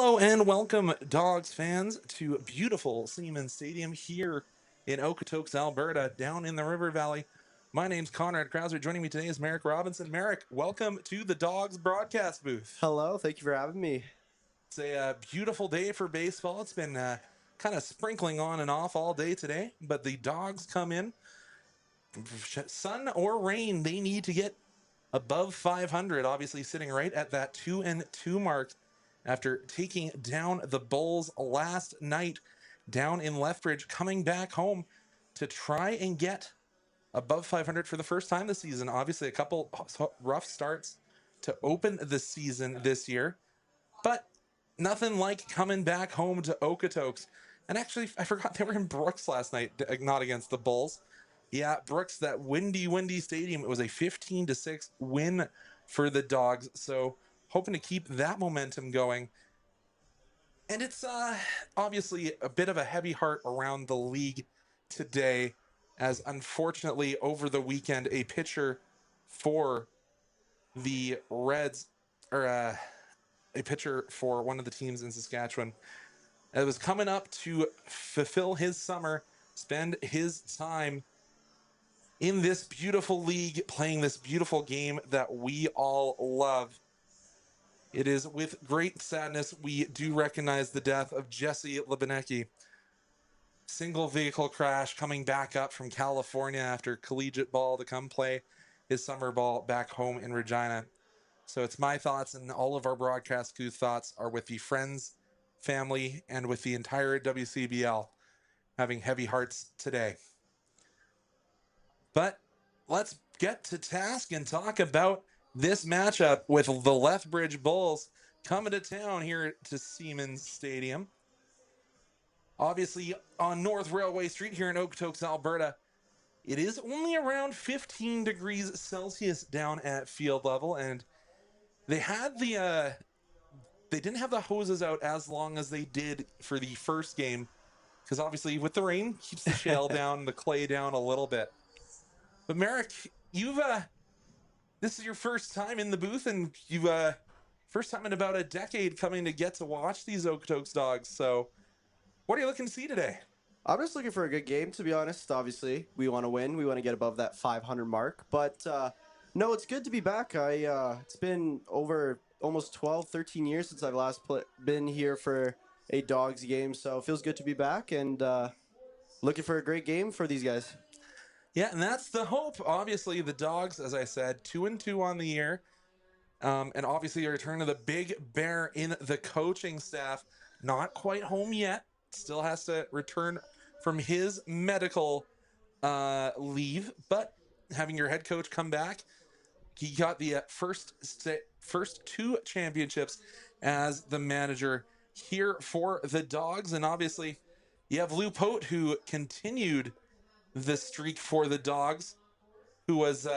Hello and welcome, Dogs fans, to beautiful Siemens Stadium here in Okotoks, Alberta, down in the River Valley. My name's Conrad Krauser. Joining me today is Merrick Robinson. Merrick, welcome to the Dogs broadcast booth. Hello, thank you for having me. It's a beautiful day for baseball. It's been kind of sprinkling on and off all day today, but the Dogs come in. Sun or rain, they need to get above 500, obviously sitting right at that 2-2 mark after taking down the Bulls last night down in Lethbridge, coming back home to try and get above 500 for the first time this season. Obviously, a couple rough starts to open the season this year, but nothing like coming back home to Okotoks. And actually, I forgot they were in Brooks last night, not against the Bulls. Yeah, Brooks, that windy stadium. It was a 15-6 win for the Dogs. So hoping to keep that momentum going. And it's obviously a bit of a heavy heart around the league today, as unfortunately over the weekend, a pitcher for the Reds, or a pitcher for one of the teams in Saskatchewan, it was coming up to fulfill his summer, spend his time in this beautiful league, playing this beautiful game that we all love. It is with great sadness we do recognize the death of Jesse Lebenecki. Single vehicle crash coming back up from California after collegiate ball to come play his summer ball back home in Regina. So it's my thoughts, and all of our broadcast crew thoughts are with the friends, family, and with the entire WCBL having heavy hearts today. But let's get to task and talk about this matchup with the Lethbridge Bulls coming to town here to Siemens Stadium. Obviously on North Railway Street here in Okotoks, Alberta. It is only around 15 degrees Celsius down at field level, and they had they didn't have the hoses out as long as they did for the first game, because obviously with the rain keeps the shale down, the clay down a little bit. But Merrick, you've this is your first time in the booth, and you've first time in about a decade coming to get to watch these Okotoks Dogs. So what are you looking to see today? I'm just looking for a good game, to be honest. Obviously, we want to win. We want to get above that 500 mark. But no, it's good to be back. It's been over almost 12, 13 years since I've last been here for a Dogs game. So it feels good to be back and looking for a great game for these guys. Yeah, and that's the hope. Obviously, the Dogs, as I said, 2-2 on the year. And obviously, a return of the big bear in the coaching staff. Not quite home yet. Still has to return from his medical leave. But having your head coach come back, he got the first two championships as the manager here for the Dogs. And obviously, you have Lou Pote, who continued the streak for the Dogs, who was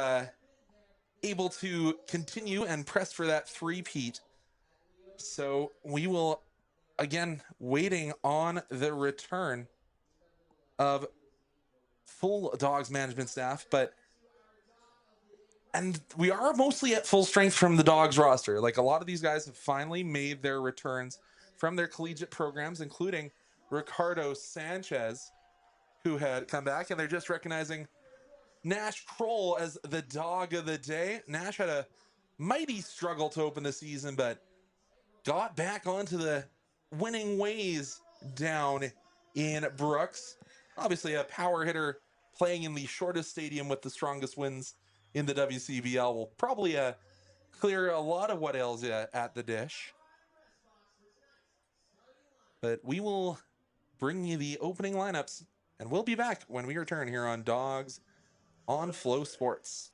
able to continue and press for that three-peat. So we will, again, waiting on the return of full Dogs management staff, and we are mostly at full strength from the Dogs roster. Like, a lot of these guys have finally made their returns from their collegiate programs, including Ricardo Sanchez, who had come back, and they're just recognizing Nash Kroll as the dog of the day. Nash had a mighty struggle to open the season, but got back onto the winning ways down in Brooks. Obviously, a power hitter playing in the shortest stadium with the strongest winds in the WCBL will probably clear a lot of what ails you at the dish. But we will bring you the opening lineups, and we'll be back when we return here on Dogs on Flow Sports.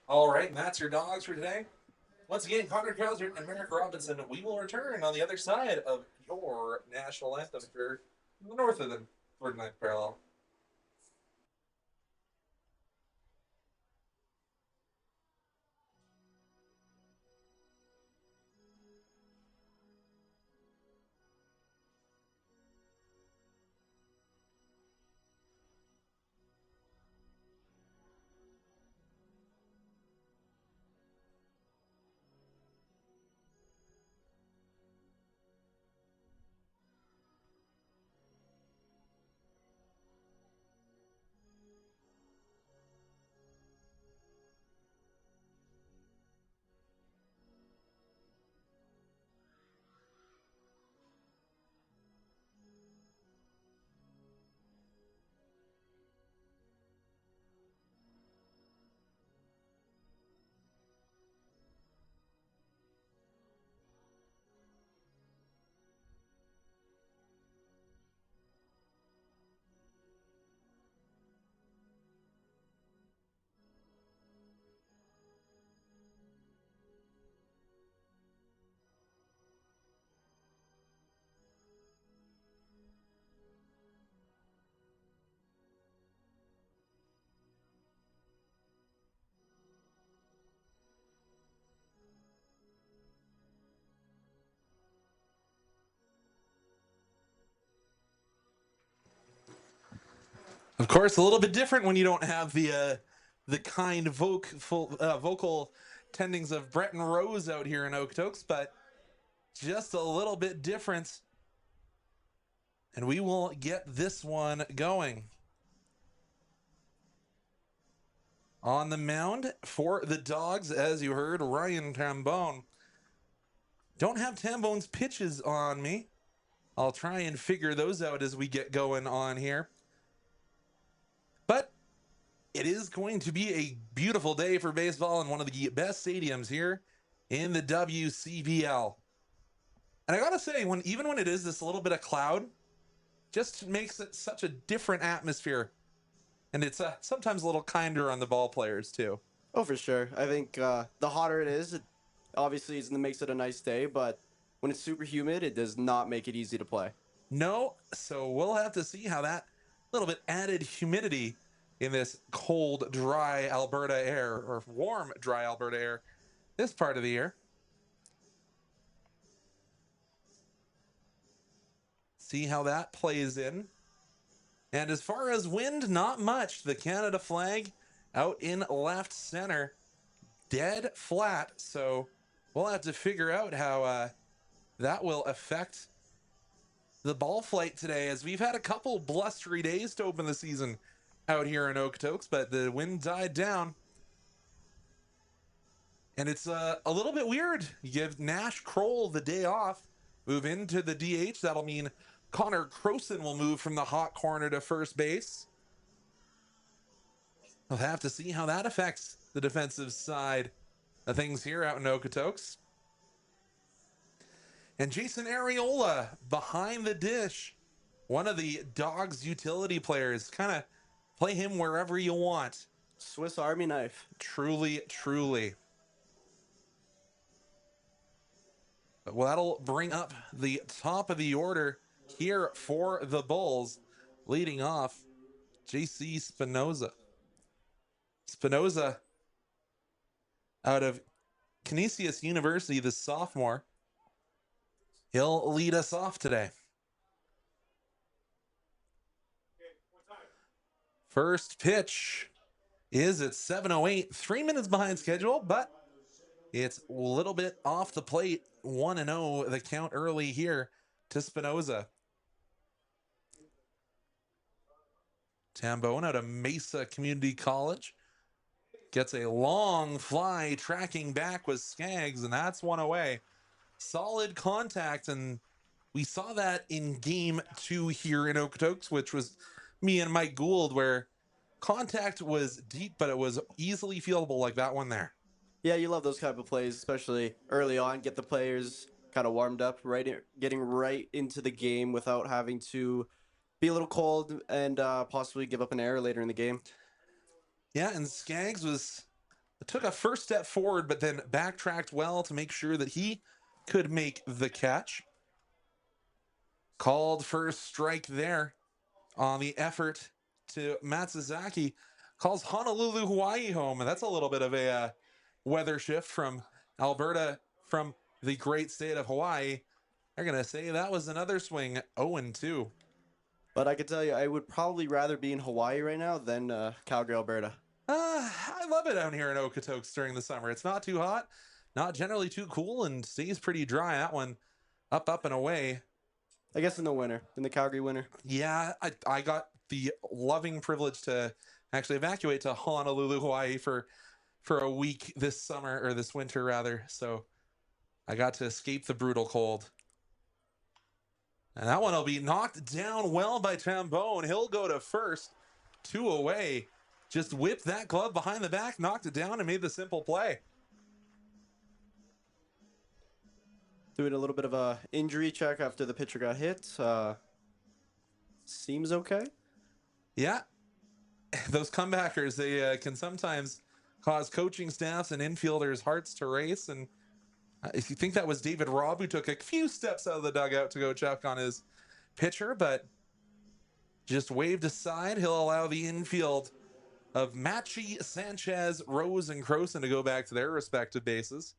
All right, and that's your Dogs for today. Once again, Connor Krauser and Merrick Robinson, we will return on the other side of your national anthem for the north of the 49th parallel. Of course, a little bit different when you don't have the kind vocal tendings of Breton Rose out here in Okotoks, but just a little bit different. And we will get this one going. On the mound for the Dogs, as you heard, Ryan Tambone. Don't have Tambone's pitches on me. I'll try and figure those out as we get going on here. But it is going to be a beautiful day for baseball in one of the best stadiums here in the WCBL. And I gotta say, even when it is this little bit of cloud, just makes it such a different atmosphere. And it's sometimes a little kinder on the ball players too. Oh, for sure. I think the hotter it is, it obviously makes it a nice day, but when it's super humid, it does not make it easy to play. No, so we'll have to see how that little bit added humidity in this cold, dry Alberta air, or warm, dry Alberta air, this part of the year. See how that plays in. And as far as wind, not much. The Canada flag out in left center, dead flat. So we'll have to figure out how that will affect the ball flight today, as we've had a couple blustery days to open the season out here in Okotoks, but the wind died down. And it's a little bit weird. You give Nash Kroll the day off, move into the DH. That'll mean Connor Croson will move from the hot corner to first base. We'll have to see how that affects the defensive side of things here out in Okotoks. And Jason Areola behind the dish, one of the Dogs utility players. Kind of play him wherever you want. Swiss Army knife. Truly, truly. Well, that'll bring up the top of the order here for the Bulls, leading off JC Spinoza. Spinoza out of Canisius University, the sophomore. He'll lead us off today. First pitch is at 7:08, 3 minutes behind schedule, but it's a little bit off the plate. 1-0 the count early here to Spinoza. Tambone out of Mesa Community College gets a long fly, tracking back with Skaggs, and that's one away. Solid contact, and we saw that in game 2 here in Okotoks, which was me and Mike Gould, where contact was deep, but it was easily fieldable like that one there. Yeah, you love those type of plays, especially early on. Get the players kind of warmed up, getting right into the game without having to be a little cold and possibly give up an error later in the game. Yeah, and Skaggs took a first step forward, but then backtracked well to make sure that he could make the catch. Called first strike there on the effort to Matsuzaki. Calls Honolulu, Hawaii home, and that's a little bit of a weather shift from Alberta, from the great state of Hawaii. They're going to say that was another swing, 0-2. But I can tell you, I would probably rather be in Hawaii right now than Calgary, Alberta. I love it down here in Okotoks during the summer. It's not too hot, not generally too cool, and stays pretty dry. That one up and away. I guess in the Calgary winter. Yeah, I got the loving privilege to actually evacuate to Honolulu, Hawaii for a week this summer, or this winter rather. So I got to escape the brutal cold. And that one will be knocked down well by Tambone. He'll go to first, 2 away. Just whipped that glove behind the back, knocked it down, and made the simple play. Doing a little bit of a injury check after the pitcher got hit. Seems okay. Yeah, those comebackers, they can sometimes cause coaching staffs and infielders' hearts to race. And if you think that was David Robb, who took a few steps out of the dugout to go check on his pitcher, but just waved aside, he'll allow the infield of Machi, Sanchez, Rose, and Croson to go back to their respective bases.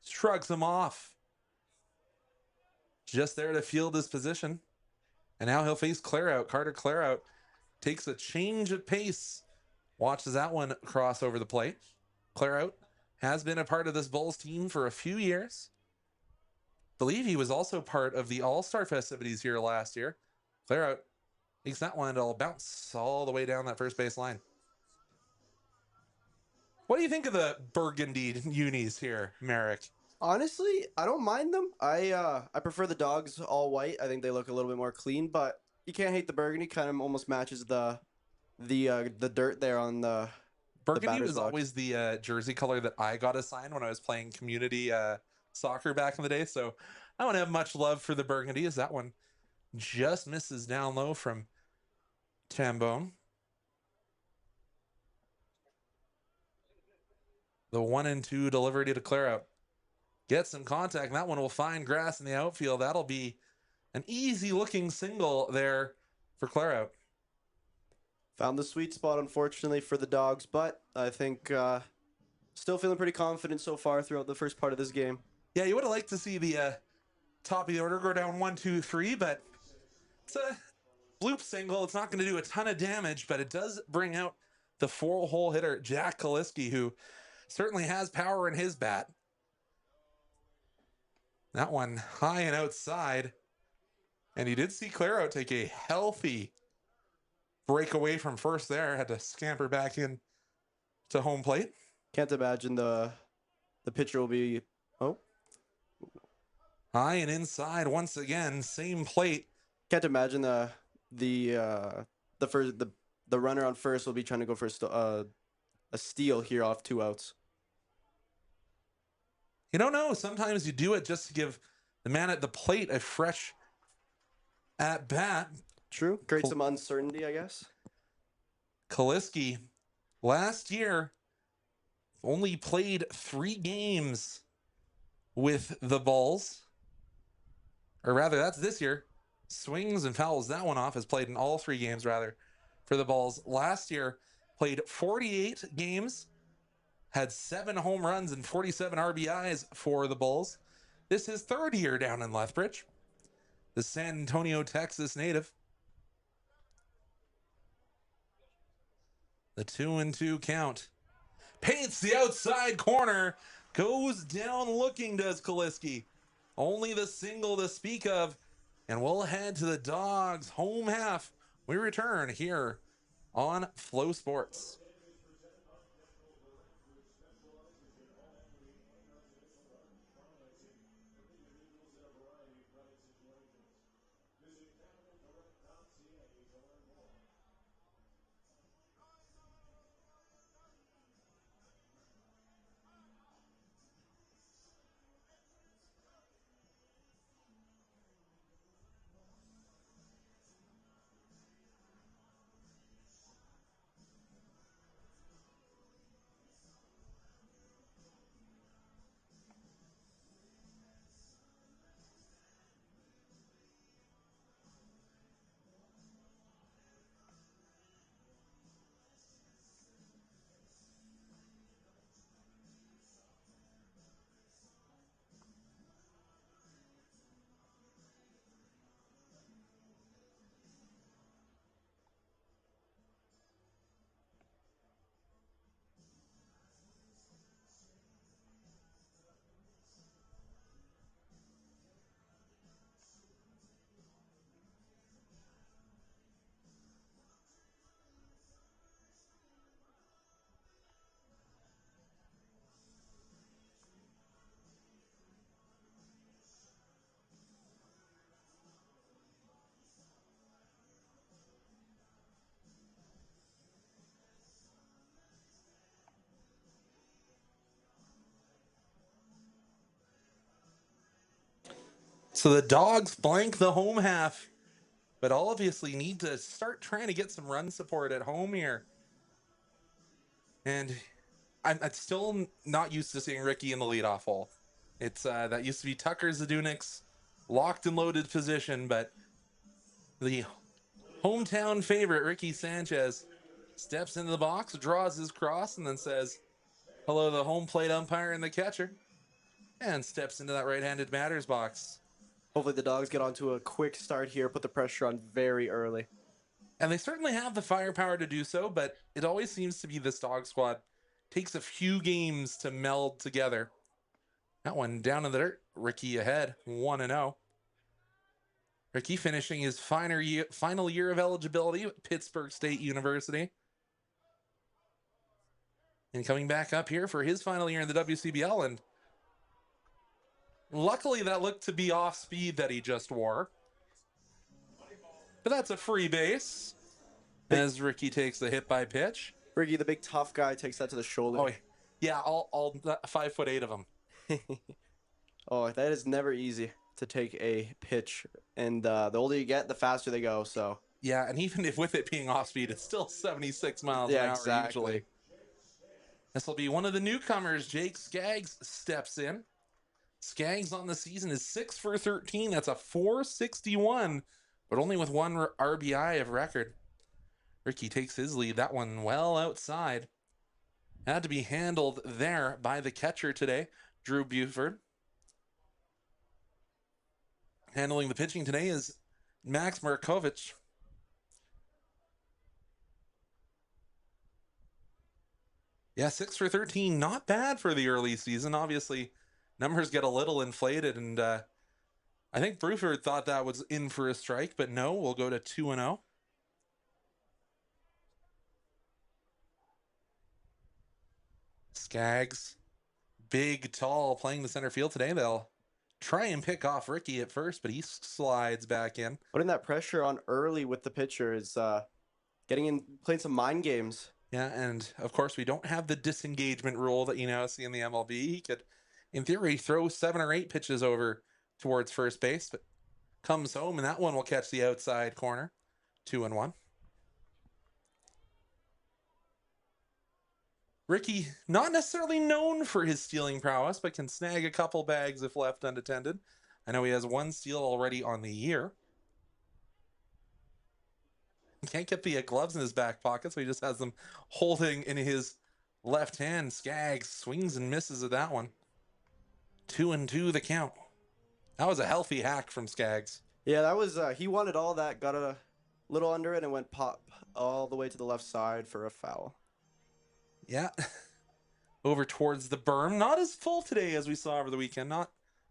Shrugs him off. Just there to field his position. And now he'll face Clarout. Carter Clarout takes a change of pace. Watches that one cross over the plate. Clarout has been a part of this Bulls team for a few years. Believe he was also part of the All-Star festivities here last year. Clarout makes that one, it'll bounce all the way down that first base line. What do you think of the burgundy unis here, Merrick? Honestly, I don't mind them. I prefer the Dawgs all white. I think they look a little bit more clean, but you can't hate the burgundy. Kind of almost matches the dirt there on the burgundy was box. Always the jersey color that I got assigned when I was playing community soccer back in the day. So I don't have much love for the burgundy, as that one just misses down low from Tambone. The 1-2 delivery to Clarout. Gets some contact, and that one will find grass in the outfield. That'll be an easy-looking single there for Clarout. Found the sweet spot, unfortunately, for the Dawgs, but I think still feeling pretty confident so far throughout the first part of this game. Yeah, you would have liked to see the top of the order go down 1, 2, 3, but it's a bloop single. It's not going to do a ton of damage, but it does bring out the 4-hole hitter, Jack Kaliski, who certainly has power in his bat. That one high and outside. And you did see Clarout take a healthy break away from first there. Had to scamper back in to home plate. Can't imagine the pitcher will be... Oh. High and inside once again. Same plate. Can't imagine the runner on first will be trying to go for a steal here off 2 outs. You don't know. Sometimes you do it just to give the man at the plate a fresh at bat. True. Create some uncertainty, I guess. Kaliski, last year, only played 3 games with the Bulls. Or rather, that's this year. Swings and fouls that one off. Has played in all 3 games, rather, for the Bulls. Last year, played 48 games, had 7 home runs and 47 RBIs for the Bulls. This is his 3rd year down in Lethbridge. The San Antonio, Texas native. The 2-2 count. Paints the outside corner. Goes down looking, does Kaliski. Only the single to speak of. And we'll head to the Dawgs home half. We return here on Flow Sports. So the Dawgs blank the home half, but obviously need to start trying to get some run support at home here. And I'm still not used to seeing Ricky in the leadoff hole. It's that used to be Tucker Zadunik's locked and loaded position, but the hometown favorite, Ricky Sanchez, steps into the box, draws his cross, and then says hello to the home plate umpire and the catcher, and steps into that right-handed batter's box. Hopefully the Dawgs get onto a quick start here, put the pressure on very early. And they certainly have the firepower to do so, but it always seems to be this Dawg squad takes a few games to meld together. That one down in the dirt. Ricky ahead, 1-0. Ricky finishing his final year of eligibility at Pittsburgh State University. And coming back up here for his final year in the WCBL. And luckily that looked to be off speed that he just wore. But that's a free base as Ricky takes the hit by pitch. Ricky, the big tough guy, takes that to the shoulder. Oh, yeah, all 5'8" of them. Oh, that is never easy to take a pitch. And the older you get, the faster they go. So yeah, and even if with it being off speed, it's still 76 miles an hour exactly. usually. This will be one of the newcomers. Jake Skaggs steps in. Skaggs on the season is 6 for 13. That's a .461, but only with 1 RBI of record. Ricky takes his lead. That one well outside. Had to be handled there by the catcher today, Drew Buford. Handling the pitching today is Max Markovich. Yeah, 6 for 13. Not bad for the early season. Obviously, numbers get a little inflated, and I think Buford thought that was in for a strike, but no, we'll go to 2-0. Skaggs, big, tall, playing the center field today. They'll try and pick off Ricky at first, but he slides back in. Putting that pressure on early with the pitcher is getting in, playing some mind games. Yeah, and of course, we don't have the disengagement rule that you now see in the MLB. He could, in theory, throw 7 or 8 pitches over towards first base, but comes home, and that one will catch the outside corner. 2-1. Ricky, not necessarily known for his stealing prowess, but can snag a couple bags if left unattended. I know he has one steal already on the year. He can't get the gloves in his back pocket, so he just has them holding in his left hand. Skaggs swings and misses at that one. 2-2 the count. That was a healthy hack from Skaggs. Yeah, that was he wanted all that, got a little under it, and went pop all the way to the left side for a foul. Yeah. Over towards the berm. Not as full today as we saw over the weekend. Not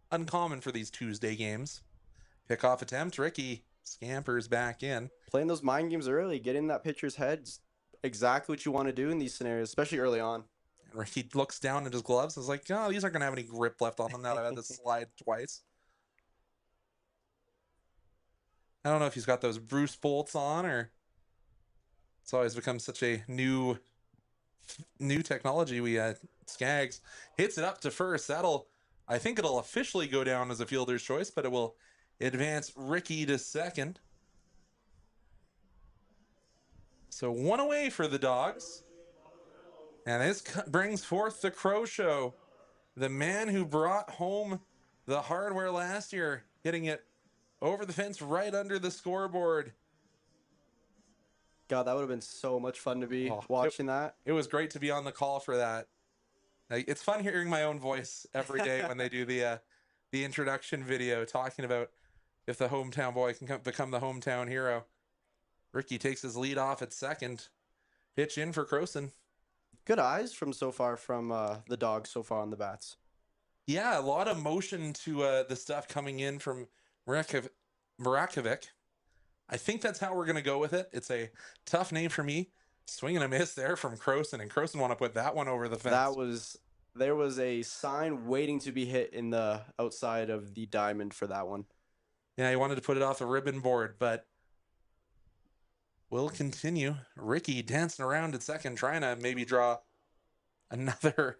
uncommon for these Tuesday games. Pickoff attempt. Ricky scampers back in. Playing those mind games early, getting in that pitcher's head, exactly what you want to do in these scenarios, especially early on. And Ricky looks down at his gloves and is like, oh, these aren't going to have any grip left on them now that I've had to slide twice. I don't know if he's got those Bruce bolts on, or it's always become such a new technology. Skaggs hits it up to first. I think it'll officially go down as a fielder's choice, but it will advance Ricky to second. So one away for the Dawgs. And this brings forth the Crow Show. The man who brought home the hardware last year, hitting it over the fence right under the scoreboard. God, that would have been so much fun to be watching that. It was great to be on the call for that. It's fun hearing my own voice every day when they do the introduction video talking about if the hometown boy can become the hometown hero. Ricky takes his lead off at second. Pitch in for Crowson. Good eyes from the Dawgs so far on the bats. Yeah, a lot of motion to the stuff coming in from Murakovic. I think that's how we're going to go with it. It's a tough name for me. Swing and a miss there from Crowson, and Crowson want to put that one over the fence. There was a sign waiting to be hit in the outside of the diamond for that one. Yeah, he wanted to put it off the ribbon board, but we'll continue. Ricky dancing around at second, trying to maybe draw another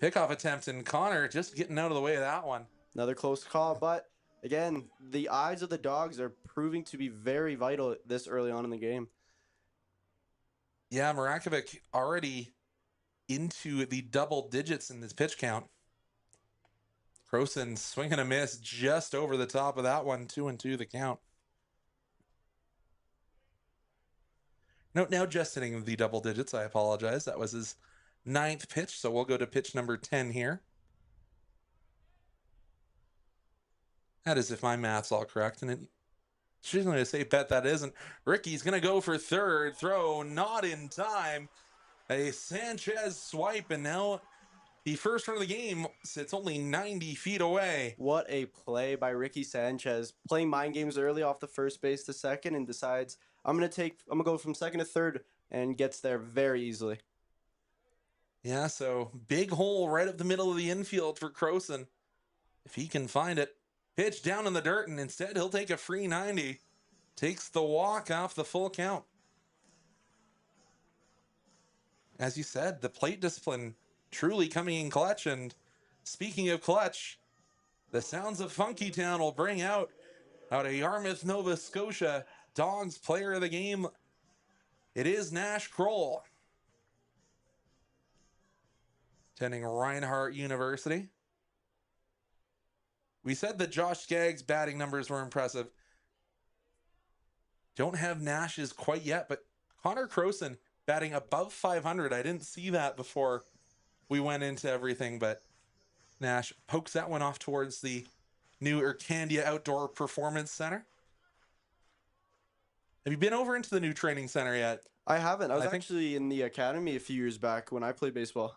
pickoff attempt, and Connor just getting out of the way of that one. Another close call, but again, the eyes of the Dawgs are proving to be very vital this early on in the game. Yeah, Murakovic already into the double digits in this pitch count. Crowson swinging a miss just over the top of that one. 2-2 the count. No, now just hitting the double digits. I apologize. That was his 9th pitch, so we'll go to pitch number 10 here. That is if my math's all correct, and she's going to say, bet that isn't. Ricky's going to go for third. Throw not in time. A Sanchez swipe, and now the first run of the game sits only 90 feet away. What a play by Ricky Sanchez. Playing mind games early off the first base to second, and decides, I'm going to go from second to third, and gets there very easily. Yeah, so big hole right up the middle of the infield for Crowson. If he can find it. Pitch down in the dirt, and instead he'll take a free 90. Takes the walk off the full count. As you said, the plate discipline truly coming in clutch. And speaking of clutch, the sounds of Funky Town will bring out of Yarmouth, Nova Scotia, Dawgs player of the game. It is Nash Kroll, attending Reinhardt University. We said that Josh Skaggs' batting numbers were impressive. Don't have Nash's quite yet, but Connor Crowson batting above 500. I didn't see that before we went into everything, but Nash pokes that one off towards the new Urcandia Outdoor Performance Center. Have you been over into the new training center yet? I haven't. I was actually in the academy a few years back when I played baseball.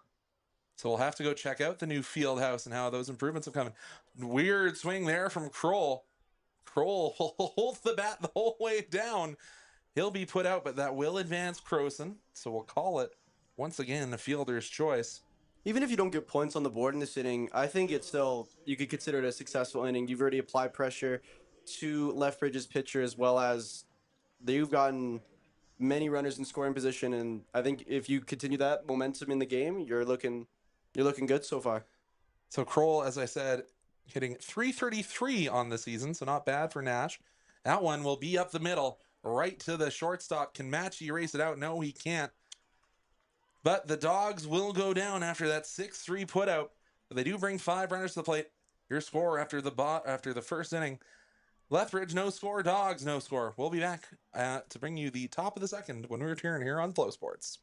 So we'll have to go check out the new field house and how those improvements have come. Weird swing there from Kroll. Kroll holds the bat the whole way down. He'll be put out, but that will advance Crowson. So we'll call it, once again, a fielder's choice. Even if you don't get points on the board in this inning, I think it's still, you could consider it a successful inning. You've already applied pressure to Lethbridge's pitcher, as well as you've gotten many runners in scoring position. And I think if you continue that momentum in the game, you're looking good so far. So Kroll, as I said, hitting .333 on the season, so not bad for Nash. That one will be up the middle, right to the shortstop. Can Matchy erase it out? No, he can't. But the Dogs will go down after that 6-3 putout. But they do bring 5 runners to the plate. Your score after the first inning. Lethbridge, no score. Dogs, no score. We'll be back to bring you the top of the second when we return here on Flow Sports.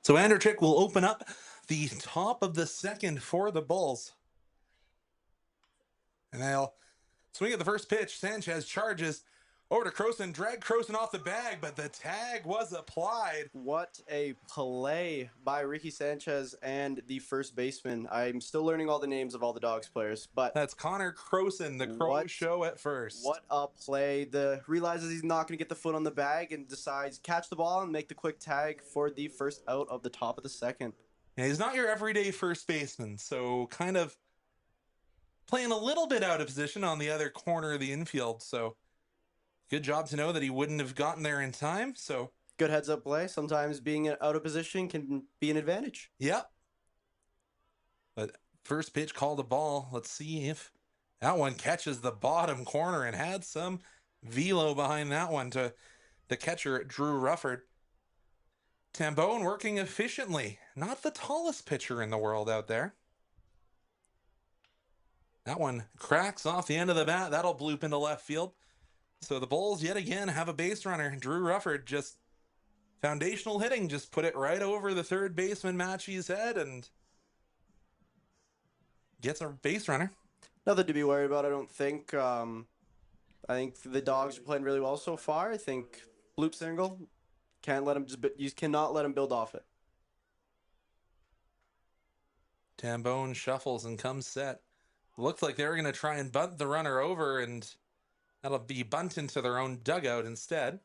So Anderchick will open up the top of the second for the Bulls. And they'll swing at the first pitch. Sanchez charges over to Croson, drag Croson off the bag, but the tag was applied. What a play by Ricky Sanchez and the first baseman. I'm still learning all the names of all the Dogs players, but That's Connor Croson, the Crow Show at first. What a play. Realizes he's not going to get the foot on the bag and decides catch the ball and make the quick tag for the first out of the top of the second. Yeah, he's not your everyday first baseman, so kind of playing a little bit out of position on the other corner of the infield, so good job to know that he wouldn't have gotten there in time. So good heads up play. Sometimes being out of position can be an advantage. Yep. But first pitch called a ball. Let's see if that one catches the bottom corner and had some velo behind that one to the catcher, Drew Rufford. Tambone working efficiently. Not the tallest pitcher in the world out there. That one cracks off the end of the bat. That'll bloop into left field. So the Bulls yet again have a base runner. Drew Rufford, just foundational hitting, just put it right over the third baseman Matchie's head and gets a base runner. Nothing to be worried about, I don't think. I think the Dogs are playing really well so far. I think bloop single, you cannot let him build off it. Tambone shuffles and comes set. Looks like they were going to try and bunt the runner over, and that'll be bunt into their own dugout instead.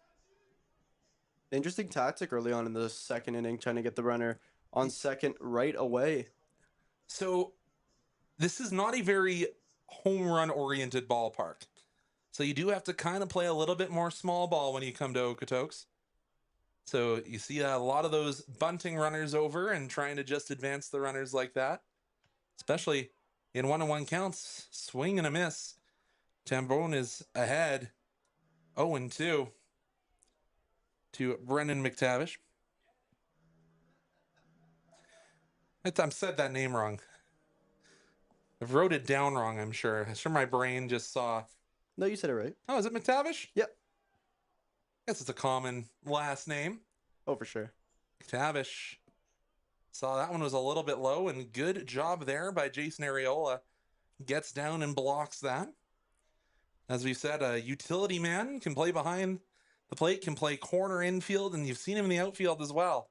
Interesting tactic early on in the second inning, trying to get the runner on second right away. So this is not a very home run oriented ballpark. So you do have to kind of play a little bit more small ball when you come to Okotoks. So you see a lot of those bunting runners over and trying to just advance the runners like that, especially in 1-1 counts. Swing and a miss. Tambone is ahead 0-2 to Brendan McTavish. I said that name wrong. I wrote it down wrong, I'm sure. I'm sure my brain just saw. No, you said it right. Oh, is it McTavish? Yep. Guess it's a common last name. Oh, for sure. McTavish. Saw that one was a little bit low, and good job there by Jason Areola. Gets down and blocks that. As we've said, a utility man, can play behind the plate, can play corner infield, and you've seen him in the outfield as well.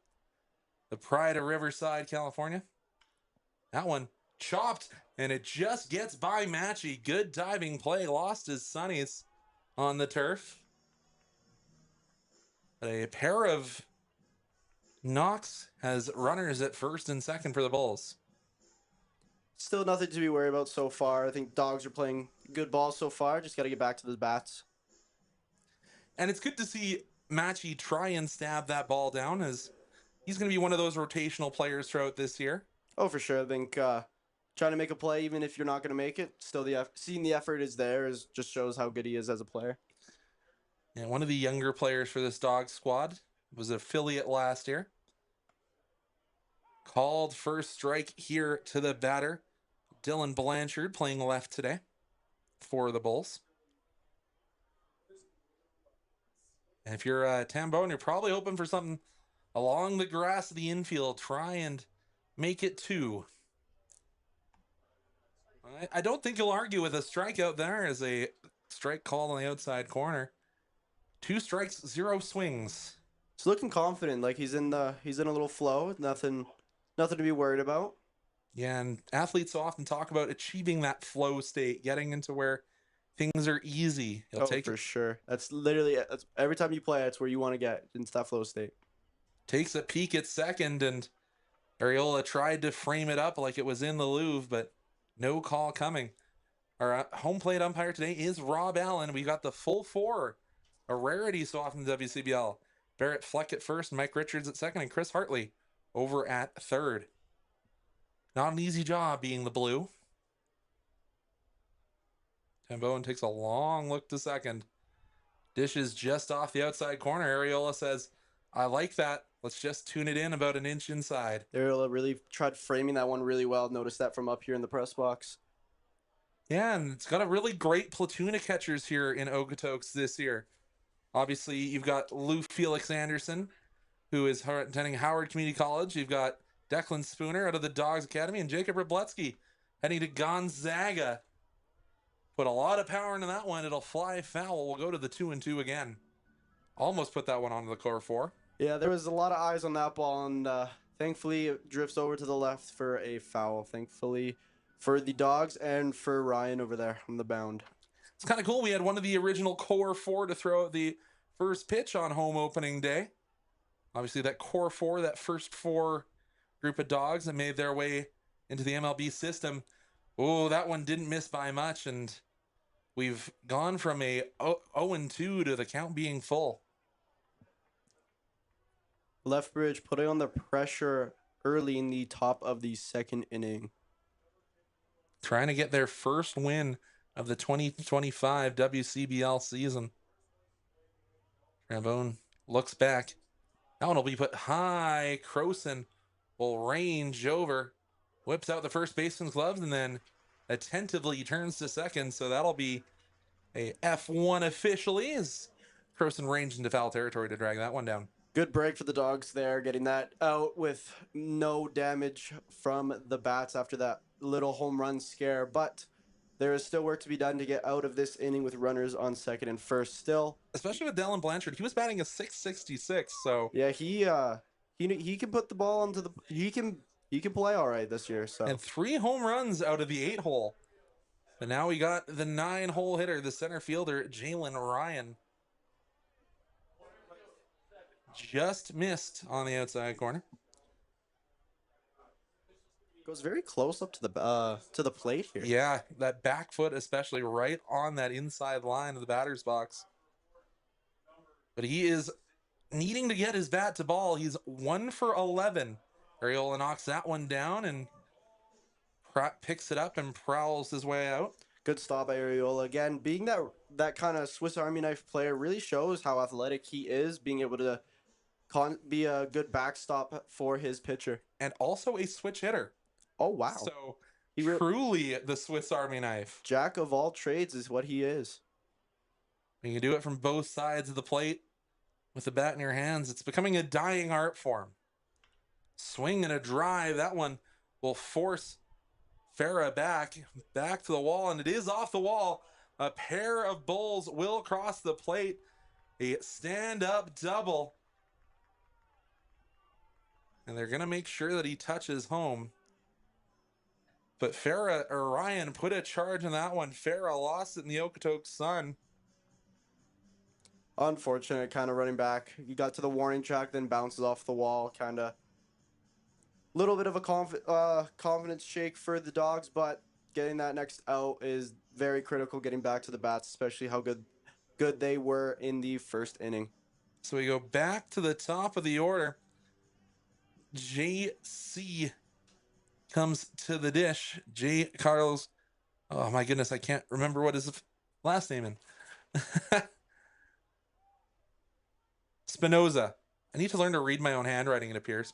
The pride of Riverside, California. That one chopped, and it just gets by Matchie. Good diving play. Lost his sunnies on the turf. A pair of knocks has runners at first and second for the Bulls. Still nothing to be worried about so far. I think Dogs are playing good ball so far. Just got to get back to the bats. And it's good to see Matchie try and stab that ball down, as he's going to be one of those rotational players throughout this year. Oh, for sure. I think trying to make a play, even if you're not going to make it, still seeing the effort is there just shows how good he is as a player. And one of the younger players for this Dawgs squad was an affiliate last year. Called first strike here to the batter. Dylan Blanchard playing left today for the Bulls. And if you're Tambone, you're probably hoping for something along the grass of the infield. Try and make it 2. I don't think you'll argue with a strikeout there as a strike called on the outside corner. 2 strikes, 0 swings. He's looking confident, like he's in a little flow. Nothing to be worried about. Yeah, and athletes often talk about achieving that flow state, getting into where things are easy. He'll take for sure. That's literally every time you play, that's where you want to get into that flow state. Takes a peek at second, and Ariola tried to frame it up like it was in the Louvre, but no call coming. Our home plate umpire today is Rob Allen. We got the full 4, a rarity so often in the WCBL. Barrett Fleck at first, Mike Richards at second, and Chris Hartley over at third. Not an easy job being the blue. Tambone takes a long look to second. Dishes just off the outside corner. Ariola says, I like that. Let's just tune it in about an inch inside. Ariola really tried framing that one really well. Noticed that from up here in the press box. Yeah, and it's got a really great platoon of catchers here in Okotoks this year. Obviously, you've got Lou Felix Anderson, who is attending Howard Community College. You've got Declan Spooner out of the Dawgs Academy, and Jacob Rybletsky heading to Gonzaga. Put a lot of power into that one. It'll fly foul. We'll go to the 2-2 again. Almost put that one onto the core 4. Yeah, there was a lot of eyes on that ball, and thankfully it drifts over to the left for a foul. Thankfully for the Dawgs and for Ryan over there on the bound. It's kind of cool. We had one of the original core 4 to throw out the first pitch on home opening day. Obviously, that core 4, that first 4 group of Dawgs that made their way into the MLB system. Oh, that one didn't miss by much, and we've gone from a 0-2 to the count being full. Lethbridge putting on the pressure early in the top of the second inning. Trying to get their first win of the 2025 WCBL season. Tambone looks back. That one will be put high. Croson will range over. Whips out the first baseman's gloves and then attentively turns to second. So that'll be a F1 officially as Croson ranged into foul territory to drag that one down. Good break for the Dawgs there, getting that out with no damage from the bats after that little home run scare. But there is still work to be done to get out of this inning with runners on second and first still. Especially with Dylan Blanchard. He was batting a .666, so... Yeah, he can put the ball onto the... He can play all right this year, so... And 3 home runs out of the 8-hole. But now we got the 9-hole hitter, the center fielder, Jalen Ryan. Just missed on the outside corner. Goes very close up to the plate here. Yeah, that back foot especially right on that inside line of the batter's box. But he is needing to get his bat to ball. He's 1 for 11. Ariola knocks that one down and picks it up and prowls his way out. Good stop by Ariola. Again, being that kind of Swiss Army knife player really shows how athletic he is, being able to be a good backstop for his pitcher. And also a switch hitter. Oh, wow. So truly the Swiss Army knife. Jack of all trades is what he is. You can do it from both sides of the plate with the bat in your hands. It's becoming a dying art form. Swing and a drive. That one will force Farah back to the wall, and it is off the wall. A pair of Bulls will cross the plate. A stand-up double. And they're going to make sure that he touches home. But Ryan put a charge on that one. Farah lost it in the Okotoks Sun. Unfortunate, kind of running back. He got to the warning track, then bounces off the wall. Kind of little bit of a confidence shake for the Dawgs, but getting that next out is very critical, getting back to the bats, especially how good they were in the first inning. So we go back to the top of the order. JC comes to the dish. J. Carlos. Oh my goodness, I can't remember what his last name is. Spinoza. I need to learn to read my own handwriting, it appears.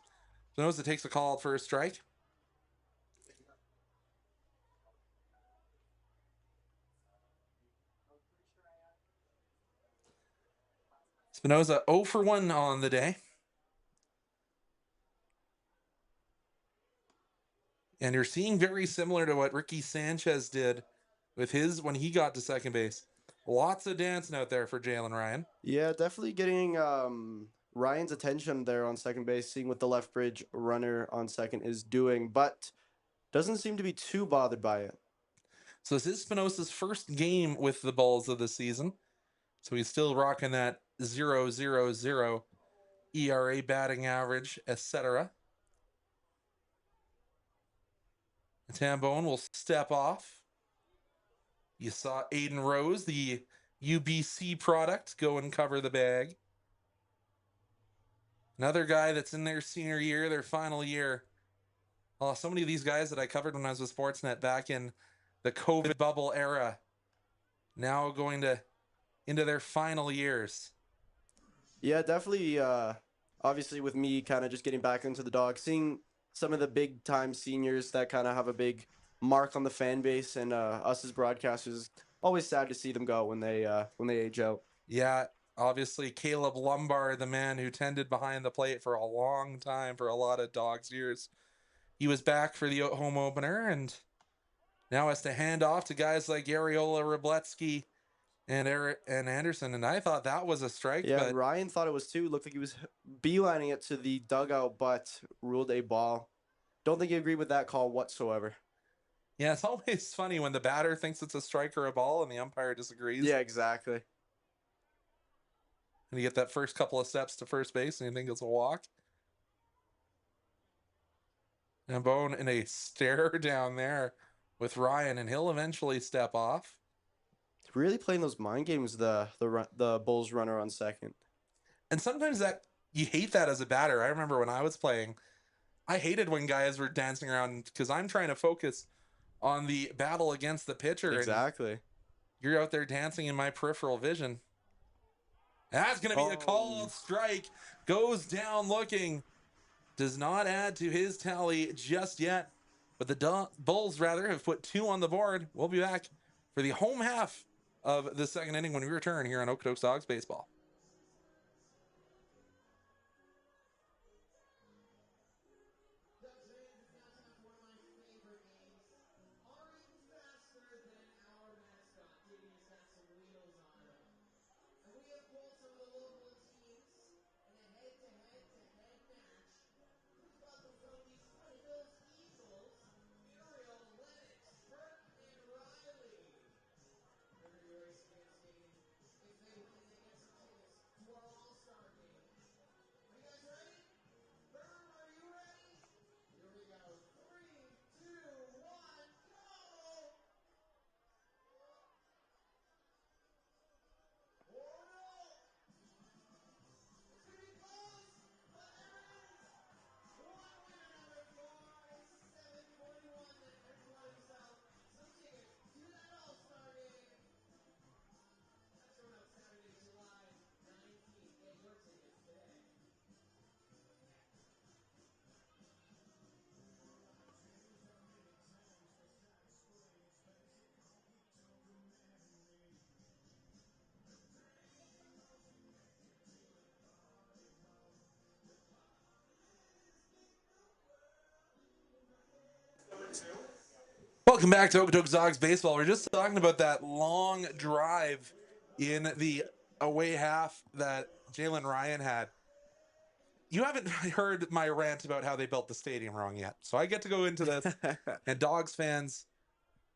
Spinoza takes a call for a strike. Spinoza 0 for 1 on the day. And you're seeing very similar to what Ricky Sanchez did with his when he got to second base. Lots of dancing out there for Jalen Ryan. Yeah, definitely getting Ryan's attention there on second base, seeing what the Lethbridge runner on second is doing, but doesn't seem to be too bothered by it. So this is Spinoza's first game with the Bulls of the season. So he's still rocking that 0.000 ERA, batting average, etc. Tambone will step off. You saw Aiden Rose, the UBC product, go and cover the bag. Another guy that's in their senior year, their final year. Oh, so many of these guys that I covered when I was with Sportsnet back in the COVID bubble era, now going into their final years. Yeah, definitely. Obviously, with me kind of just getting back into the Dawgs, seeing some of the big time seniors that kind of have a big mark on the fan base, and us as broadcasters, always sad to see them go when they age out. Yeah, obviously Caleb Lombard, the man who tended behind the plate for a long time for a lot of Dawgs years. He was back for the home opener and now has to hand off to guys like Ariola, Wroblewski, and Eric and Anderson. And I thought that was a strike. Yeah, but Ryan thought it was too. Looked like he was beelining it to the dugout, but ruled a ball. Don't think he agreed with that call whatsoever. Yeah, it's always funny when the batter thinks it's a strike or a ball and the umpire disagrees. Yeah, exactly. And you get that first couple of steps to first base and you think it's a walk. And Bone in a stare down there with Ryan, and he'll eventually step off. Really playing those mind games, the Bulls runner on second. And sometimes that you hate that as a batter. I remember when I was playing, I hated when guys were dancing around because I'm trying to focus on the battle against the pitcher. Exactly. And you're out there dancing in my peripheral vision. That's going to be a called strike. Goes down looking. Does not add to his tally just yet. But the Bulls, rather, have put 2 on the board. We'll be back for the home half of the second inning when we return here on Okotoks Dawgs Baseball. Welcome back to Okotoks Dawgs Baseball. We're just talking about that long drive in the away half that Jalen Ryan had. You haven't heard my rant about how they built the stadium wrong yet, so I get to go into this. And Dawgs fans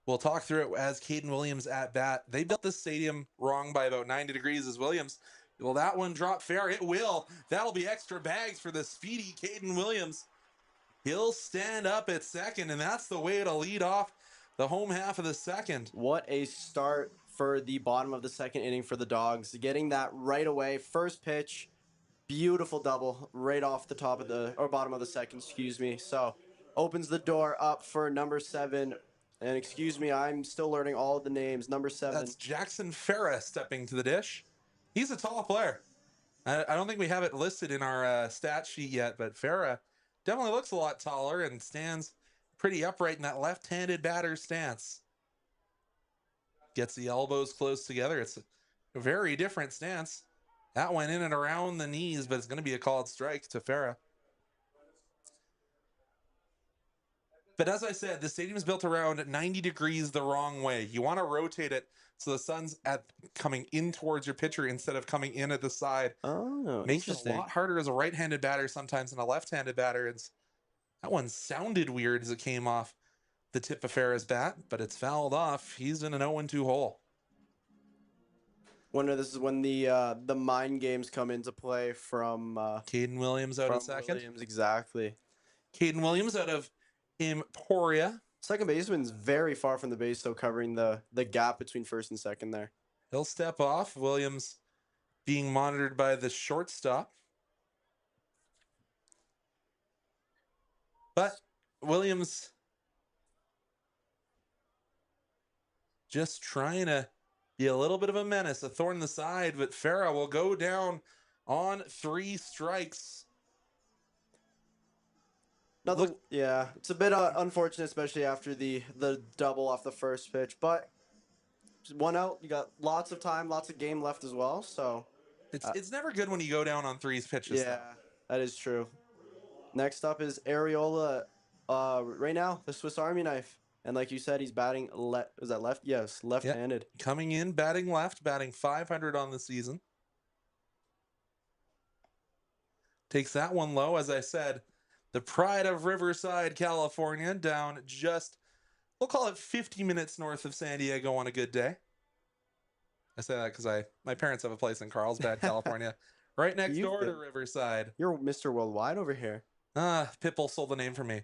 will talk through it as Caden Williams at bat. They built the stadium wrong by about 90 degrees as Williams. Will that one drop fair? It will. That'll be extra bags for the speedy Caden Williams. He'll stand up at second, and that's the way to lead off the home half of the second. What a start for the bottom of the second inning for the Dawgs. Getting that right away. First pitch, beautiful double right off the top of the, or bottom of the second, excuse me. So opens the door up for number 7. And excuse me, I'm still learning all of the names. Number 7. That's Jackson Farah stepping to the dish. He's a tall player. I don't think we have it listed in our stat sheet yet, but Farah definitely looks a lot taller and stands pretty upright in that left-handed batter's stance. Gets the elbows close together. It's a very different stance. That went in and around the knees, but it's going to be a called strike to Farah. But as I said, the stadium is built around 90 degrees the wrong way. You want to rotate it so the sun's coming in towards your pitcher instead of coming in at the side. Oh, Makes it a lot harder as a right-handed batter sometimes than a left-handed batter. That one sounded weird as it came off the tip of Farah's bat, but it's fouled off. He's in an 0-2 hole. Wonder this is when the mind games come into play from Caden Williams out of second. Williams, exactly. Caden Williams out of Emporia. Second baseman's very far from the base, so covering the gap between first and second there. He'll step off. Williams being monitored by the shortstop. But Williams just trying to be a little bit of a menace, a thorn in the side, but Farah will go down on 3 strikes. Yeah, it's a bit unfortunate, especially after the double off the first pitch. But just 1 out, you got lots of time, lots of game left as well. So it's never good when you go down on 3 pitches. Yeah, that is true. Next up is Areola. Right now, the Swiss Army knife, and like you said, he's batting is that left? Yes, left-handed. Yep. Coming in, batting left, batting 500 on the season. Takes that one low, as I said. The pride of Riverside, California, down just, we'll call it 50 minutes north of San Diego on a good day. I say that because my parents have a place in Carlsbad, California, right next door to Riverside. You're Mr. Worldwide over here. Pitbull sold the name for me.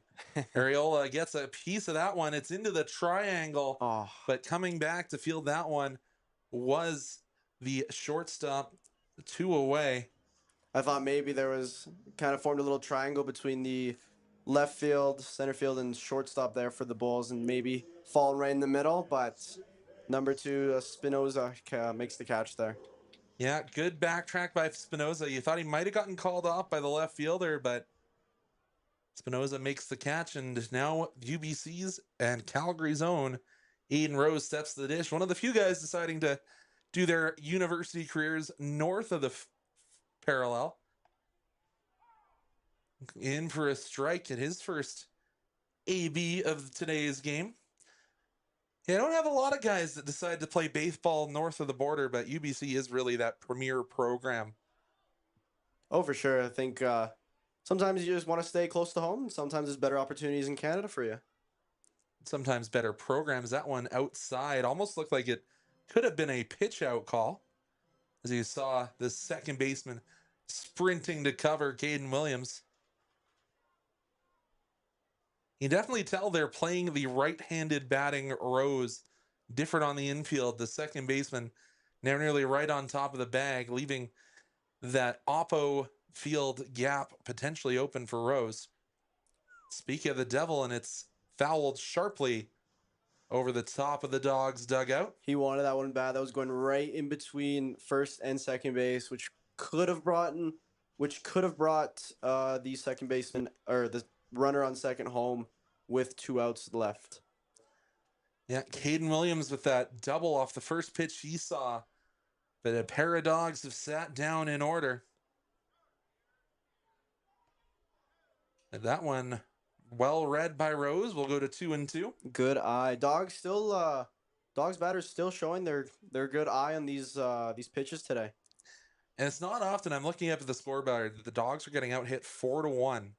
Areola gets a piece of that one. It's into the triangle, but coming back to field that one was the shortstop, 2 away. I thought maybe there was kind of formed a little triangle between the left field, center field, and shortstop there for the Bulls, and maybe falling right in the middle. But number 2, Spinoza makes the catch there. Yeah, good backtrack by Spinoza. You thought he might have gotten called off by the left fielder, but Spinoza makes the catch, and now UBC's and Calgary's own Aiden Rose steps to the dish. One of the few guys deciding to do their university careers north of the parallel. In for a strike at his first AB of today's game. Yeah, I don't have a lot of guys that decide to play baseball north of the border, but UBC is really that premier program. Oh, for sure. I think sometimes you just want to stay close to home. Sometimes there's better opportunities in Canada for you. Sometimes better programs. That one outside almost looked like it could have been a pitch out call, as you saw the second baseman sprinting to cover Caden Williams. You definitely tell they're playing the right-handed batting Rose different on the infield. The second baseman now nearly right on top of the bag, leaving that oppo field gap potentially open for Rose. Speaking of the devil, and it's fouled sharply over the top of the Dawgs dugout. He wanted that one bad. That was going right in between first and second base, which could have brought the second baseman or the runner on second home with 2 outs left. Yeah, Caden Williams with that double off the first pitch he saw. But a pair of Dogs have sat down in order. And that one well read by Rose. We'll go to 2-2. Good eye. Dogs batters still showing their good eye on these pitches today. And it's not often, I'm looking up at the scoreboard, that the Dogs are getting out hit 4-1.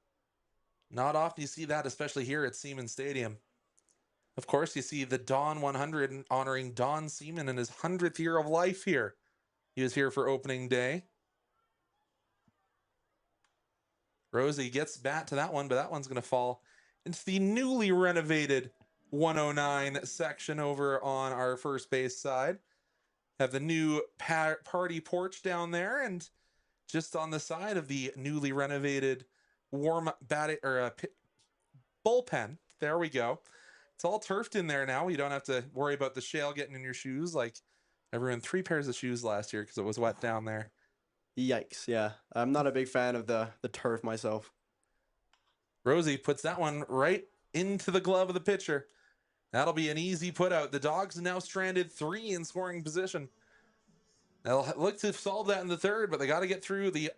Not often you see that, especially here at Seaman Stadium. Of course, you see the Don 100 honoring Don Seaman in his 100th year of life here. He was here for opening day. Rosie gets bat to that one, but that one's going to fall into the newly renovated 109 section over on our first base side. Have the new party porch down there, and just on the side of the newly renovated warm batting or bullpen. There we go. It's all turfed in there now. You don't have to worry about the shale getting in your shoes like everyone 3 pairs of shoes last year because it was wet down there. Yikes! Yeah, I'm not a big fan of the turf myself. Rosie puts that one right into the glove of the pitcher. That'll be an easy put out. The Dogs are now stranded 3 in scoring position. They'll look to solve that in the third, but they got to get through the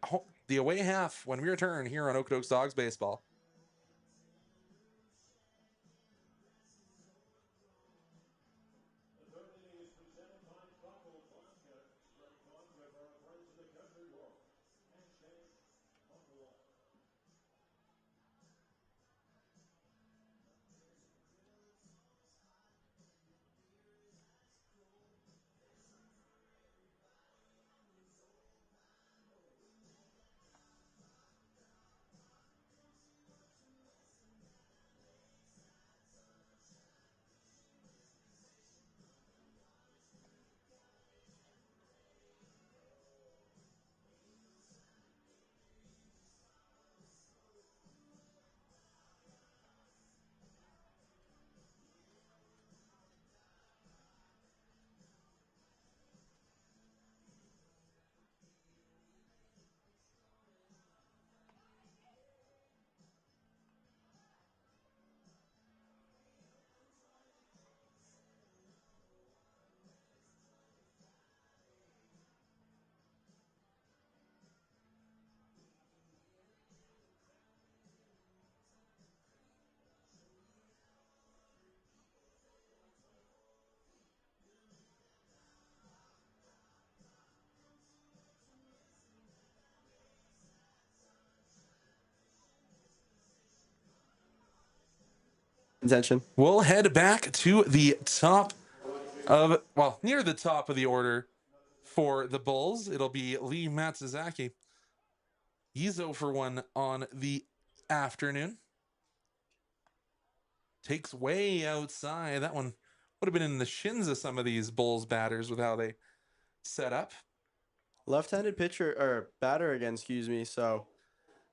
away half when we return here on Okotoks Dogs Baseball. Attention. We'll head back to the top of, well, near the top of the order for the Bulls. It'll be Lee Matsuzaki. He's 0 for 1 on the afternoon. Takes way outside. That one would have been in the shins of some of these Bulls batters with how they set up. Left-handed pitcher or batter again, excuse me. So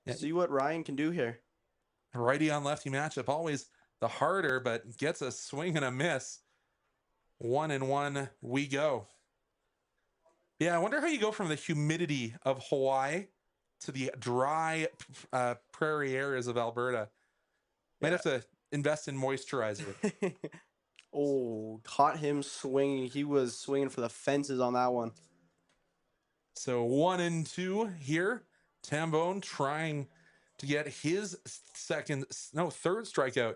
Yeah. see what Ryan can do here. Righty on lefty matchup, always the harder, but gets a swing and a miss. 1-1 we go. Yeah, I wonder how you go from the humidity of Hawaii to the dry prairie areas of Alberta. Might have to invest in moisturizer. Oh, caught him swinging. He was swinging for the fences on that one. So 1-2 here. Tambone trying to get his third strikeout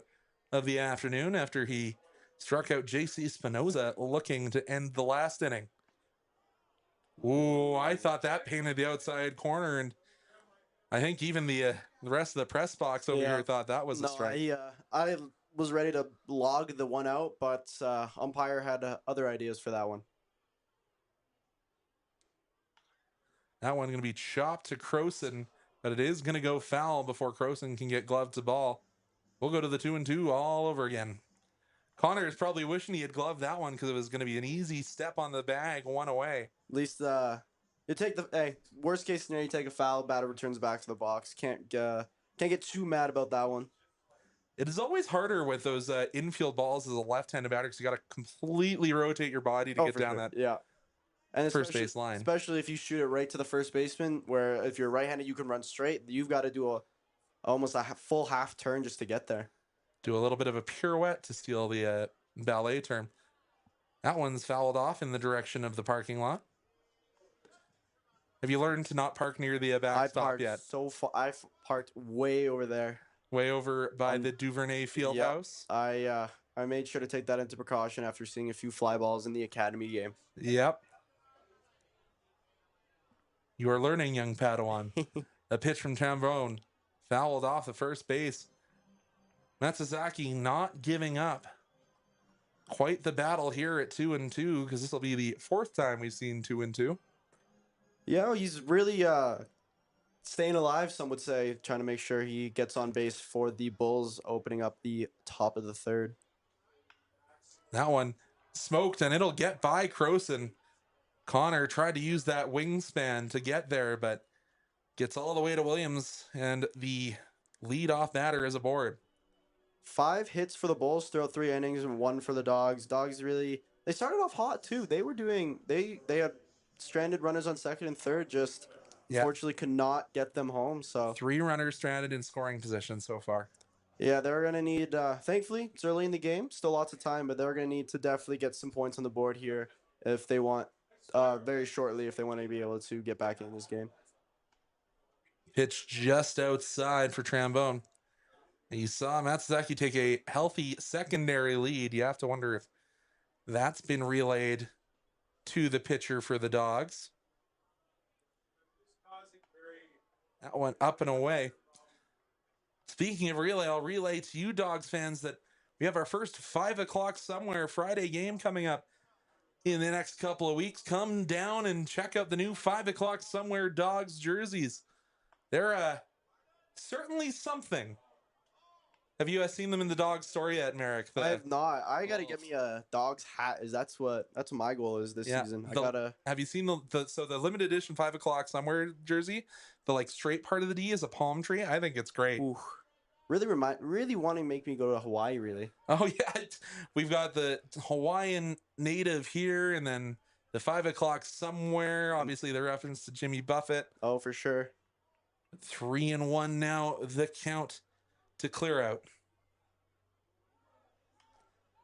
of the afternoon after he struck out JC Spinoza looking to end the last inning. Ooh, I thought that painted the outside corner, and I think even the rest of the press box over here thought that was a strike. I was ready to log the one out, but umpire had other ideas for that one. That one going to be chopped to Croson, but it is going to go foul before Croson can get gloved to ball. We'll go to the 2-2 all over again. Connor is probably wishing he had gloved that one because it was going to be an easy step on the bag, one away. At least you take worst case scenario, you take a foul, batter returns back to the box. Can't get too mad about that one. It is always harder with those infield balls as a left-handed batter because you got to completely rotate your body to get down that and first base line. Especially if you shoot it right to the first baseman, where if you're right-handed, you can run straight. You've got to do almost a full half turn just to get there. Do a little bit of a pirouette to steal the ballet term. That one's fouled off in the direction of the parking lot. Have you learned to not park near the backstop yet? So far, I've parked way over there. Way over by the Duvernay Fieldhouse. I made sure to take that into precaution after seeing a few fly balls in the academy game. Yep. You are learning, young Padawan. A pitch from Tambone. Fouled off the first base. Matsuzaki not giving up. Quite the battle here at 2-2 because this will be the 4th time we've seen 2-2. Yeah, he's really staying alive, some would say, trying to make sure he gets on base for the Bulls, opening up the top of the third. That one smoked, and it'll get by Croson. Connor tried to use that wingspan to get there, but gets all the way to Williams, and the leadoff batter is aboard. 5 hits for the Bulls throughout 3 innings and 1 for the Dogs. Dogs really, they started off hot too. They had stranded runners on second and third, just Yeah. unfortunately could not get them home. So 3 runners stranded in scoring position so far. yeah, they're gonna need. Thankfully, it's early in the game, still lots of time, but they're gonna need to definitely get some points on the board here if they want, very shortly, if they want to be able to get back in this game. Pitch just outside for Trombone. And you saw Matsuzaki take a healthy secondary lead. You have to wonder if that's been relayed to the pitcher for the Dogs. That went up and away. Speaking of relay, I'll relay to you Dogs fans that we have our first 5 o'clock somewhere Friday game coming up in the next couple of weeks. Come down and check out the new 5 o'clock somewhere Dogs jerseys. They're certainly something. Have you seen them in the Dogs store yet, Merrick? I have not. I gotta get me a Dogs hat. That's what my goal is this season. I gotta. Have you seen the limited edition 5 o'clock somewhere jersey? The like straight part of the D is a palm tree. I think it's great. Ooh, really wanting to make me go to Hawaii. Really. Oh yeah, we've got the Hawaiian native here, and then the 5 o'clock somewhere. Obviously, the reference to Jimmy Buffett. Oh, for sure. 3-1 now. The count to clear out.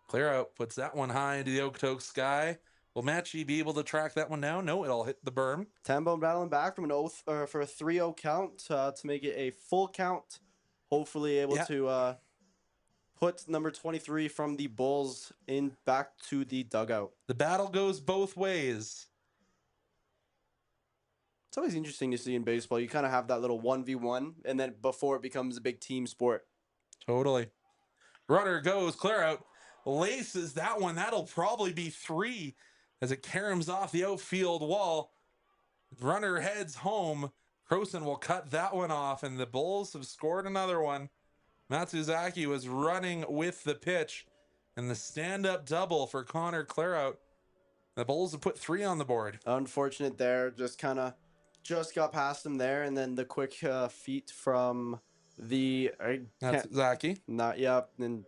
Clear out puts that one high into the Okotoks sky. Will Matchy be able to track that one down? No, it'll hit the berm. Tambone battling back from for a 3-0 count to make it a full count. Hopefully able to put number 23 from the Bulls in back to the dugout. The battle goes both ways. It's always interesting to see in baseball. You kind of have that little 1v1, and then before it becomes a big team sport. Totally. Runner goes, clear out. Laces that one. That'll probably be 3 as it caroms off the outfield wall. Runner heads home. Croson will cut that one off, and the Bulls have scored another one. Matsuzaki was running with the pitch, and the stand-up double for Connor Clarout. The Bulls have put 3 on the board. Unfortunate there. Just got past him there, and then the quick feet from the Matsuzaki. Not yet, and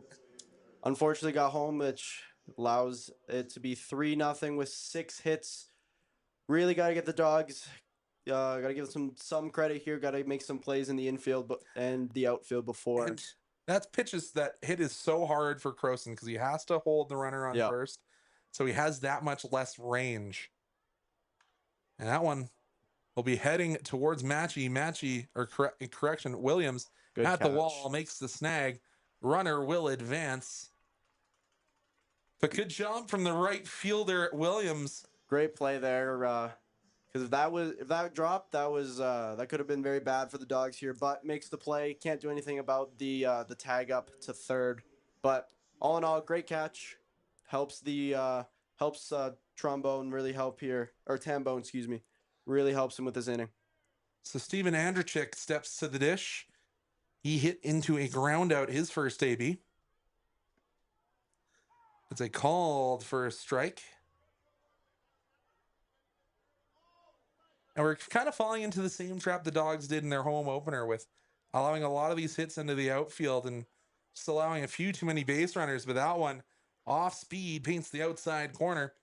unfortunately got home, which allows it to be 3-0 with 6 hits. Really got to get the Dogs. Got to give them some credit here. Got to make some plays in the infield and the outfield before. And that's pitches that hit is so hard for Croson because he has to hold the runner on first. So he has that much less range. And that one will be heading towards Williams. Good at catch. The wall, makes the snag. Runner will advance. But good job from the right fielder, Williams. Great play there. Because if that dropped, that could have been very bad for the Dogs here. But makes the play. Can't do anything about the tag up to third. But all in all, great catch. Helps Trombone really help here, or Tambone, excuse me, really helps him with this inning. So Steven Andrechik steps to the dish. He hit into a ground out his first AB. It's a called for a strike. And we're kind of falling into the same trap the Dogs did in their home opener with allowing a lot of these hits into the outfield and just allowing a few too many base runners. But that one off speed paints the outside corner.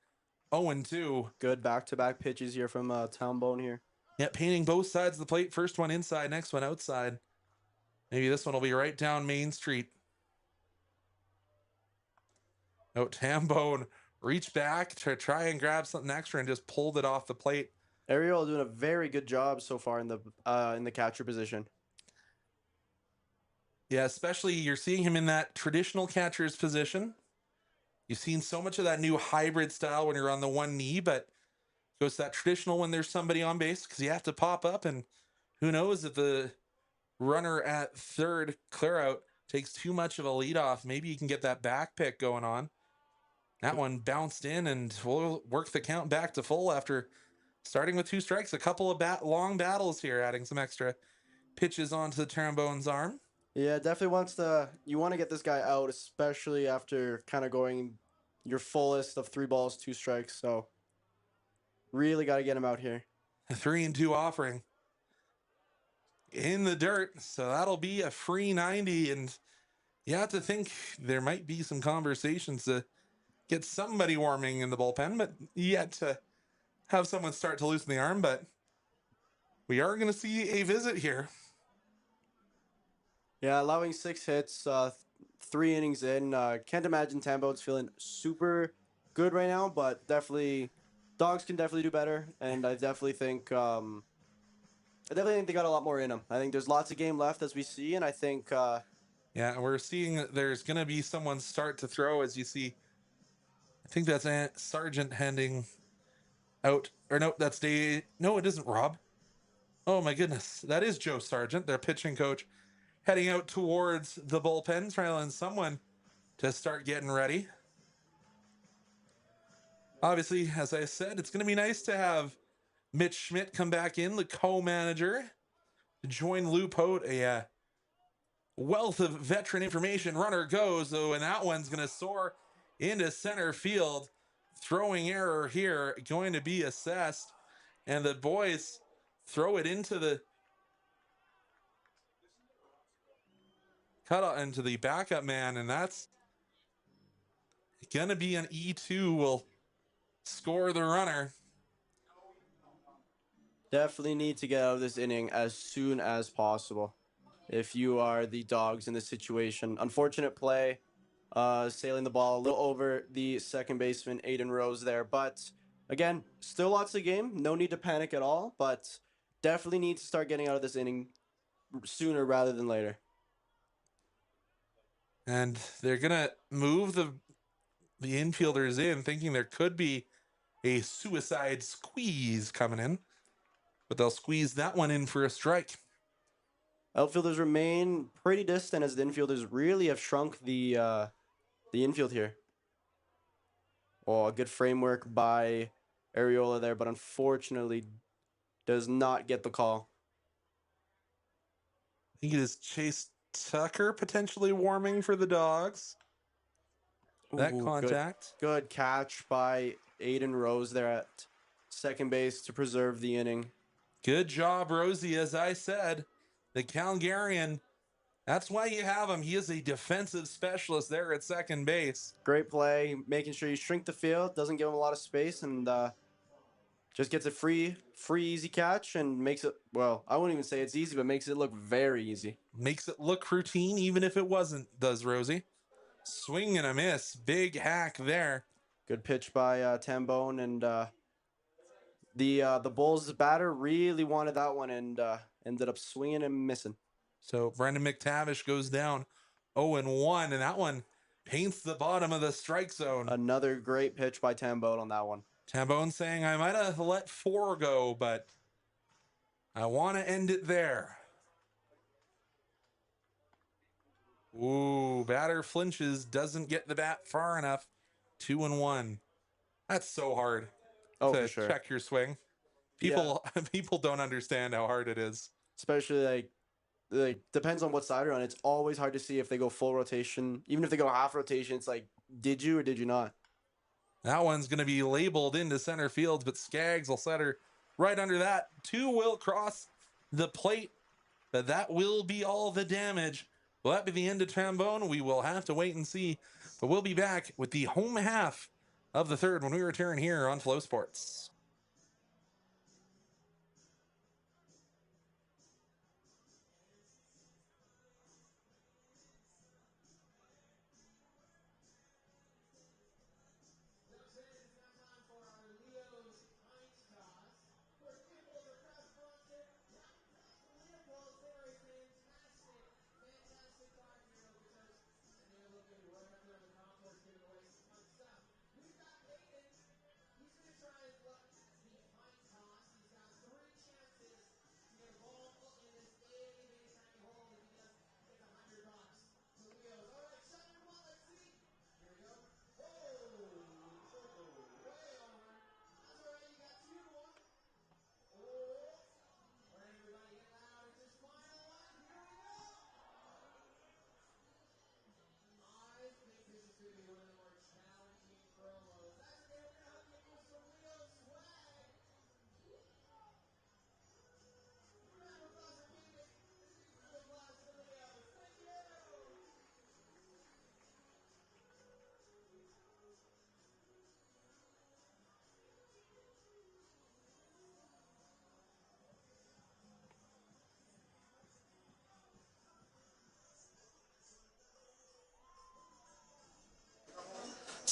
0-2. Good back-to-back pitches here from Tambone here. Yeah, painting both sides of the plate. First one inside, next one outside. Maybe this one will be right down Main Street. No, Tambone reached back to try and grab something extra and just pulled it off the plate. Ariel doing a very good job so far in the catcher position. Yeah, especially you're seeing him in that traditional catcher's position. You've seen so much of that new hybrid style when you're on the one knee, but goes to that traditional when there's somebody on base because you have to pop up, and who knows if the runner at third clear out takes too much of a lead off. Maybe you can get that back pick going on. That one bounced in, and we'll work the count back to full after starting with 2 strikes. A couple of long battles here, adding some extra pitches onto the Trombone's arm. Yeah, definitely you want to get this guy out, especially after kind of going your fullest of 3 balls, 2 strikes. So really got to get him out here. A 3-2 offering in the dirt. So that'll be a free 90. And You have to think there might be some conversations to get somebody warming in the bullpen, but yet to have someone start to loosen the arm. But we are going to see a visit here. Yeah, allowing 6 hits, 3 innings in. Can't imagine Tambo's feeling super good right now, but definitely, Dogs can definitely do better, and I definitely think they got a lot more in them. I think there's lots of game left as we see, and I think Yeah, we're seeing that there's going to be someone start to throw as you see. I think that's Sargent handing out. Or no, that's Dave. No, it isn't Rob. Oh my goodness. That is Joe Sargent, their pitching coach, heading out towards the bullpen, trying someone to start getting ready. Obviously, as I said, it's going to be nice to have Mitch Schmidt come back in, the co-manager, to join Lou Pote, a wealth of veteran information. Runner goes, though, and that one's going to soar into center field. Throwing error here, going to be assessed. And the boys throw it into the cutout into the backup man, and that's going to be an E2 will score the runner. definitely need to get out of this inning as soon as possible. If you are the Dogs in this situation, unfortunate play, sailing the ball a little over the second baseman Aiden Rose there, but again, still lots of game. No need to panic at all, but definitely need to start getting out of this inning sooner rather than later. And they're going to move the infielders in, thinking there could be a suicide squeeze coming in, but they'll squeeze that one in for a strike. Outfielders remain pretty distant as the infielders really have shrunk the infield here. Oh, a good framework by Areola there, but unfortunately does not get the call. I think it is Chase Tucker potentially warming for the Dogs. That Ooh, contact. Good catch by Aiden Rose there at second base to preserve the inning. Good job, Rosie. As I said, the Calgarian, that's why you have him. He is a defensive specialist there at second base. Great play, making sure you shrink the field, doesn't give him a lot of space, and just gets a free, easy catch and makes it, well, I wouldn't even say it's easy, but makes it look very easy. Makes it look routine, even if it wasn't, does Rosie. Swing and a miss. Big hack there. Good pitch by Tambone, and the Bulls batter really wanted that one and ended up swinging and missing. So Brendan McTavish goes down 0-1, and that one paints the bottom of the strike zone. Another great pitch by Tambone on that one. Tambone saying, I might have let 4 go, but I want to end it there. Ooh, batter flinches, doesn't get the bat far enough. 2-1. That's so hard Oh, to for sure. check your swing. People don't understand how hard it is. Especially like depends on what side you're on. It's always hard to see if they go full rotation. Even if they go half rotation, it's like, did you or did you not? That one's going to be labeled into center field, but Skaggs will set her right under that. 2 will cross the plate, but that will be all the damage. Will that be the end of Tambone? We will have to wait and see. But we'll be back with the home half of the third when we return here on Flow Sports.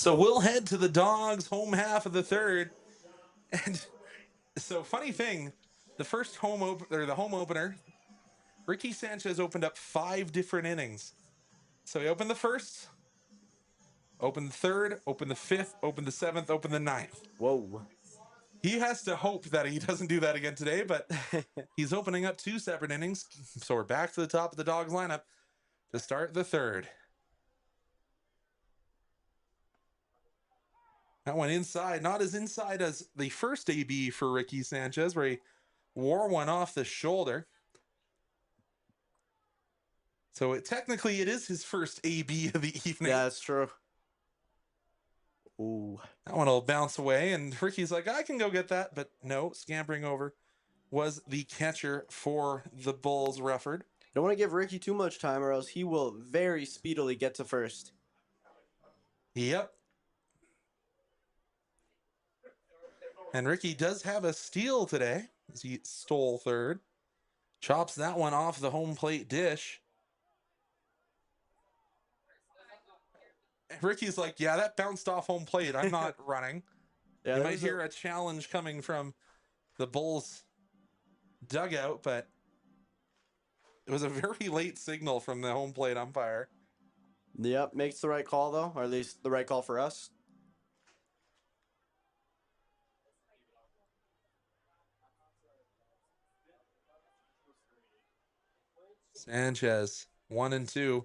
So we'll head to the Dawgs home half of the third. And so funny thing, the first home opener, Ricky Sanchez opened up 5 different innings. So he opened the first, opened the third, opened the fifth, opened the seventh, opened the ninth. Whoa. He has to hope that he doesn't do that again today, but he's opening up 2 separate innings. So we're back to the top of the Dawgs lineup to start the third. That went inside, not as inside as the first AB for Ricky Sanchez, where he wore one off the shoulder. So technically it is his first AB of the evening. Yeah, that's true. Ooh. That one will bounce away, and Ricky's like, I can go get that. But no, scampering over was the catcher for the Bulls, Rufford. Don't want to give Ricky too much time, or else he will very speedily get to first. Yep. And Ricky does have a steal today, as he stole third. Chops that one off the home plate dish. Ricky's like, yeah, that bounced off home plate. I'm not running. Yeah, you might hear a challenge coming from the Bulls dugout, but it was a very late signal from the home plate umpire. Yep, makes the right call, though, or at least the right call for us. Sanchez, 1-2.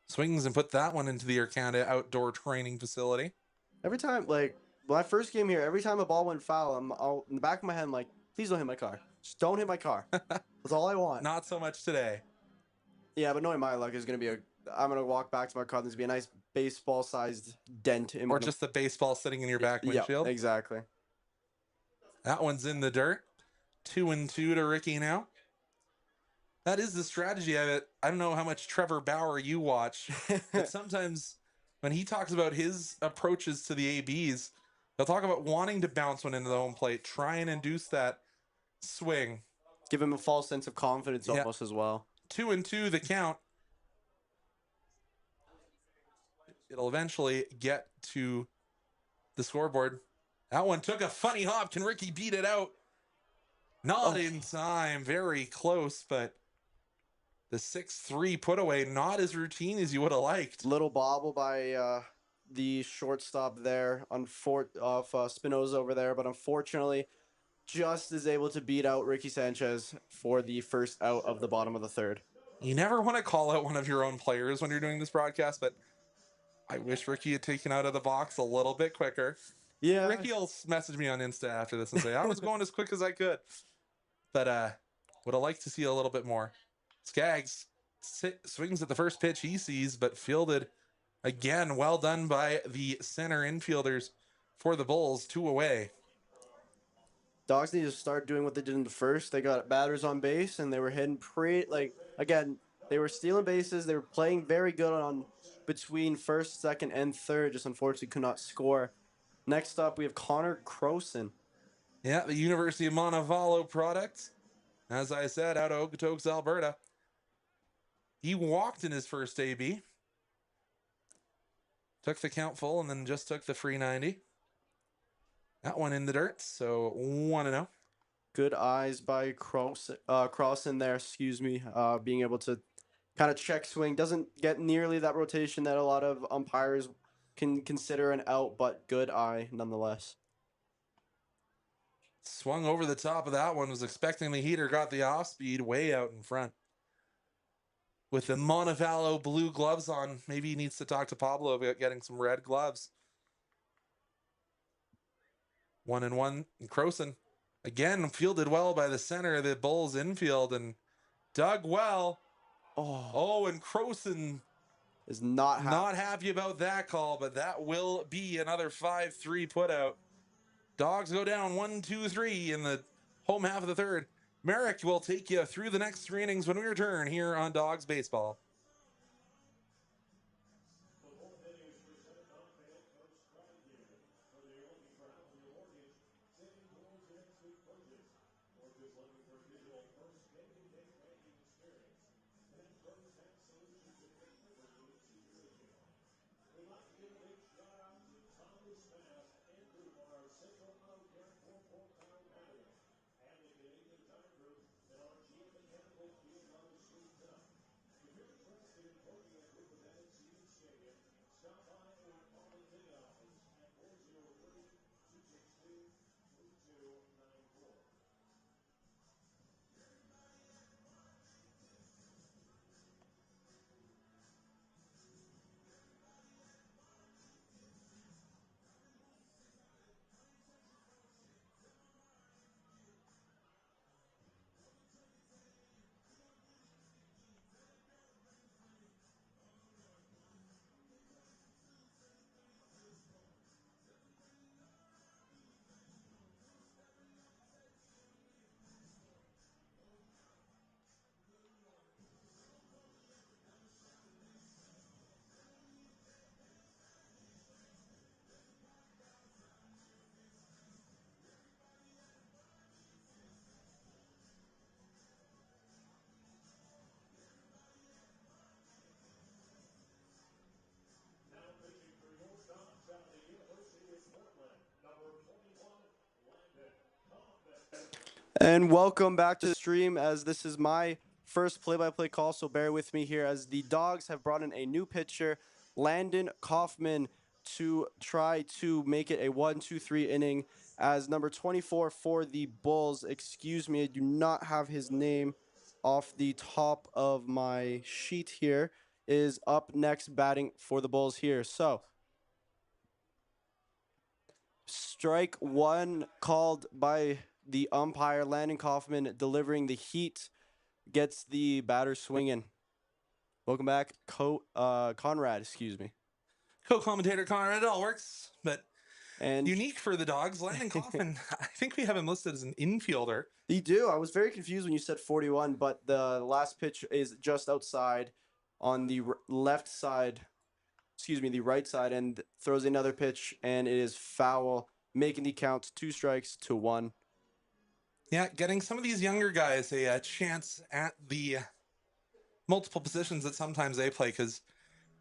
Swings and put that one into the Arcanda outdoor training facility. Every time, like, when I first came here, every time a ball went foul, I'm in the back of my head, I'm like, please don't hit my car. Just don't hit my car. That's all I want. Not so much today. Yeah, but knowing my luck is going to be I'm going to walk back to my car. There's going to be a nice baseball-sized dent. Or just the baseball sitting in your back windshield. Yeah, exactly. That one's in the dirt. 2-2 to Ricky now. That is the strategy of it. I don't know how much Trevor Bauer you watch, but sometimes when he talks about his approaches to the ABs, he'll talk about wanting to bounce one into the home plate, try and induce that swing. Give him a false sense of confidence almost as well. 2-2 the count. It'll eventually get to the scoreboard. That one took a funny hop. Can Ricky beat it out? Not in time. Very close, but the 6-3 put away, not as routine as you would have liked. Little bobble by the shortstop there of Spinoza over there, but unfortunately just is able to beat out Ricky Sanchez for the first out of the bottom of the third. You never want to call out one of your own players when you're doing this broadcast, but I wish Ricky had taken out of the box a little bit quicker. Yeah. Ricky will message me on Insta after this and say, I was going as quick as I could. But would have liked to see a little bit more. Skaggs swings at the first pitch he sees, but fielded again. Well done by the center infielders for the Bulls. 2 away. Dawgs need to start doing what they did in the first. They got batters on base, and they were hitting again, they were stealing bases. They were playing very good on between first, second, and third. Just unfortunately could not score. Next up, we have Connor Croson. Yeah, the University of Montevallo product. As I said, out of Okotoks, Alberta. He walked in his first AB. Took the count full and then just took the free 90. That one in the dirt, so 1-0. Good eyes by Croson there, being able to kind of check swing. Doesn't get nearly that rotation that a lot of umpires can consider an out, but good eye nonetheless. Swung over the top of that one, was expecting the heater, got the off speed way out in front. With the Montevallo blue gloves on, maybe he needs to talk to Pablo about getting some red gloves. 1-1. And Croson, again, fielded well by the center of the Bulls infield and dug well. And Croson is not happy about that call, but that will be another 5-3 put out. Dawgs go down 1-2-3 in the home half of the third. Merrick will take you through the next 3 innings when we return here on Dawgs Baseball. And welcome back to the stream, as this is my first play-by-play call, so bear with me here as the Dogs have brought in a new pitcher, Landon Kaufman, to try to make it a 1-2-3 inning as number 24 for the Bulls. Excuse me, I do not have his name off the top of my sheet here, is up next batting for the Bulls here. So, strike one called by the umpire. Landon Kaufman delivering the heat, gets the batter swinging. Welcome back, Conrad. Excuse me. Co-commentator Conrad, it all works, but And unique for the Dogs. Landon Kaufman, I think we have him listed as an infielder. you do. I was very confused when you said 41, but the last pitch is just outside on the left side. Excuse me, the right side, and throws another pitch, and it is foul, making the count 2 strikes to 1. Yeah, getting some of these younger guys a chance at the multiple positions that sometimes they play, because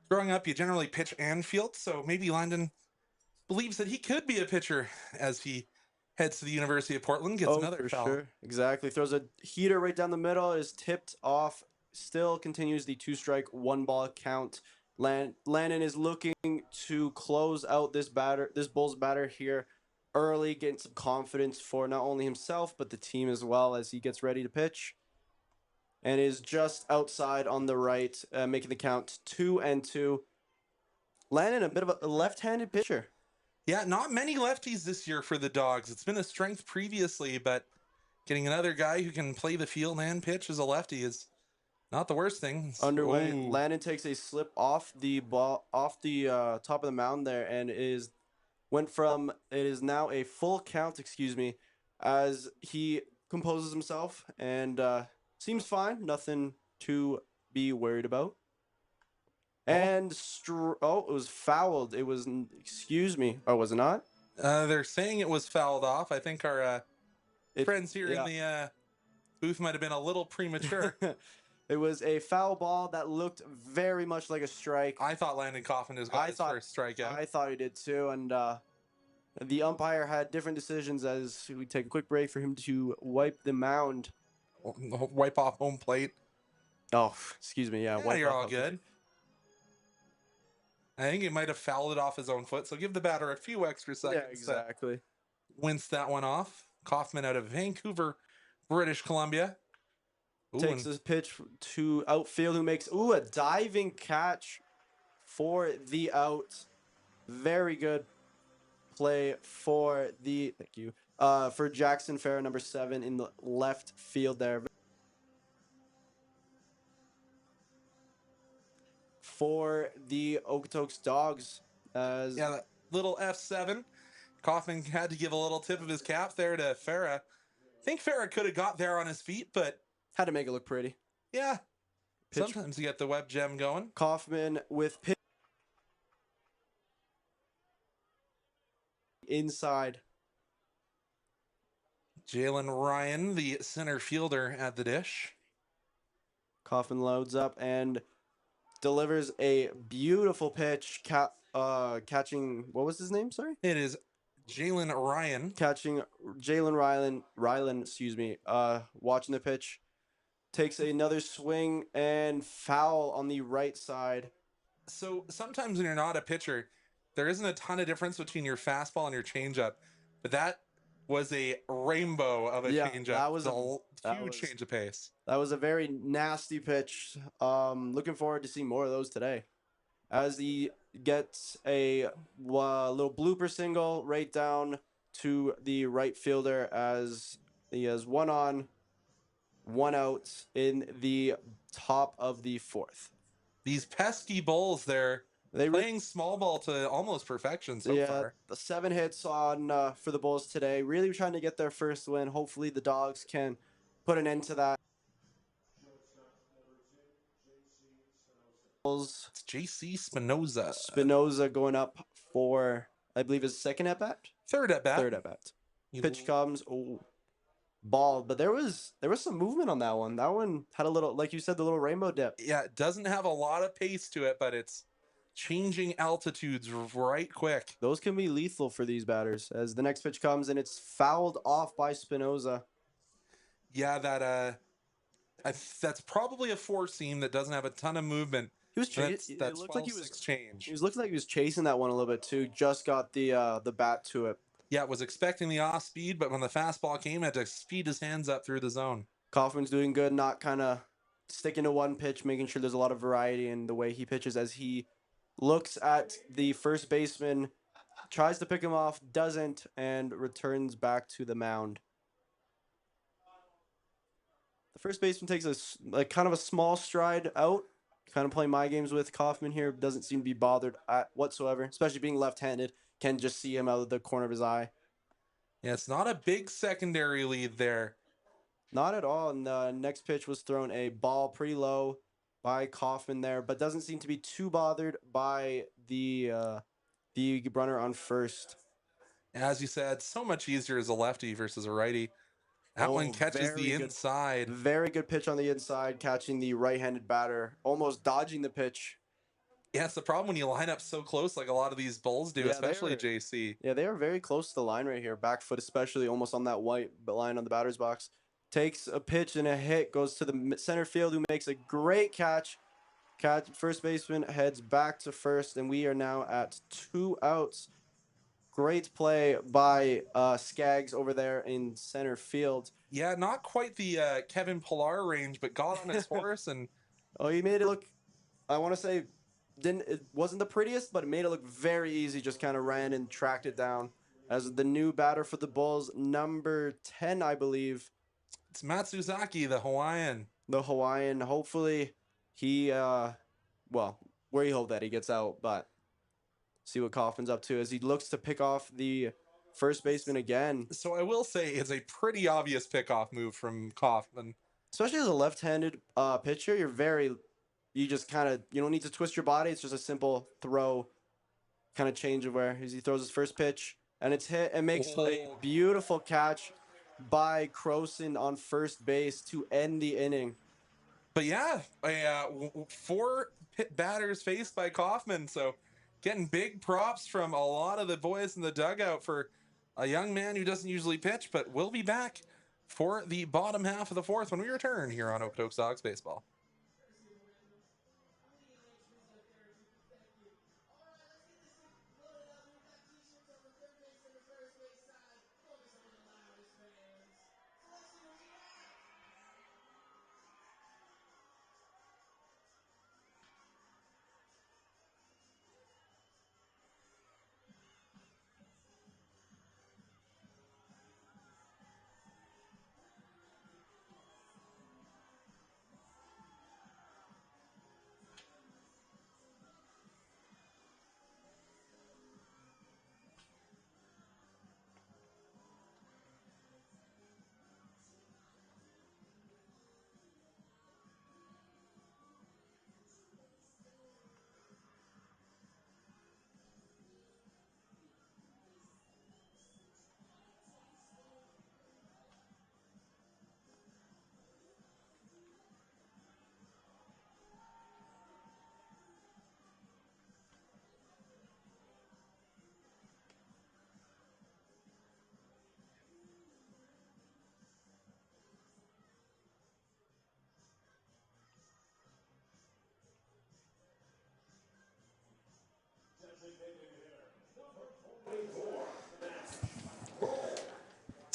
growing up, you generally pitch and field, so maybe Landon believes that he could be a pitcher as he heads to the University of Portland, gets another for foul. sure. Exactly. Throws a heater right down the middle, is tipped off, still continues the 2-strike, 1-ball count. Landon is looking to close out this Bulls batter here early, getting some confidence for not only himself but the team as well as he gets ready to pitch. And is just outside on the right, making the count 2-2. Landon, a bit of a left-handed pitcher. Yeah, not many lefties this year for the Dogs. It's been a strength previously, but getting another guy who can play the field and pitch as a lefty is not the worst thing. Underway. Ooh. Landon takes a slip off the ball, off the top of the mound there, and it is now a full count. Excuse me, as he composes himself and seems fine. Nothing to be worried about. And it was fouled. It was, excuse me. Oh, was it not? They're saying it was fouled off. I think our friends here in the booth might have been a little premature. It was a foul ball that looked very much like a strike. I thought Landon Kaufman has got his first strikeout. I thought he did too, and the umpire had different decisions as we take a quick break for him to wipe the mound. Wipe off home plate. Oh, excuse me. Yeah, you're all good. I think he might have fouled it off his own foot, so give the batter a few extra seconds. Yeah, exactly. Wince that one off. Kaufman out of Vancouver, British Columbia. Takes his pitch to outfield, who makes a diving catch for the out. Very good play for for Jackson Farah, number 7 in the left field there. For the Okotoks Dogs, that little F7. Kaufman had to give a little tip of his cap there to Farah. I think Farah could have got there on his feet, but had to make it look pretty. Yeah. Sometimes you get the web gem going. Kaufman with pitch inside. Jalen Ryan, the center fielder at the dish. Kaufman loads up and delivers a beautiful pitch, catching, what was his name, sorry? It is Jalen Ryan. Catching Jalen Rylan, excuse me, watching the pitch. Takes another swing and foul on the right side. So sometimes when you're not a pitcher, there isn't a ton of difference between your fastball and your changeup, but that was a rainbow of a Yeah, changeup. that Huge was change of pace. that was a very nasty pitch. Looking forward to seeing more of those today. As he gets a little blooper single right down to the right fielder as he has one on, one out in the top of the fourth. These pesky Bulls, they're They playing small ball to almost perfection so Yeah, far. the 7 hits on for the Bulls today. Really trying to get their first win. Hopefully, the Dawgs can put an end to that. Bulls It's JC Spinoza. Spinoza going up for, I believe, his second at bat. Third at bat. Third at bat. Pitch comes. Oh, ball. But there was some movement on that one. That one had a little, like you said, the little rainbow dip. Yeah, it doesn't have a lot of pace to it, but it's changing altitudes right quick. Those can be lethal for these batters as the next pitch comes and it's fouled off by Spinoza. Yeah, that's probably a four seam that doesn't have a ton of movement. He was chasing. It looked like he was change. He was looking like he was chasing that one a little bit too. Just got the bat to it. Yeah, was expecting the off speed, but when the fastball came, had to speed his hands up through the zone. Kaufman's doing good, not kind of sticking to one pitch, making sure there's a lot of variety in the way he pitches as he looks at the first baseman, tries to pick him off, doesn't, and returns back to the mound. The first baseman takes a kind of a small stride out, kind of playing my games with Kaufman here. Doesn't seem to be bothered whatsoever, especially being left-handed. Can just see him out of the corner of his eye. Yeah, it's not a big secondary lead there. Not at all. And the next pitch was thrown a ball pretty low by Kaufman there, but doesn't seem to be too bothered by the runner on first. As you said, so much easier as a lefty versus a righty. That one catches the inside. Very good pitch on the inside, catching the right-handed batter, almost dodging the pitch. Yeah, it's the problem when you line up so close like a lot of these Bulls do, especially JC. Yeah, they are very close to the line right here. Back foot especially, almost on that white line on the batter's box. Takes a pitch and a hit, goes to the center field, who makes a great catch. First baseman heads back to first, and we are now at 2 outs. Great play by Skaggs over there in center field. Yeah, not quite the Kevin Pillar range, but got on his horse and... Oh, he made it look, I want to say, it wasn't the prettiest, but it made it look very easy. Just kind of ran and tracked it down. As the new batter for the Bulls, number 10, I believe. It's Matsuzaki, the Hawaiian. Hopefully, he, we hope that he gets out, but see what Kaufman's up to as he looks to pick off the first baseman again. So I will say it's a pretty obvious pickoff move from Kaufman. Especially as a left-handed pitcher, you just kind of, you don't need to twist your body. It's just a simple throw, kind of change of where he throws his first pitch and it's hit and makes a beautiful catch by Croson on first base to end the inning. But yeah, 4 batters faced by Kaufman, so getting big props from a lot of the boys in the dugout for a young man who doesn't usually pitch, but we'll be back for the bottom half of the fourth when we return here on Okotoks Dawgs Baseball.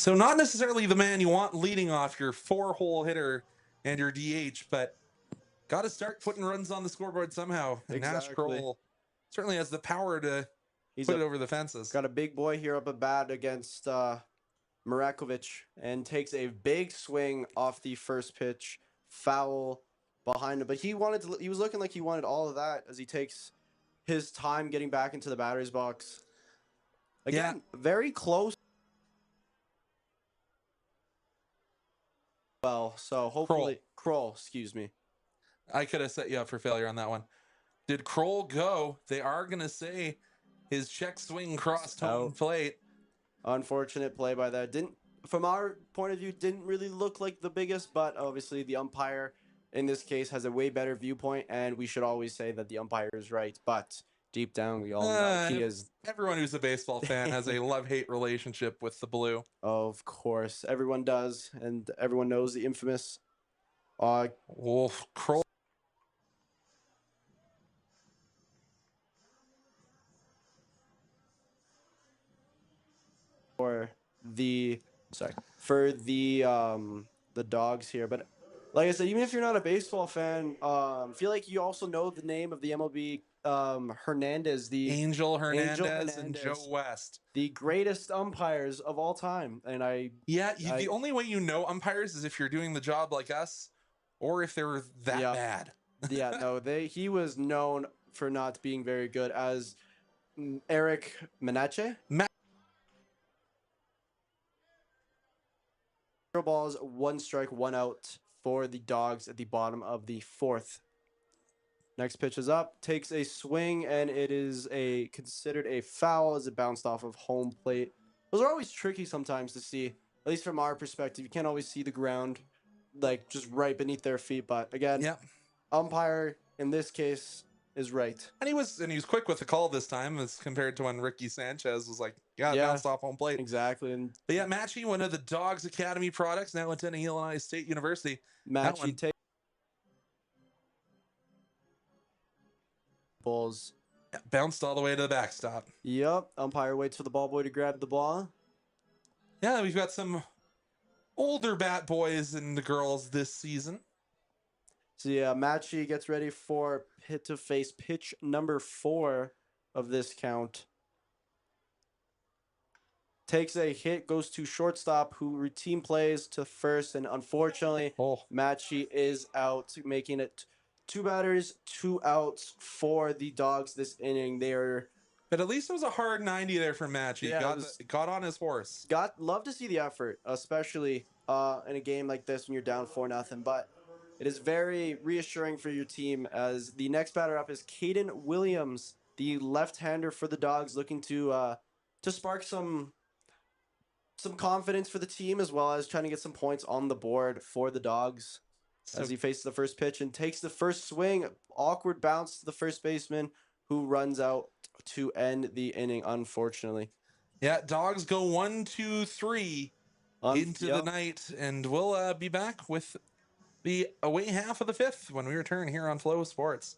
So not necessarily the man you want leading off your 4-hole hitter and your DH, but got to start putting runs on the scoreboard somehow. And Nash Exactly. Kroll certainly has the power to put it over the fences. Got a big boy here up at bat against Marakovic and takes a big swing off the first pitch, foul behind him. But he was looking like he wanted all of that as he takes his time getting back into the batter's box. Again, very close. Well, so hopefully Kroll, excuse me. I could have set you up for failure on that one. Did Kroll go? They are going to say his check swing crossed home plate. Unfortunate play by that. From our point of view, didn't really look like the biggest, but obviously the umpire in this case has a way better viewpoint, and we should always say that the umpire is right. But deep down, we all know he is. Everyone who's a baseball fan has a love-hate relationship with the blue. Of course, everyone does, and everyone knows the infamous Wolf Kroll. For the Dawgs here. But like I said, even if you're not a baseball fan, I feel like you also know the name of the MLB Hernandez, the Angel Hernandez and Joe West, the greatest umpires of all time. And the only way you know umpires is if you're doing the job like us, or if they were that bad. He was known for not being very good, as Eric Menache. Balls, 1 strike, 1 out for the Dawgs at the bottom of the 4th. Next pitch is up, takes a swing, and it is considered a foul as it bounced off of home plate. Those are always tricky sometimes to see, at least from our perspective. You can't always see the ground like just right beneath their feet, but again, umpire in this case is right. And he was quick with the call this time as compared to when Ricky Sanchez was like, bounced off home plate. Exactly. But Matchy, one of the Dawgs Academy products, now attending Illinois State University. Matchy balls. Bounced all the way to the backstop. Yep. Umpire waits for the ball boy to grab the ball. Yeah, we've got some older bat boys and the girls this season. So Matchy gets ready for to face pitch number 4 of this count. Takes a hit, goes to shortstop, who routine plays to first, and unfortunately, Matchy is out, making it 2 batters, 2 outs for the Dawgs this inning. But at least it was a hard 90 there for Matchy. Got on his horse. Love to see the effort, especially in a game like this when you're down 4-0. But it is very reassuring for your team, as the next batter up is Caden Williams, the left-hander for the Dawgs, looking to spark some confidence for the team, as well as trying to get some points on the board for the Dawgs. As he faces the first pitch and takes the first swing, awkward bounce to the first baseman, who runs out to end the inning, unfortunately. Yeah, Dawgs go 1, 2, 3 into the night, and we'll be back with the away half of the 5th when we return here on Flow Sports.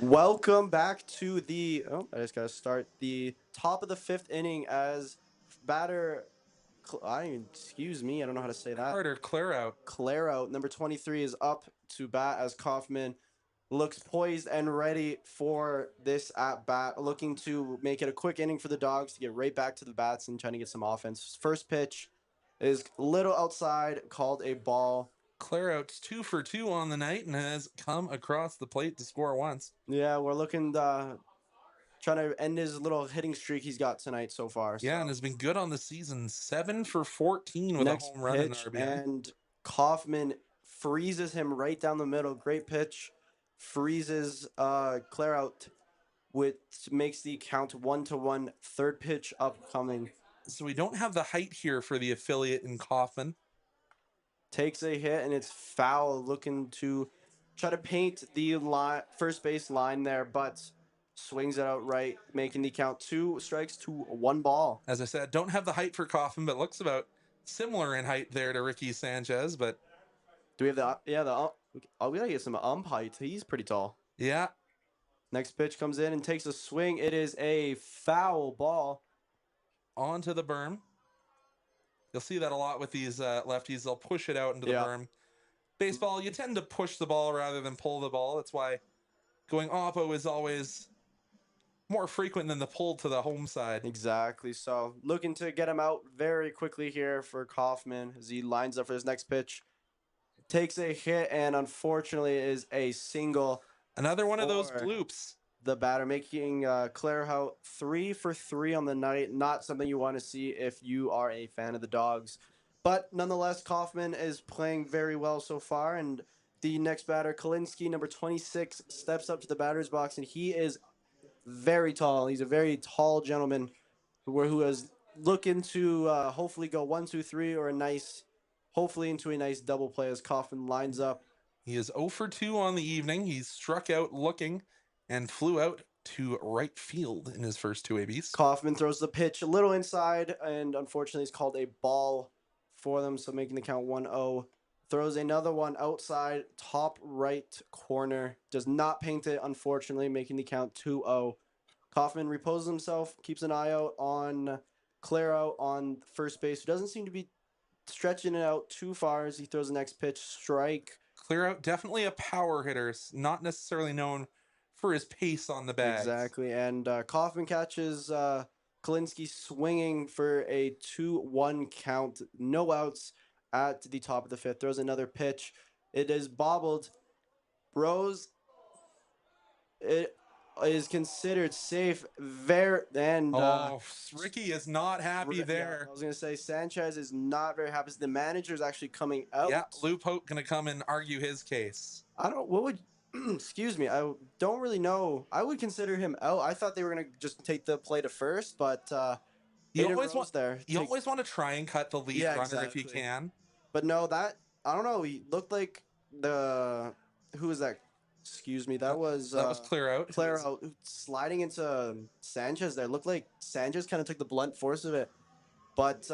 Welcome back to the. Oh, I just gotta start the top of the fifth inning as batter. Excuse me, I don't know how to say that. Carter clear out. Claro, number 23, is up to bat as Kaufman looks poised and ready for this at bat, looking to make it a quick inning for the Dogs to get right back to the bats and trying to get some offense. First pitch is little outside, called a ball. Clear out's 2 for 2 on the night and has come across the plate to score once. Yeah, we're looking trying to end his little hitting streak he's got tonight so far. Yeah, so. and has been good on the season. 7 for 14 with Next a home run and pitch, RBI. and Kaufman freezes him right down the middle. Great pitch, freezes Claire out, which makes the count 1-1. Third pitch upcoming. So we don't have the height here for the affiliate in Kaufman. Takes a hit and it's foul, looking to try to paint the first base line there, but swings it out right, making the count 2 strikes to 1 ball. As I said, don't have the height for Kaufman, but looks about similar in height there to Ricky Sanchez. But do we have we gotta get some height. He's pretty tall. Yeah. Next pitch comes in and takes a swing. It is a foul ball. Onto the berm. You'll see that a lot with these lefties. They'll push it out into the berm. Baseball, you tend to push the ball rather than pull the ball. That's why going oppo is always more frequent than the pull to the home side. Exactly. So looking to get him out very quickly here for Kaufman as he lines up for his next pitch. Takes a hit and unfortunately is a single. Another one of those bloops. The batter making Claire Hout 3 for 3 on the night. Not something you want to see if you are a fan of the Dogs. But nonetheless, Kaufman is playing very well so far. And the next batter, Kalinski, number 26, steps up to the batter's box. And he is very tall. He's a very tall gentleman who is looking to hopefully go 1, 2, 3 or hopefully into a nice double play as Kaufman lines up. He is 0 for 2 on the evening. He's struck out looking and flew out to right field in his first 2 ABs. Kaufman throws the pitch a little inside, and unfortunately it's called a ball for them, so making the count 1-0. Throws another one outside, top right corner. Does not paint it, unfortunately, making the count 2-0. Kaufman reposes himself, keeps an eye out on Claro on first base, who doesn't seem to be stretching it out too far as he throws the next pitch, strike. Clear out, definitely a power hitter, not necessarily known for his pace on the bag. Exactly, and Kaufman catches Kalinski swinging for a 2-1 count. No outs at the top of the fifth. Throws another pitch. It is bobbled. Rose. It is considered safe. Ricky is not happy there. Yeah, I was going to say Sanchez is not very happy. The manager is actually coming out. Yeah, Lou Pope going to come and argue his case. Excuse me. I don't really know. I would consider him out. I thought they were going to just take the play to first, but you always want to try and cut the lead runner if you can. But no, I don't know. He looked like who was that? Excuse me. That was Clear out. Clear out sliding into Sanchez there. Looked like Sanchez kind of took the blunt force of it. But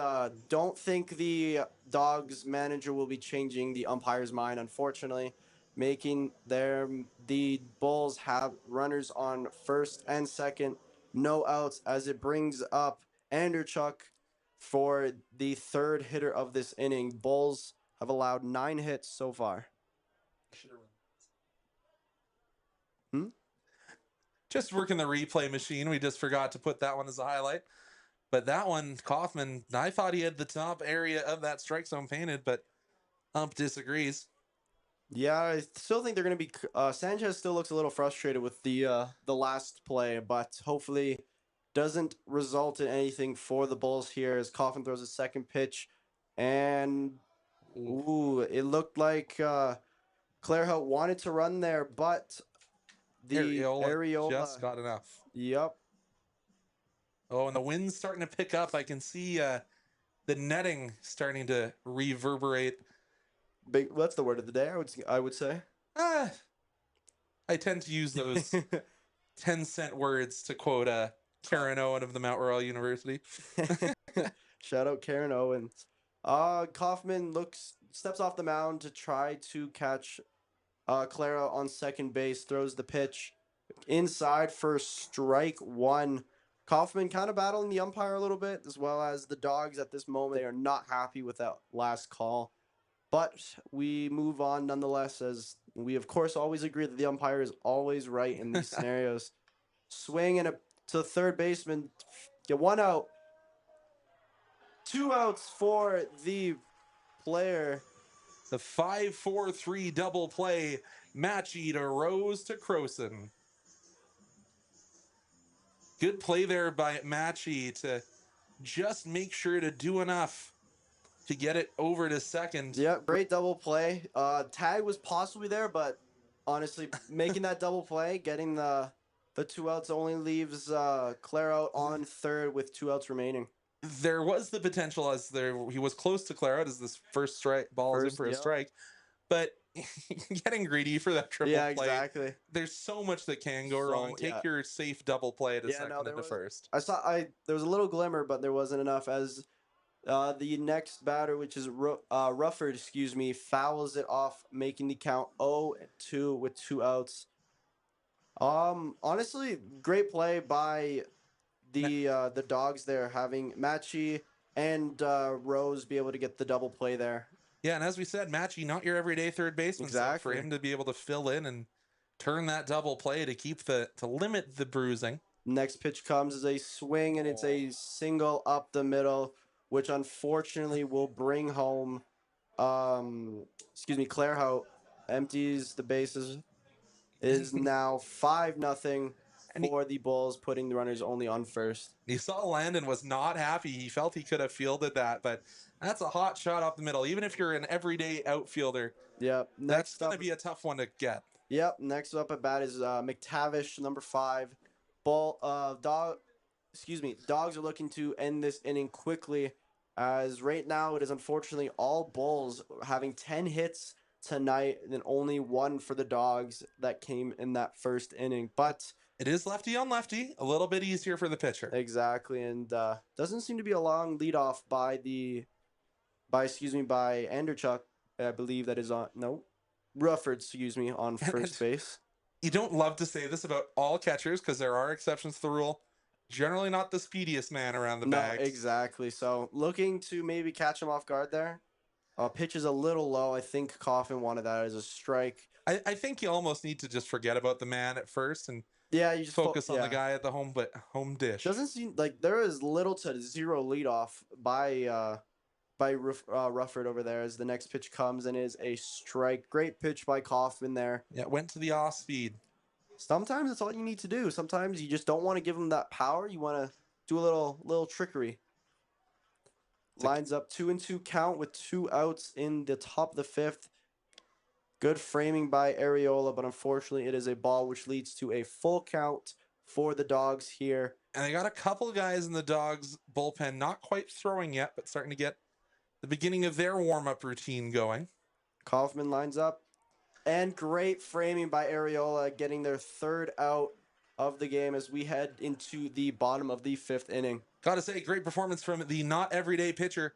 don't think the Dogs manager will be changing the umpire's mind, unfortunately, making the Bulls have runners on first and second, no outs, as it brings up Anderchuk for the third hitter of this inning. Bulls have allowed 9 hits so far. Just working the replay machine. We just forgot to put that one as a highlight. But that one, Kaufman, I thought he had the top area of that strike zone painted, but Ump disagrees. Yeah, I still think they're going to be... Sanchez still looks a little frustrated with the last play, but hopefully doesn't result in anything for the Bulls here as Kaufman throws a second pitch. And, it looked like Clairhout wanted to run there, but the Areola just got enough. Yep. Oh, and the wind's starting to pick up. I can see the netting starting to reverberate. That's the word of the day, I would say. I tend to use those 10-cent words to quote Karen Owen of the Mount Royal University. Shout out Karen Owen. Kaufman steps off the mound to try to catch Clara on second base, throws the pitch. inside for strike one. Kaufman kind of battling the umpire a little bit, as well as the Dogs at this moment. They are not happy with that last call. But we move on nonetheless, as we, of course, always agree that the umpire is always right in these scenarios. Swing and to third baseman. Get one out. 2 outs for the player. The 5-4-3 double play. Matchy to Rose to Croson. Good play there by Matchy to just make sure to do enough to get it over to second. Yep, great double play. Tag was possibly there, but honestly, making that double play, getting the 2 outs only leaves Claire out on third with 2 outs remaining. There was the potential as he was close to Claire out as this first strike ball is in for a strike, but getting greedy for that triple play. Exactly. There's so much that can go wrong. Take your safe double play to second into first. There was a little glimmer, but there wasn't enough as the next batter, which is Rufford, fouls it off, making the count 0-2 with 2 outs. Honestly, great play by the Dogs there, having Matchy and Rose be able to get the double play there. Yeah, and as we said, Matchy, not your everyday third baseman. Exactly. So for him to be able to fill in and turn that double play to limit the bruising. Next pitch comes as a swing, and it's a single up the middle, which unfortunately will bring home. Claire Hout empties the bases. Is now 5-0 for the Bulls, putting the runners only on first. You saw Landon was not happy. He felt he could have fielded that, but that's a hot shot up the middle. Even if you're an everyday outfielder, that's going to be a tough one to get. Yep. Next up at bat is McTavish, number 5. Dogs are looking to end this inning quickly, as right now it is unfortunately all Bulls, having 10 hits tonight and only 1 for the Dogs that came in that first inning. But it is lefty on lefty, a little bit easier for the pitcher. Exactly, and doesn't seem to be a long leadoff by Anderchuk. I believe that is Rufford, on first base. You don't love to say this about all catchers because there are exceptions to the rule. Generally not the speediest man around the bag. Exactly. So looking to maybe catch him off guard there. Pitch is a little low. I think Coffin wanted that as a strike. I think you almost need to just forget about the man at first and you just focus on the guy at the home dish. Doesn't seem like there is little to zero leadoff by Rufford over there as the next pitch comes and is a strike. Great pitch by Kaufman there. Yeah, went to the off speed. Sometimes that's all you need to do. Sometimes you just don't want to give him that power. You want to do a little trickery. Lines up 2-2 count with 2 outs in the top of the 5th. Good framing by Areola, but unfortunately it is a ball, which leads to a full count for the Dogs here. And they got a couple of guys in the Dogs bullpen, not quite throwing yet, but starting to get the beginning of their warm-up routine going. Kaufman lines up. And great framing by Areola, getting their 3rd out of the game as we head into the bottom of the 5th inning. Gotta say, great performance from the not everyday pitcher.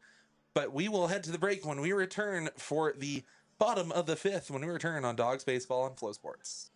But we will head to the break when we return for the bottom of the 5th, when we return on Dogs Baseball and Flow Sports.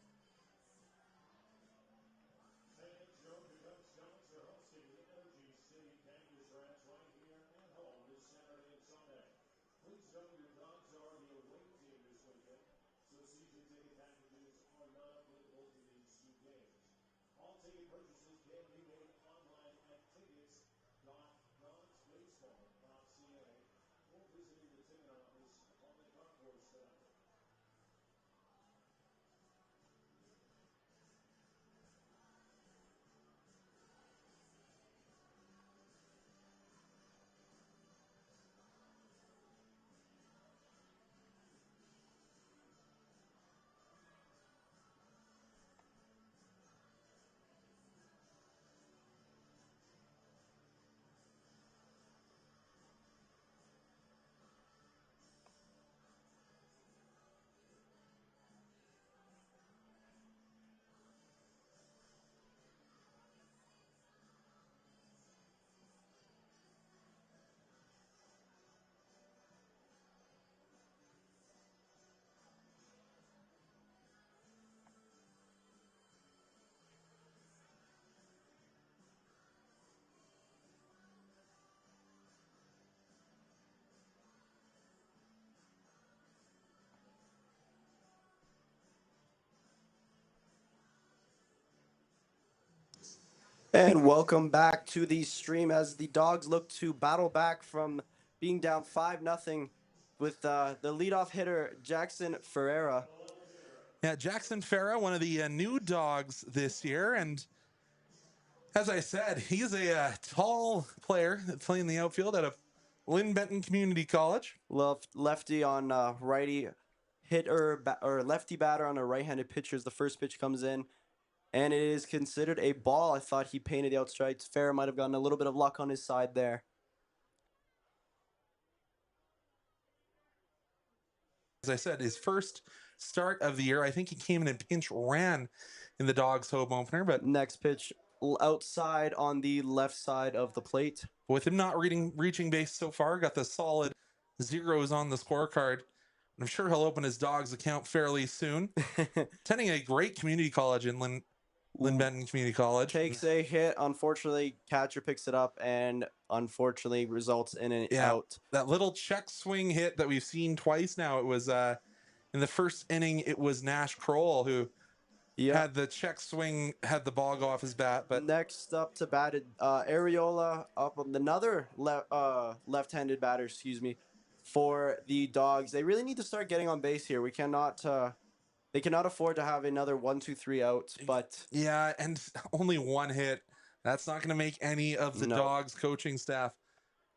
And welcome back to the stream as the Dogs look to battle back from being down 5-0 with the leadoff hitter, Jackson Ferreira. Yeah, Jackson Ferreira, one of the new Dogs this year. And as I said, he's a tall player playing the outfield out of Lynn Benton Community College. Lefty on righty hitter or lefty batter on a right-handed pitcher as the first pitch comes in. And it is considered a ball. I thought he painted the outstrikes. Ferreira might have gotten a little bit of luck on his side there. As I said, his first start of the year, I think he came in and pinch ran in the Dogs home opener. But next pitch outside on the left side of the plate. With him not reaching base so far, got the solid zeros on the scorecard. I'm sure he'll open his Dogs account fairly soon. Attending a great community college in Lynn Benton Community College. Takes a hit. Unfortunately, catcher picks it up and unfortunately results in an out. That little check swing hit that we've seen twice now. It was in the first inning, it was Nash Kroll who had the check swing, had the ball go off his bat. But next up to bat, Areola up on another left-handed batter, for the Dogs. They really need to start getting on base here. We cannot they cannot afford to have another 1, 2, 3 outs, but yeah, and only one hit. That's not going to make any of the Dogs coaching staff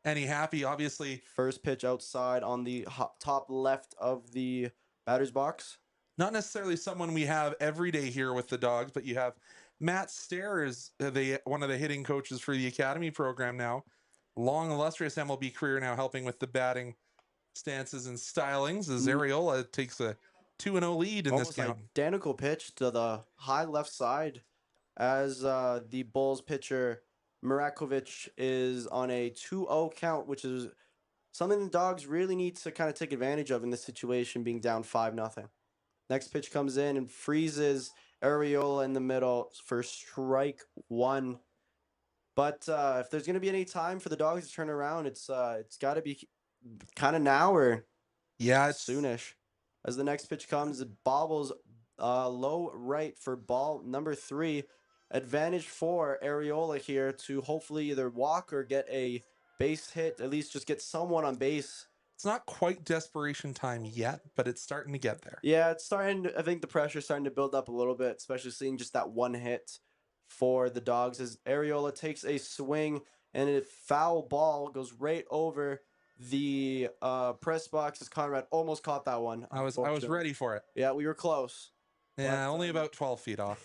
any happy. Obviously, first pitch outside on the top left of the batter's box. Not necessarily someone we have every day here with the Dogs, but you have Matt Stairs, one of the hitting coaches for the academy program now. Long, illustrious MLB career now, helping with the batting stances and stylings as Areola takes a 2-0 lead in this count. Identical pitch to the high left side as the Bulls pitcher Marakovic is on a 2-0 count, which is something the Dogs really need to kind of take advantage of in this situation, being down 5-0. Next pitch comes in and freezes Areola in the middle for strike one. But if there's going to be any time for the Dogs to turn around, it's got to be kind of now or soonish. As the next pitch comes, it bobbles low right for ball number 3. Advantage for Areola here to hopefully either walk or get a base hit, at least just get someone on base. It's not quite desperation time yet, but it's starting to get there. Yeah, it's starting. I think the pressure's starting to build up a little bit, especially seeing just that one hit for the Dogs as Areola takes a swing and a foul ball goes right over the press box as Conrad almost caught that one. I was ready for it. Yeah, we were close. Yeah, only about 12 feet off.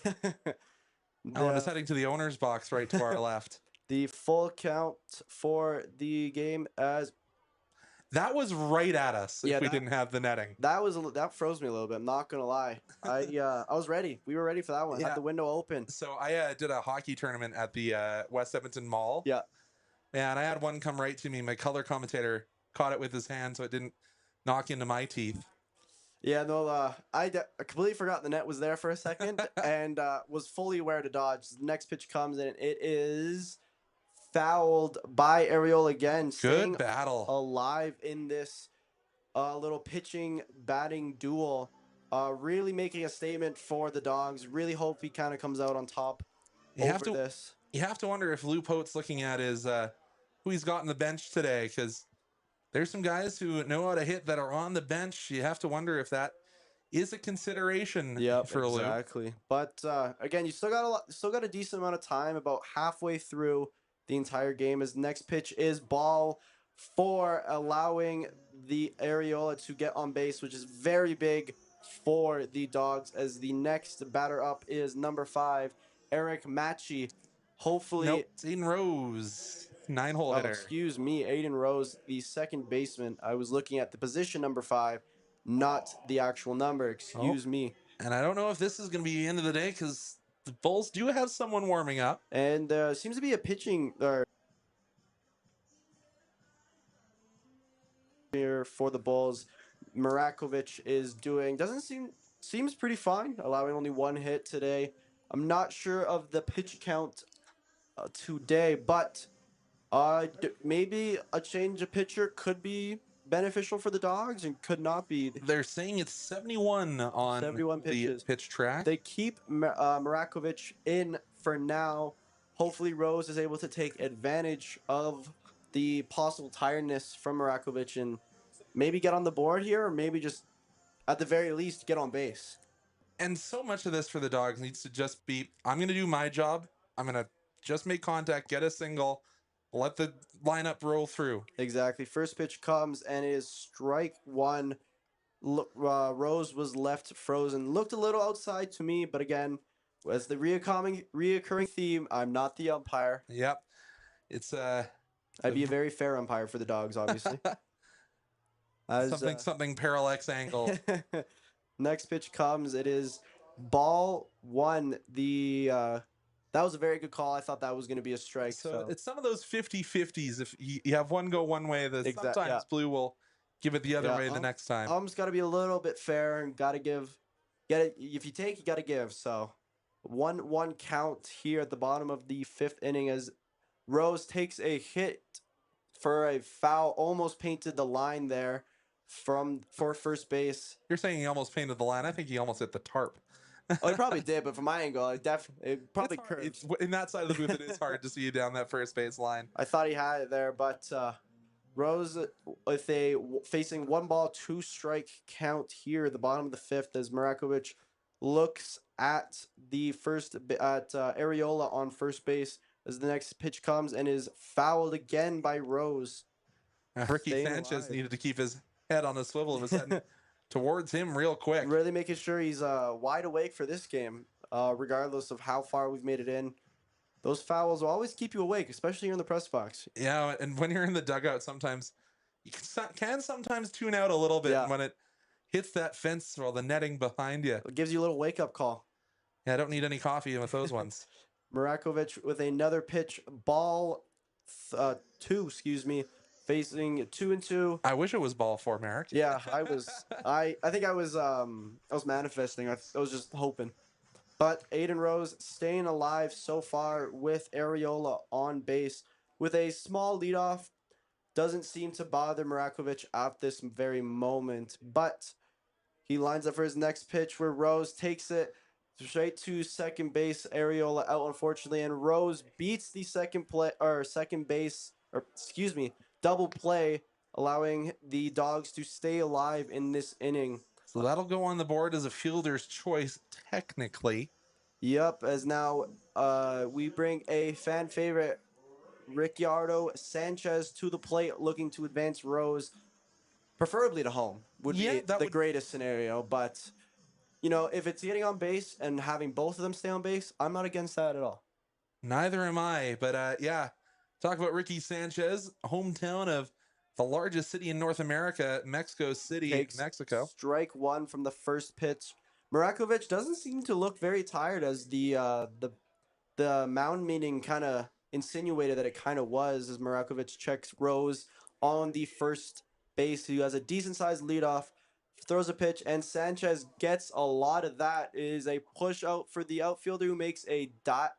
Alan is heading to the owner's box right to our left. The full count for the game as that was right at us if we didn't have the netting. That froze me a little bit. I'm not gonna lie. I was ready. We were ready for that one. Had the window open. So I did a hockey tournament at the West Edmonton Mall. Yeah. And I had one come right to me. My color commentator caught it with his hand so it didn't knock into my teeth. Yeah, no, I completely forgot the net was there for a second and was fully aware to dodge. The next pitch comes and it is fouled by Areola again. Good battle. Alive in this little pitching batting duel. Really making a statement for the Dogs. Really hope he kind of comes out on top over this. You have to wonder if Lou Pote's looking at is who he's got on the bench today, because there's some guys who know how to hit that are on the bench. You have to wonder if that is a consideration for Lou. Exactly. But again, you still got a decent amount of time, about halfway through the entire game. As next pitch is ball 4, allowing the Areola to get on base, which is very big for the Dogs. As the next batter up is number 5, Eric Matchy. Hopefully, it's Aiden Rose, 9-hole hitter. Excuse me, Aiden Rose, the second baseman. I was looking at the position number 5, not the actual number. Excuse me. And I don't know if this is going to be the end of the day because the Bulls do have someone warming up. And seems to be a pitching here for the Bulls. Marakovic is seems pretty fine, allowing only 1 hit today. I'm not sure of the pitch count today, but maybe a change of pitcher could be beneficial for the Dogs and could not be. They're saying it's 71 on 71 pitches. The pitch track. They keep Marakovic in for now. Hopefully, Rose is able to take advantage of the possible tiredness from Marakovic and maybe get on the board here, or maybe just at the very least get on base. And so much of this for the Dogs needs to just be, I'm going to do my job. I'm going to just make contact, get a single, let the lineup roll through. Exactly. First pitch comes and it is strike one. Rose was left frozen. Looked a little outside to me, but again, as the reoccurring theme, I'm not the umpire. Yep. It's I'd be a very fair umpire for the Dogs, obviously. something parallax angle. Next pitch comes. It is ball one. That was a very good call. I thought that was going to be a strike. So it's some of those 50-50s. If you have one go one way, sometimes Blue will give it the other way the next time. Got to be a little bit fair and got to get it. If you take, you got to give. So 1-1 count here at the bottom of the fifth inning as Rose takes a hit for a foul, almost painted the line there for first base. You're saying he almost painted the line. I think he almost hit the tarp. Oh, he probably did, but from my angle, it probably curved. In that side of the booth, it is hard to see you down that first base line. I thought he had it there, but Rose with facing 1-2 strike count here at the bottom of the fifth as Marakovic looks at Areola on first base as the next pitch comes and is fouled again by Rose. Ricky Sanchez needed to keep his head on a swivel and was heading towards him real quick. Really making sure he's wide awake for this game, regardless of how far we've made it in. Those fouls will always keep you awake, especially here in the press box. Yeah, and when you're in the dugout, sometimes you can sometimes tune out a little bit when it hits that fence or the netting behind you. It gives you a little wake-up call. Yeah, I don't need any coffee with those ones. Marakovic with another pitch, ball 2, facing 2-2. I wish it was ball 4, Merrick. Yeah, I think I was manifesting. I was just hoping. But Aiden Rose staying alive so far with Areola on base with a small leadoff. Doesn't seem to bother Marakovic at this very moment, but he lines up for his next pitch where Rose takes it straight to second base. Areola out, unfortunately, and Rose beats the double play, allowing the Dogs to stay alive in this inning. So that'll go on the board as a fielder's choice, technically. Yep, as now we bring a fan favorite, Ricciardo Sanchez, to the plate, looking to advance Rose, preferably to home. Would be the greatest scenario, but if it's getting on base and having both of them stay on base, I'm not against that at all. Neither am I, but talk about Ricky Sanchez, hometown of the largest city in North America, Mexico City, Mexico. Strike one from the first pitch. Marakovic doesn't seem to look very tired, as the mound meeting kind of insinuated that it kind of was, as Marakovic checks Rose on the first base, who has a decent-sized leadoff, throws a pitch, and Sanchez gets a lot of that. It is a push out for the outfielder who makes a dot.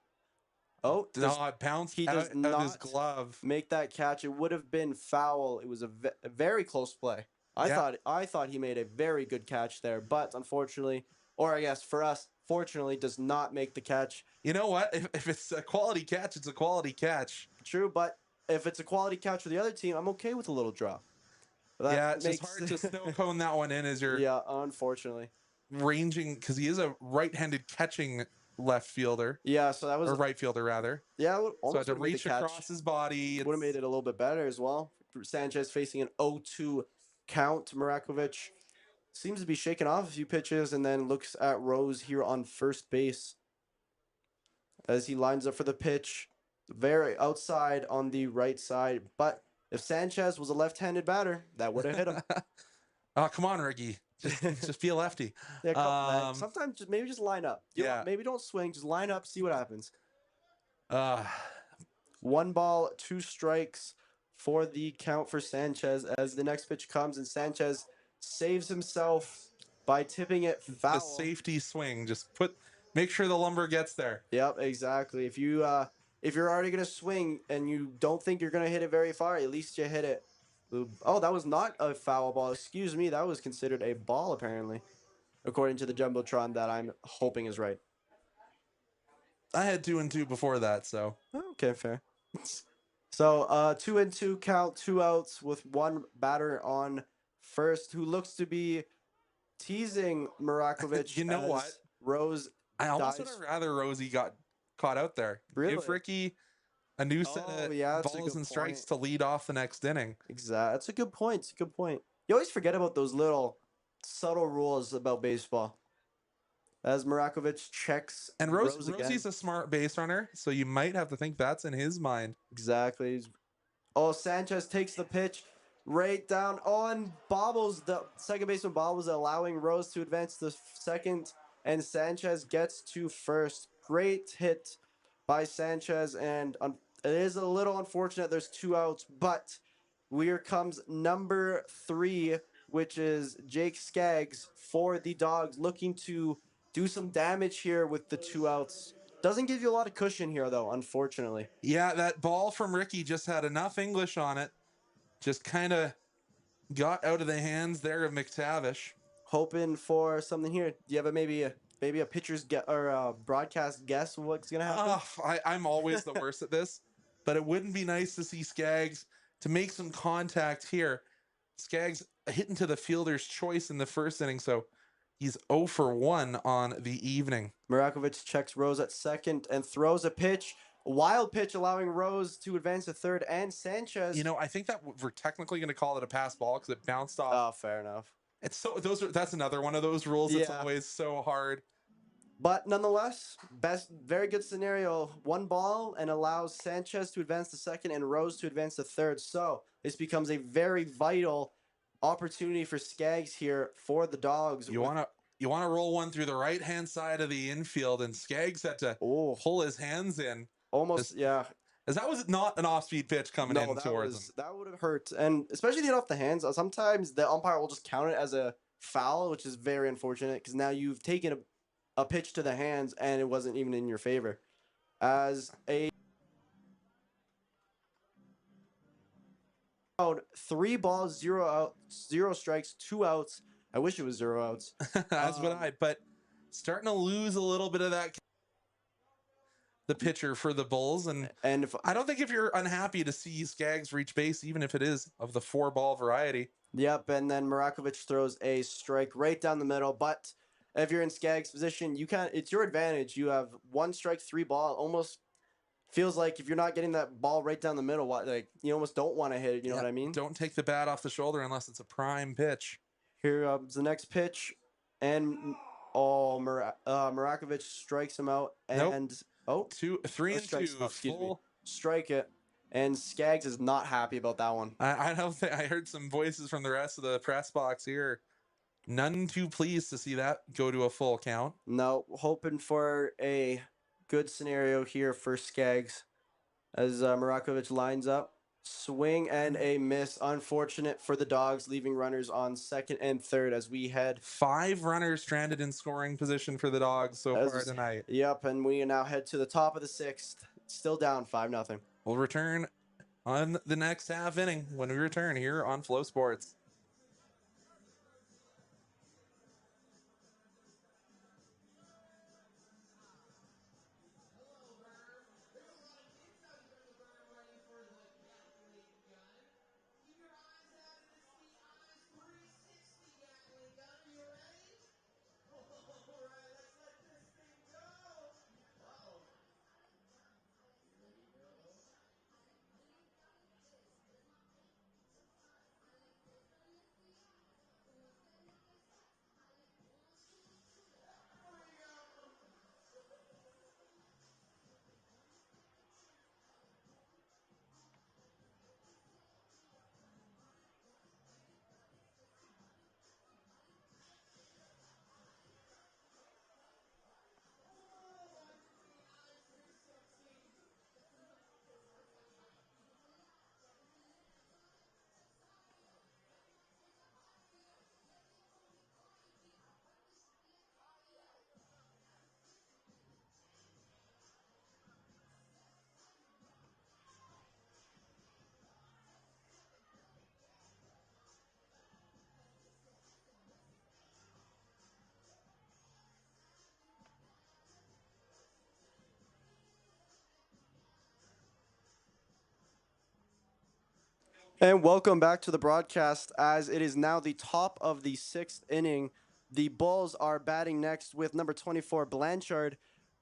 Oh, it bounced out of his glove. Make that catch. It would have been foul. It was a very close play. I thought he made a very good catch there, but unfortunately, or I guess for us, fortunately, does not make the catch. You know what? If it's a quality catch, it's a quality catch. True, but if it's a quality catch for the other team, I'm okay with a little drop. It's just hard to snow cone that one in as you're unfortunately ranging, because he is a right-handed catching left fielder. Yeah, so that was or right fielder rather. Yeah, so I had to reach across his body. Would have made it a little bit better as well. Sanchez facing an 0-2 count. Marakovic seems to be shaking off a few pitches and then looks at Rose here on first base as he lines up for the pitch. Very outside on the right side, but if Sanchez was a left-handed batter, that would have hit him. Oh, come on, Ricky. Just be a lefty. Yeah, sometimes maybe just line up. Maybe don't swing. Just line up, see what happens. 1-2 strikes for the count for Sanchez as the next pitch comes, and Sanchez saves himself by tipping it foul. The safety swing. Just make sure the lumber gets there. Yep, exactly. If you're already gonna swing and you don't think you're gonna hit it very far, at least you hit it. Oh, that was not a foul ball. Excuse me. That was considered a ball, apparently, according to the Jumbotron that I'm hoping is right. I had 2 and 2 before that, so Okay, fair. So 2-2 count, 2 outs with one batter on first, who looks to be teasing Marakovic you know as what? Rose I almost would dives. have rather Rosie got caught out there. Give Really? Ricky a new set Oh of yeah, that's a balls good and point. strikes to lead off the next inning. Exactly. That's a good point. It's a good point. You always forget about those little subtle rules about baseball. As Marakovic checks And Rose again. Rosie's a smart base runner, so you might have to think that's in his mind. Exactly. Oh, Sanchez takes the pitch right down. Oh, and bobbles, the second baseman bobbles, allowing Rose to advance to second, and Sanchez gets to first. Great hit by Sanchez, and it is a little unfortunate there's 2 outs, but here comes number 3, which is Jake Skaggs for the Dogs, looking to do some damage here with the 2 outs. Doesn't give you a lot of cushion here, though, unfortunately. Yeah, that ball from Ricky just had enough English on it. Just kind of got out of the hands there of McTavish. Hoping for something here. Do you have maybe a pitcher's or a broadcast guess of what's gonna happen? I'm always the worst at this, but it wouldn't be nice to see Skaggs to make some contact here. Skaggs hitting to the fielder's choice in the first inning, so he's 0 for 1 on the evening. Marakovic checks Rose at second and throws a pitch. A wild pitch allowing Rose to advance to third, and Sanchez. You know, I think that we're technically going to call it a pass ball because it bounced off. Oh, fair enough. It's so that's another one of those rules that's always so hard. But nonetheless, very good scenario. One ball and allows Sanchez to advance to second and Rose to advance to third. So this becomes a very vital opportunity for Skaggs here for the Dogs. You want to roll one through the right hand side of the infield, and Skaggs had to pull his hands in. Almost, yeah. As that was not an off-speed pitch coming in towards him. That would have hurt, and especially to get off the hands. Sometimes the umpire will just count it as a foul, which is very unfortunate because now you've taken a pitch to the hands and it wasn't even in your favor. As a 3 balls, 0 out, 0 strikes, 2 outs. I wish it was 0 outs. That's what but starting to lose a little bit of that. The pitcher for the Bulls, and I don't think if you're unhappy to see Skaggs reach base, even if it is of the 4-ball variety. Yep, and then Marakovic throws a strike right down the middle. But if you're in Skaggs' position, it's your advantage. You have 1 strike, 3 ball. Almost feels like if you're not getting that ball right down the middle, like you almost don't want to hit it. You know what I mean? Don't take the bat off the shoulder unless it's a prime pitch. Here comes the next pitch, and Marakovic strikes him out, and 3 and 2. Full strike it, and Skaggs is not happy about that one. I don't think I heard some voices from the rest of the press box here. None too pleased to see that go to a full count. No, hoping for a good scenario here for Skaggs as Marakovic lines up. Swing and a miss. Unfortunate for the Dogs, leaving runners on second and third as we head. 5 runners stranded in scoring position for the Dogs so far tonight. Yep, and we now head to the top of the 6th. Still down 5-0. We'll return on the next half inning when we return here on Flow Sports. And welcome back to the broadcast as it is now the top of the sixth inning. The Bulls are batting next with number 24, Blanchard,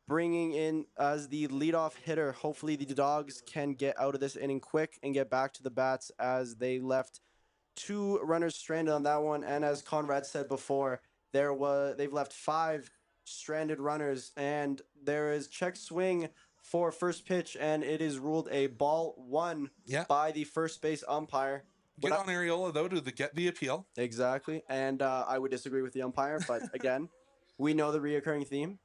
bringing in as the leadoff hitter. Hopefully, the Dogs can get out of this inning quick and get back to the bats as they left two runners stranded on that one. And as Conrad said before, they've left five stranded runners, and there is check swing for first pitch, and it is ruled a ball one by the first base umpire. Good on Areola, though, to get the appeal. Exactly. And I would disagree with the umpire, but again, we know the reoccurring theme.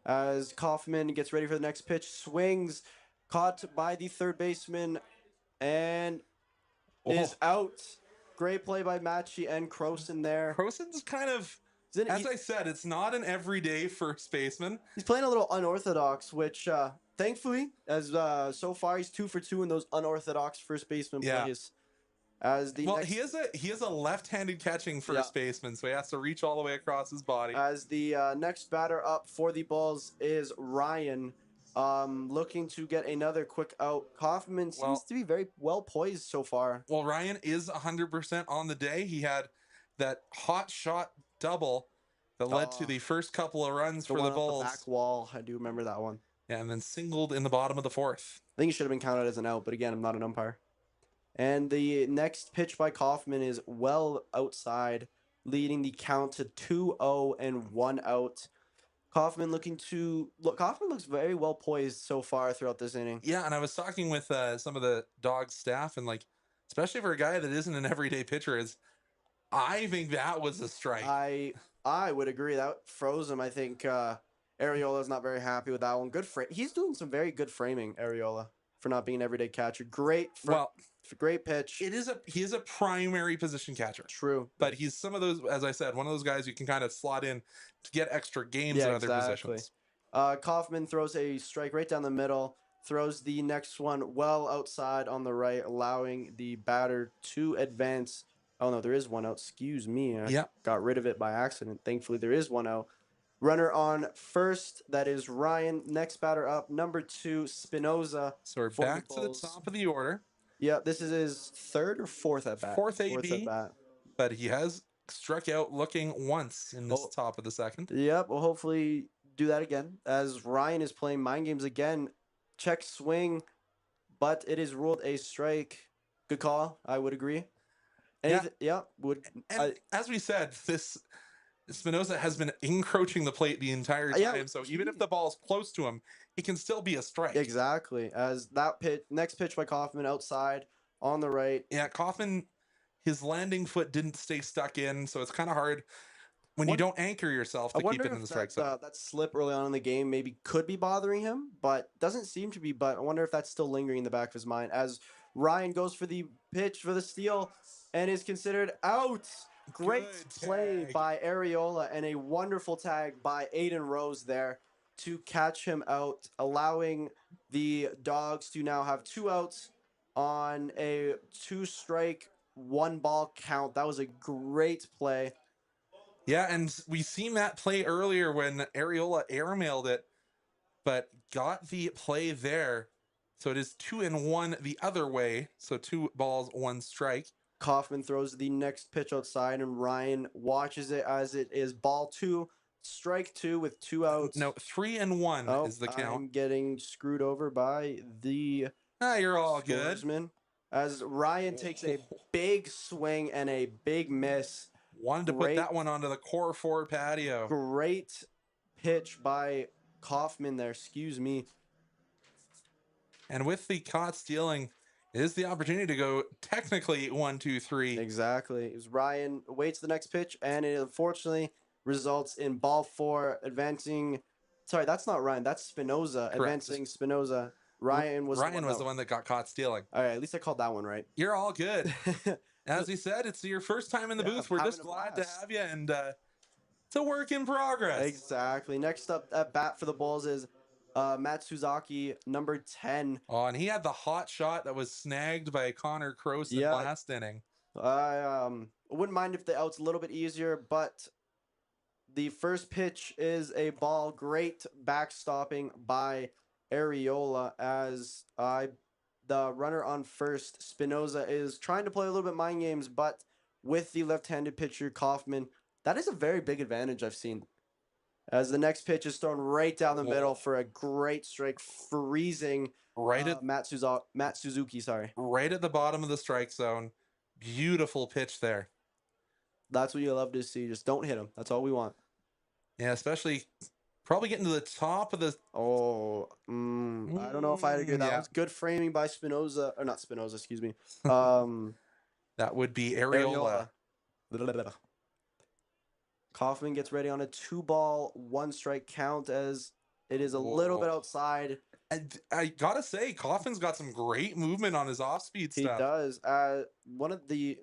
As Kaufman gets ready for the next pitch, swings, caught by the third baseman, and is out. Great play by Matchy and Croson there. Croson's kind of, as I said, it's not an everyday first baseman. He's playing a little unorthodox, which thankfully, as so far he's 2 for 2 in those unorthodox first baseman plays. As the he is a left-handed catching first baseman, so he has to reach all the way across his body. As the next batter up for the Bulls is Ryan, looking to get another quick out. Kaufman seems to be very well poised so far. Well, Ryan is 100% on the day. He had that hot shot double that led to the first couple of runs for the Bulls. The back wall, I do remember that one. Yeah, and then singled in the bottom of the fourth. I think it should have been counted as an out, but again, I'm not an umpire. And the next pitch by Kaufman is well outside, leading the count to 2-0 and 1 out. Kaufman looks very well poised so far throughout this inning. Yeah, and I was talking with some of the Dawgs staff, and especially for a guy that isn't an everyday pitcher, I think that was a strike. I would agree. That froze him. I think Areola's not very happy with that one. He's doing some very good framing, Areola, for not being an everyday catcher. Great pitch. He is a primary position catcher. True. But he's some of those, as I said, one of those guys you can kind of slot in to get extra games in other positions. Kaufman throws a strike right down the middle, throws the next one well outside on the right, allowing the batter to advance. Oh, no, there is one out. Excuse me. I got rid of it by accident. Thankfully, there is one out. Runner on first, that is Ryan. Next batter up, number 2, Spinoza. So we're back to the top of the order. Yeah, this is his third or fourth at bat. Fourth AB, but he has struck out looking once in this top of the second. Yep, we'll hopefully do that again. As Ryan is playing mind games again. Check swing, but it is ruled a strike. Good call, I would agree. As we said, this Spinoza has been encroaching the plate the entire time, so even if the ball's close to him, it can still be a strike. Exactly. As that next pitch by Kaufman outside on the right. Yeah, Kaufman, his landing foot didn't stay stuck in, so it's kind of hard when you don't anchor yourself to keep it in the strike zone. That slip early on in the game maybe could be bothering him, but doesn't seem to be. But I wonder if that's still lingering in the back of his mind as Ryan goes for the pitch for the steal and is considered out. Great play by Areola and a wonderful tag by Aiden Rose there to catch him out, allowing the Dogs to now have 2 outs on a 2-strike, 1-ball count. That was a great play. Yeah, and we seen that play earlier when Areola airmailed it, but got the play there. So it is 2-1 the other way. So 2 balls, 1 strike. Kaufman throws the next pitch outside, and Ryan watches it as it is ball 2, strike 2 with 2 outs. No, 3-1 is the count. I'm getting screwed over by the you're all good. As Ryan takes a big swing and a big miss. Wanted to put that one onto the core 4 patio. Great pitch by Kaufman there. Excuse me. And with the caught stealing, is the opportunity to go technically 1-2-3. Exactly. As Ryan waits the next pitch, and it unfortunately results in ball 4 advancing. Sorry, that's not Ryan. That's Spinoza. Correct. Advancing Spinoza. Ryan was the one that got caught stealing. All right, at least I called that one right. You're all good. As we said, it's your first time in the booth. We're just glad to have you, and it's a work in progress. Exactly. Next up at bat for the Bulls is Matsuzaki, number 10. Oh, and he had the hot shot that was snagged by Connor Croson last inning. I wouldn't mind if the out's a little bit easier, but the first pitch is a ball. Great backstopping by Areola as the runner on first, Spinoza, is trying to play a little bit mind games, but with the left-handed pitcher Kaufman, that is a very big advantage I've seen. As the next pitch is thrown right down the middle for a great strike, freezing Matt Suzuki. Sorry, right at the bottom of the strike zone. Beautiful pitch there. That's what you love to see. Just don't hit him. That's all we want. Yeah, especially probably getting to the top of the. Oh, I don't know if I'd agree. That was good framing by Spinoza, or not Spinoza, excuse me. That would be Areola. Kaufman gets ready on a 2-ball, 1-strike count as it is a little bit outside. I gotta say, Kaufman's got some great movement on his off-speed stuff. He does.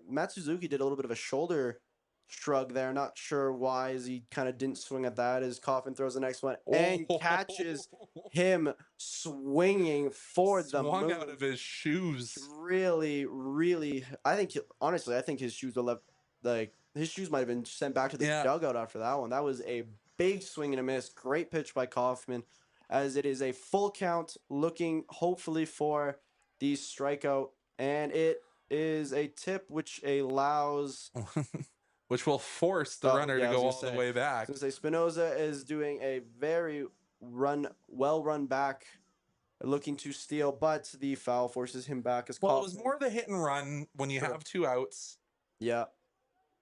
Matt Suzuki did a little bit of a shoulder shrug there. Not sure why, as he kind of didn't swing at that. As Kaufman throws the next one and catches him swinging for the moon. Out of his shoes. Really, really. I think his shoes were left. Like his shoes might have been sent back to the dugout after that one. That was a big swing and a miss. Great pitch by Kaufman. As it is a full count, looking hopefully for the strikeout, and it is a tip which allows, which will force the runner to go all the way back. I was gonna say Spinoza is doing a very well run back, looking to steal, but the foul forces him back. As it was more the hit and run when you have 2 outs. Yeah.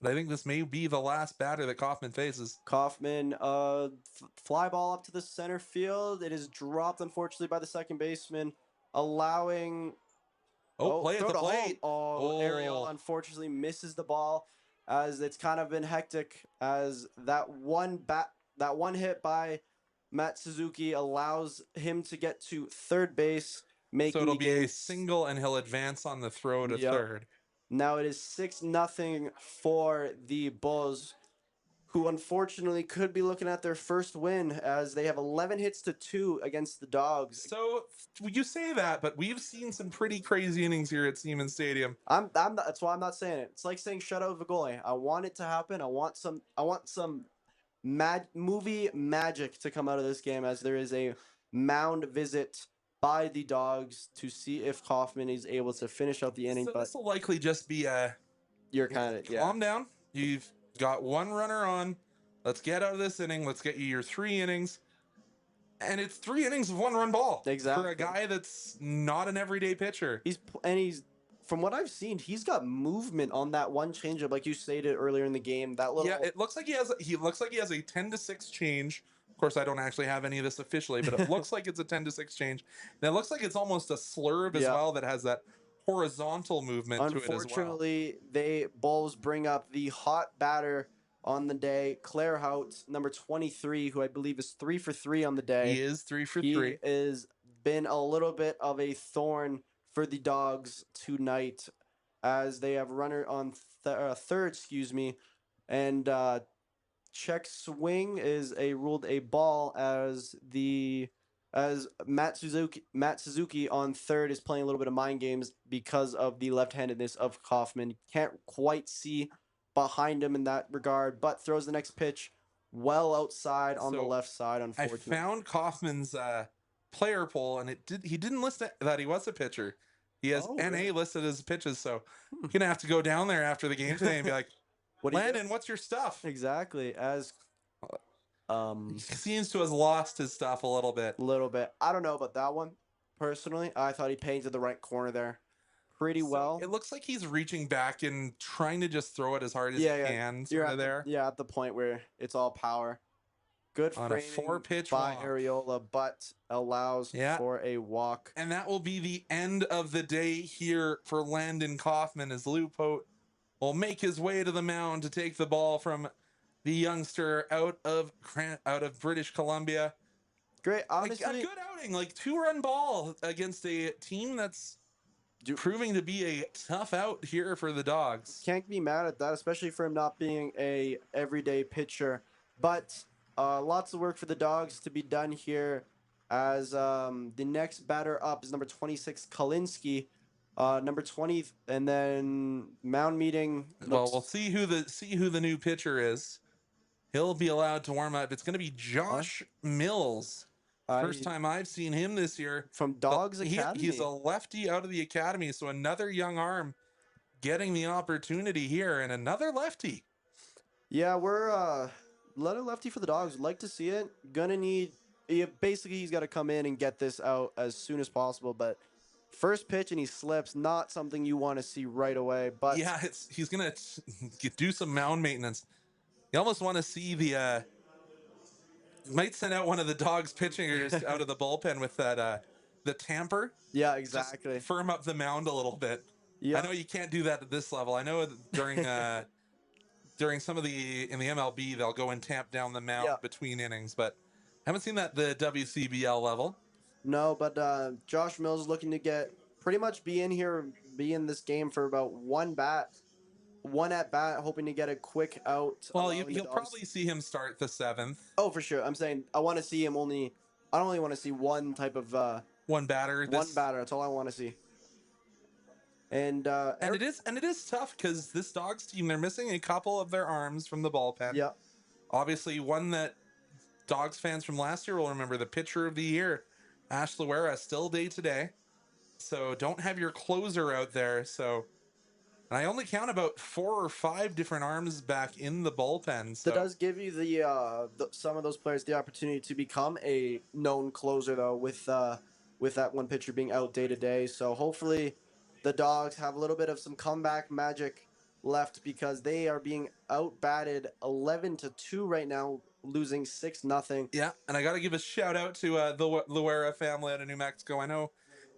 But I think this may be the last batter that Kaufman faces. Kaufman, fly ball up to the center field. It is dropped, unfortunately, by the second baseman, allowing. Play at the plate. Ariel unfortunately misses the ball, as it's kind of been hectic. As that one hit by Matt Suzuki allows him to get to third base, making so it'll be a single, and he'll advance on the throw to third. Now it is 6-0 for the Bulls, who unfortunately could be looking at their first win, as they have 11 hits to 2 against the Dawgs. So you say that, but we've seen some pretty crazy innings here at Siemens Stadium. That's why I'm not saying it. It's like saying shut out of a goalie. I want it to happen. I want some movie magic to come out of this game, as there is a mound visit by the Dawgs to see if Kaufman is able to finish out the inning. So this will likely just be calm down. You've got 1 runner on. Let's get out of this inning. Let's get you your 3 innings. And it's 3 innings of 1-run ball. Exactly. For a guy that's not an everyday pitcher. He's from what I've seen, he's got movement on that one changeup, like you stated earlier in the game. That little it looks like he has a 10-6 change. Of course, I don't actually have any of this officially, but it looks like it's a 10-6 change. And it looks like it's almost a slurve as well that has that horizontal movement to it as well. Unfortunately, Bulls bring up the hot batter on the day, Claire Hout, number 23, who I believe is 3 for 3 on the day. He is 3 for 3. He has been a little bit of a thorn for the Dawgs tonight, as they have runner on third, and check swing is ruled a ball, as Matt Suzuki on third is playing a little bit of mind games because of the left-handedness of Kaufman. Can't quite see behind him in that regard, but throws the next pitch well outside on the left side, unfortunately. I found Kaufman's player poll, and he didn't list that he was a pitcher. He has NA listed as pitches, so you're going to have to go down there after the game today and be like, Landon, what's your stuff? Exactly. As he seems to have lost his stuff a little bit. I don't know about that one. Personally, I thought he painted the right corner there pretty well. It looks like he's reaching back and trying to just throw it as hard as he can. At the point where it's all power. Good on a 4-pitch by Areola, but allows for a walk. And that will be the end of the day here for Landon Kaufman, as Lou Pote will make his way to the mound to take the ball from the youngster out of British Columbia. Great, honestly, a good outing, like 2-run ball against a team that's proving to be a tough out here for the Dawgs. Can't be mad at that, especially for him not being a everyday pitcher. But lots of work for the Dawgs to be done here, as the next batter up is number 26, Kalinski. Number 20, and then mound meeting. Well, we'll see who the new pitcher is. He'll be allowed to warm up. It's going to be Josh Mills, First time I've seen him this year. From Dawgs Academy. He's a lefty out of the academy, so another young arm getting the opportunity here, and another lefty. Yeah, we're another lefty for the Dogs. Like to see it. Gonna need. Basically, he's got to come in and get this out as soon as possible. But first pitch and he slips. Not something you want to see right away. But yeah, he's gonna do some mound maintenance. You almost want to see the. Might send out one of the Dogs pitchers out of the bullpen with that the tamper. Yeah, exactly. Just firm up the mound a little bit. Yeah. I know you can't do that at this level. I know during during some of in the MLB they'll go and tamp down the mound between innings, but I haven't seen that at the WCBL level. No, but Josh Mills is looking to pretty much be in this game for about one at bat, hoping to get a quick out. Well, you'll probably see him start the 7th. Oh, for sure. I'm saying I want to see him only. I only want to see one type of one batter. One batter. That's all I want to see. And it is tough because this Dogs team, they're missing a couple of their arms from the bullpen. Yeah. Obviously, one that Dogs fans from last year will remember, the pitcher of the year, Ash Luera, still day to day. So don't have your closer out there. So, and I only count about 4 or 5 different arms back in the bullpen. So that does give you some of those players the opportunity to become a known closer, though, with that one pitcher being out day to day. So hopefully the Dogs have a little bit of some comeback magic left, because they are being outbatted 11-2 right now, losing 6-0. Yeah, and I got to give a shout out to the Luera family out of New Mexico. I know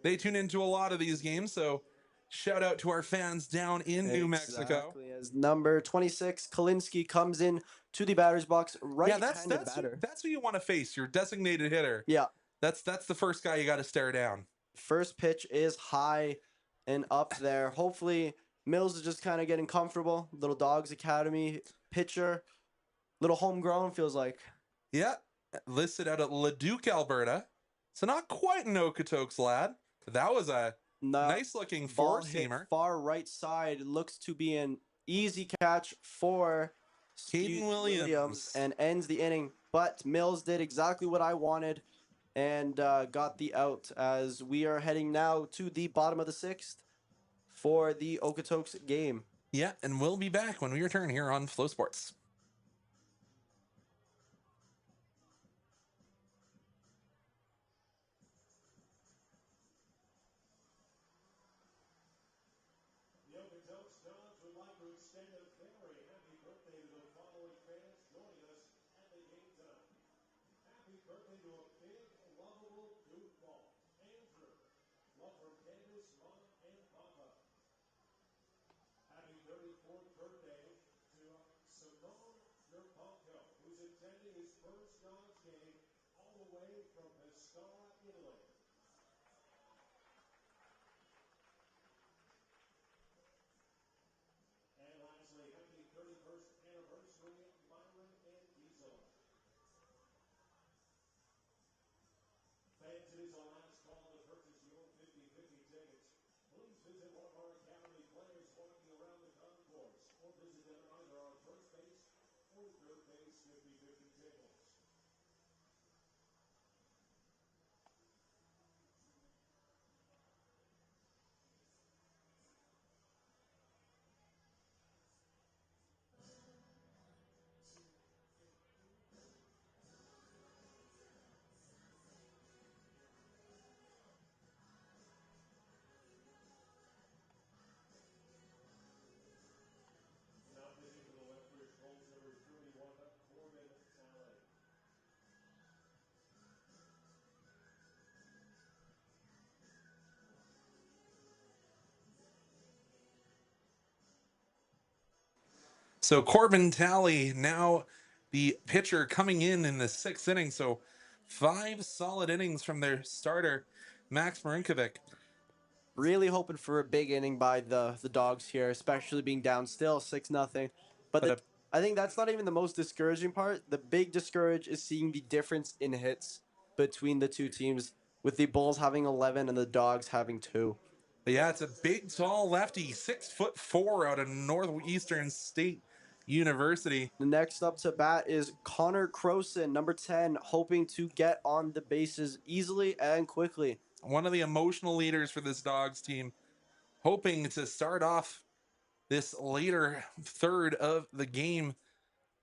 they tune into a lot of these games, so shout out to our fans down in New Mexico. As number 26, Kalinsky, comes in to the batter's box. Right-handed batter. That's who you want to face, your designated hitter. Yeah. That's the first guy you got to stare down. First pitch is high and up there. Hopefully Mills is just kind of getting comfortable. Little Dogs Academy pitcher. Little homegrown, feels like. Yeah. Listed out at Leduc, Alberta. So not quite an Okotoks lad. That was a nice looking four-seamer. Far right side. Looks to be an easy catch for Caden Williams. And ends the inning. But Mills did exactly what I wanted and got the out, as we are heading now to the bottom of the 6th for the Okotoks game. Yeah, and we'll be back when we return here on Flow Sports. The Okotoks Dogs would like to extend a very happy birthday to the following fans joining us at the game tonight. Happy birthday to a big, lovable goofball, Andrew. Love from Candace, Mom, and Papa. Happy 34th birthday to Simone Nurpalco, who's attending his first Dogs game all the way from Pescara, Italy. And lastly, happy 31st anniversary, Myron and Diesel. Fans, it is our last call to purchase your 50/50 tickets. Please visit one of our Academy players walking around the concourse, or visit them at either our first base or third base 50/50 tables. Now pitching for the Lethbridge Bulls, number 31, Corbin Talley. So Corbin Talley, now the pitcher, coming in the 6th inning. So 5 solid innings from their starter, Max Marinkovic. Really hoping for a big inning by the Dogs here, especially being down still 6-0. But I think that's not even the most discouraging part. The big discourage is seeing the difference in hits between the two teams, with the Bulls having 11 and the Dogs having 2. But yeah, it's a big, tall lefty, 6'4" out of northeastern state, University. Next up to bat is Connor Croson, number 10, hoping to get on the bases easily and quickly. One of the emotional leaders for this Dawgs team, hoping to start off this later third of the game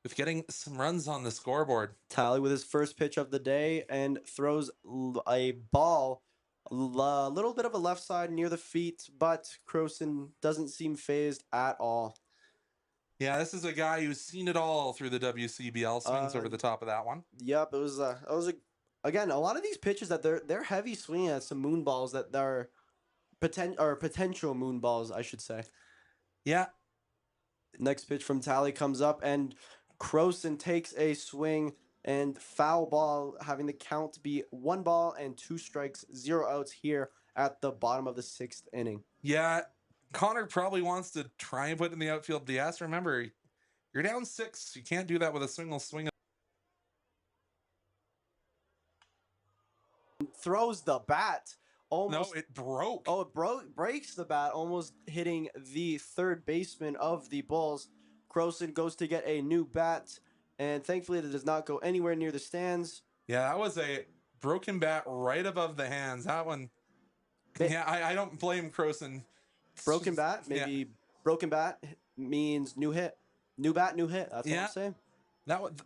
with getting some runs on the scoreboard. Tally with his first pitch of the day and throws a ball a little bit of a left side near the feet, but Croson doesn't seem phased at all. Yeah, this is a guy who's seen it all through the WCBL. Swings over the top of that one. Yep, it was again, a lot of these pitches that they're heavy swinging at some moon balls that are potential moon balls, I should say. Yeah. Next pitch from Tally comes up and Croson takes a swing and foul ball, having the count be 1 ball and 2 strikes, 0 outs here at the bottom of the 6th inning. Yeah, Connor probably wants to try and put it in the outfield DS. Remember, you're down 6. You can't do that with a single swing. Throws the bat. Almost, No, it broke. Oh, it breaks the bat, almost hitting the third baseman of the Bulls. Croson goes to get a new bat, and thankfully it does not go anywhere near the stands. Yeah, that was a broken bat right above the hands. That one. Yeah, I don't blame Croson. Broken bat, maybe broken bat means new hit. New bat, new hit. That's what I'm saying.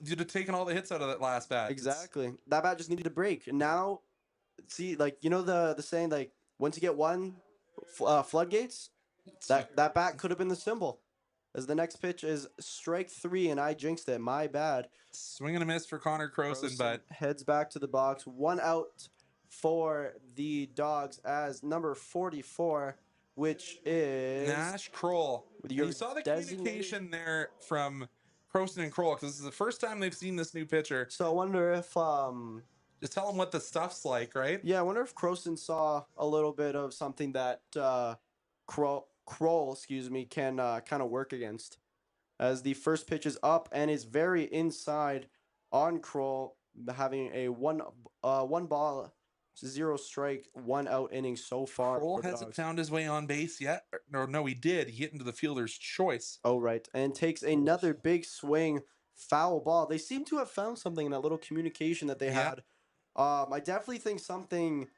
You'd have taken all the hits out of that last bat. Exactly. That bat just needed to break. And now, see, like, you know the saying, like, once you get one, floodgates? That bat could have been the symbol. As the next pitch is strike 3, and I jinxed it. My bad. Swing and a miss for Connor Croson, but heads back to the box. 1 out for the Dawgs as number 44, which is Nash Kroll. Your You saw the communication there from Croson and Kroll, because this is the first time they've seen this new pitcher. So I wonder if just tell them what the stuff's like, right? Yeah, I wonder if Croson saw a little bit of something that Kroll, can kind of work against. As the first pitch is up and is very inside on Kroll, having a one ball, 0 strike, 1 out inning so far. Kroll hasn't found his way on base yet. No, he did. He hit into the fielder's choice. Oh, right. And takes another big swing, foul ball. They seem to have found something in that little communication that they had. I definitely think something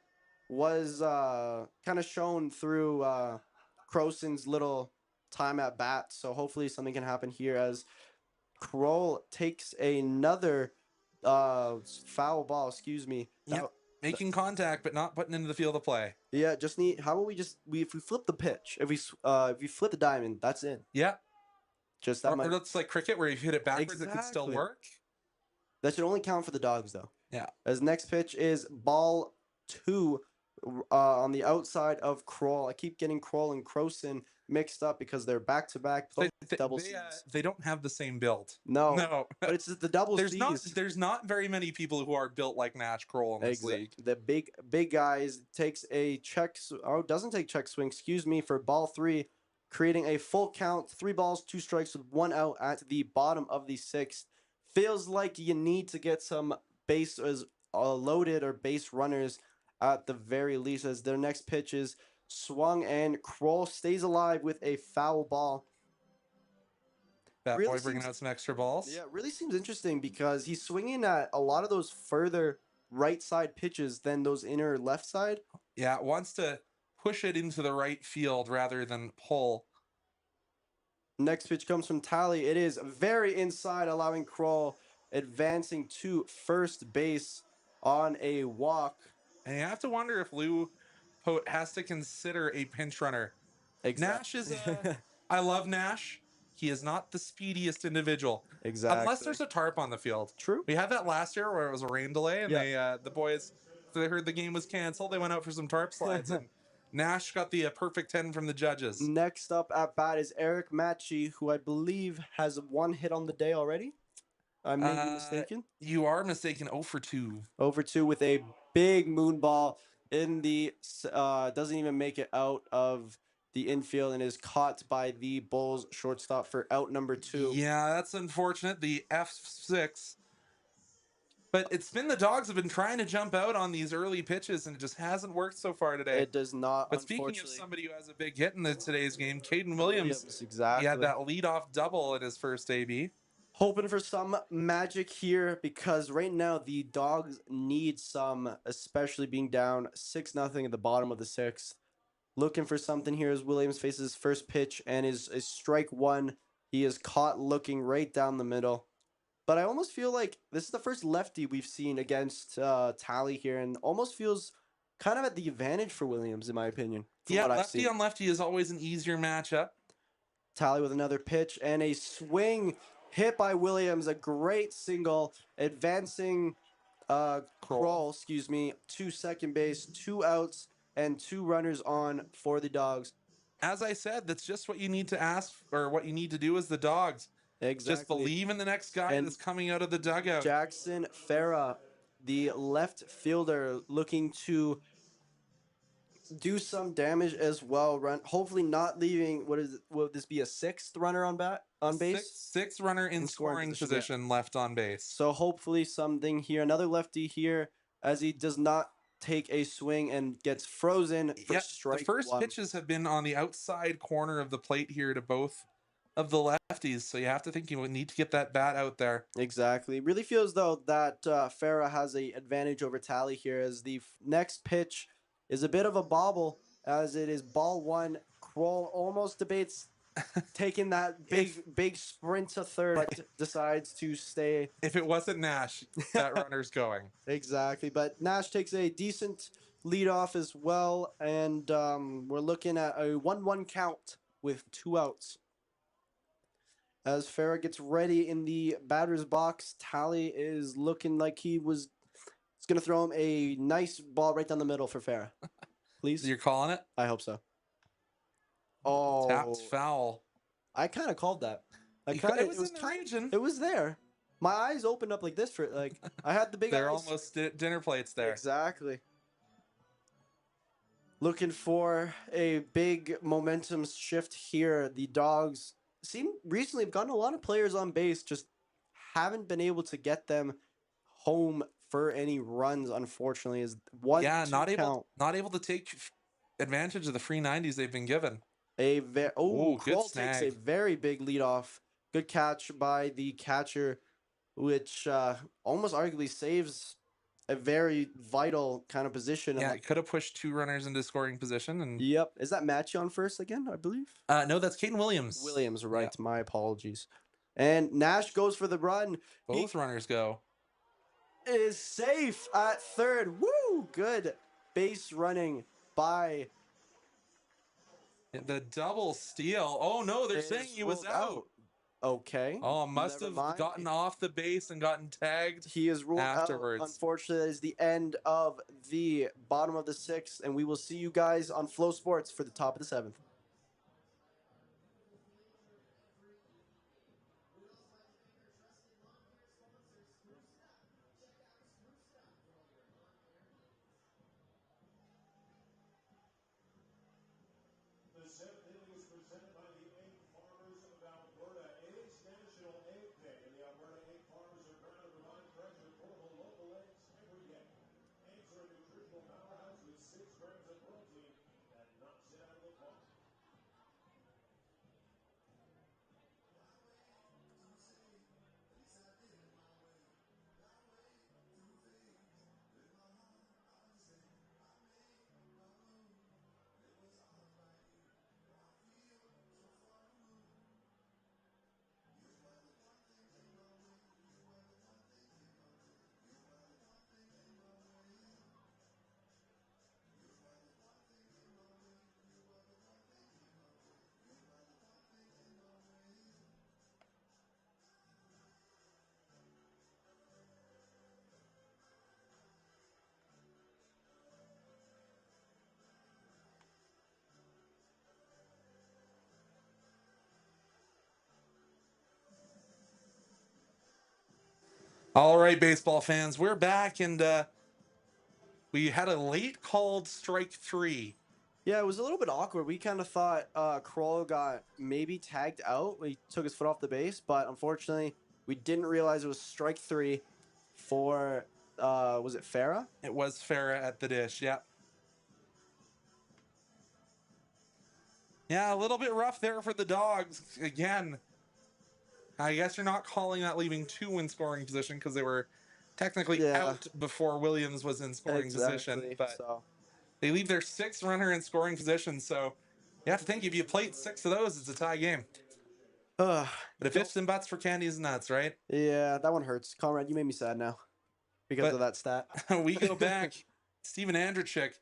was kind of shown through Croson's little time at bat. So hopefully something can happen here as Kroll takes another foul ball. Yep. Making contact, but not putting into the field of play. Yeah, how about if we flip the pitch, if we flip the diamond, that's in. Yeah. Just that or it's like cricket where you hit it backwards, it could still work. That should only count for the Dawgs, though. Yeah. As next pitch is ball 2 on the outside of Kroll. I keep getting Kroll and Croson mixed up because they're back-to-back double Cs. They don't have the same build. No. But it's the double Cs. There's not very many people who are built like Nash Kroll in this league. The big guys takes a doesn't take check swing, for ball 3, creating a full count, 3 balls, 2 strikes with 1 out at the bottom of the 6th. Feels like you need to get some bases loaded or base runners at the very least, as their next pitch is swung and Kroll stays alive with a foul ball. That boy bringing out some extra balls. Yeah, it really seems interesting because he's swinging at a lot of those further right side pitches than those inner left side. Yeah, wants to push it into the right field rather than pull. Next pitch comes from Tally. It is very inside, allowing Kroll advancing to first base on a walk. And you have to wonder if Lou Pote has to consider a pinch runner. Nash is I love Nash. He is not the speediest individual. Exactly. Unless there's a tarp on the field. True. We had that last year where it was a rain delay and the boys, they heard the game was canceled. They went out for some tarp slides and Nash got the perfect 10 from the judges. Next up at bat is Eric Matchy, who I believe has 1 hit on the day already. I may be mistaken. You are mistaken. 0 for 2. 0 for 2 with a big moon ball in the doesn't even make it out of the infield and is caught by the Bulls shortstop for out number 2. Yeah, that's unfortunate. The F6 But it's been the Dogs have been trying to jump out on these early pitches, and it just hasn't worked so far today. It does not. But speaking of Unfortunately, somebody who has a big hit in today's game, Caden Williams, exactly. he had that leadoff double in his first AB. Hoping for some magic here because right now the Dogs need some, especially being down 6-0 at the bottom of the sixth. Looking for something here as Williams faces his first pitch and is strike one. He is caught looking right down the middle. But I almost feel like this is the first lefty we've seen against Tally here, and almost feels kind of at the advantage for Williams, in my opinion. Yeah, lefty on lefty is always an easier matchup. Tally with another pitch and a swing hit by Williams. A great single, advancing Kroll, to second base, 2 outs and 2 runners on for the Dogs. As I said, that's just what you need to ask, or what you need to do as the Dogs. Exactly. Just believe in the next guy And that's coming out of the dugout. Jackson Farah, the left fielder, looking to do some damage as well. Hopefully not leaving. Will this be a 6th runner on base? Sixth runner in scoring position left on base. So hopefully something here. Another lefty here as he does not take a swing and gets frozen for strike the first one. pitches have been on the outside corner of the plate here to both of the lefties, so you have to think you would need to get that bat out there. Exactly. Really feels though that Farah has a advantage over Tally here as the next pitch is a bit of a bobble as it is ball one. Kroll almost debates taking that big sprint to third, but decides to stay. If it wasn't Nash, that runner's going. Exactly. But Nash takes a decent lead off as well, and we're looking at a 1-1 count with 2 outs. As Farah gets ready in the batter's box, Tally is looking like he's going to throw him a nice ball right down the middle for Farah. Please? You're calling it? I hope so. Oh. Tapped foul. I kind of called that. It was in the region. It was there. My eyes opened up like this for I had the big They're eyes. almost dinner plates there. Exactly. Looking for a big momentum shift here. The Dogs recently have gotten a lot of players on base, just haven't been able to get them home for any runs, unfortunately. Is one not able to take advantage of the free 90s they've been given. Kroll takes a very big leadoff. Good catch by the catcher, which almost arguably saves a very vital kind of position. Yeah, it could have pushed 2 runners into scoring position. And yep. Is that Matchy on first again, I believe? No, that's Caden Williams. Williams, right. Yeah. My apologies. And Nash goes for the run. Both runners go. Is safe at third. Woo! Good base running by... The double steal. Oh, no, they're saying he was out. Okay. Oh, must have gotten off the base and gotten tagged. He is ruled afterwards. Out. Unfortunately, that is the end of the bottom of the 6th, and we will see you guys on Flow Sports for the top of the 7th. The 7th inning is presented by the Egg Farmers of Alberta. It is National Egg Day, and the Alberta Egg Farmers are proud to provide fresh and affordable local eggs every day. Eggs are a nutritional powerhouse with 6 grams of protein that knocks it out of the park. All right, baseball fans, we're back, and we had a late called strike 3. Yeah, it was a little bit awkward. We kind of thought Kroll got maybe tagged out. He took his foot off the base, but unfortunately, we didn't realize it was strike 3 for, was it Farah? It was Farah at the dish. Yeah. Yeah, a little bit rough there for the Dogs. Again, I guess you're not calling that leaving 2 in scoring position because they were technically Yeah. out before Williams was in scoring position. But So they leave their 6th runner in scoring position. So you have to think if you plate 6 of those, it's a tie game. But if ifs and buts for candies and nuts, right? yeah, that one hurts. Conrad, you made me sad now because But- of that stat. We go back. Steven Andrechik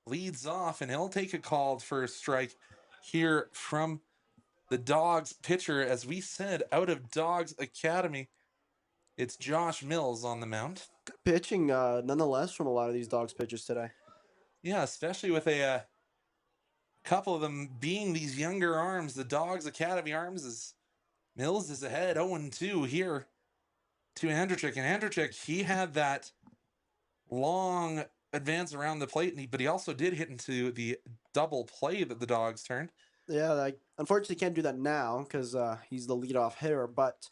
leads off, and he'll take a called first strike here from the Dogs pitcher. As we said, out of Dogs Academy, it's Josh Mills on the mound. Good pitching, nonetheless, from a lot of these Dogs pitchers today. Yeah, especially with a couple of them being these younger arms. The Dogs Academy arms is Mills is ahead 0-2 here to Andrechik. And Andrechik, he had that long advance around the plate, but he also did hit into the double play that the Dogs turned. Yeah, I unfortunately can't do that now because he's the leadoff hitter. But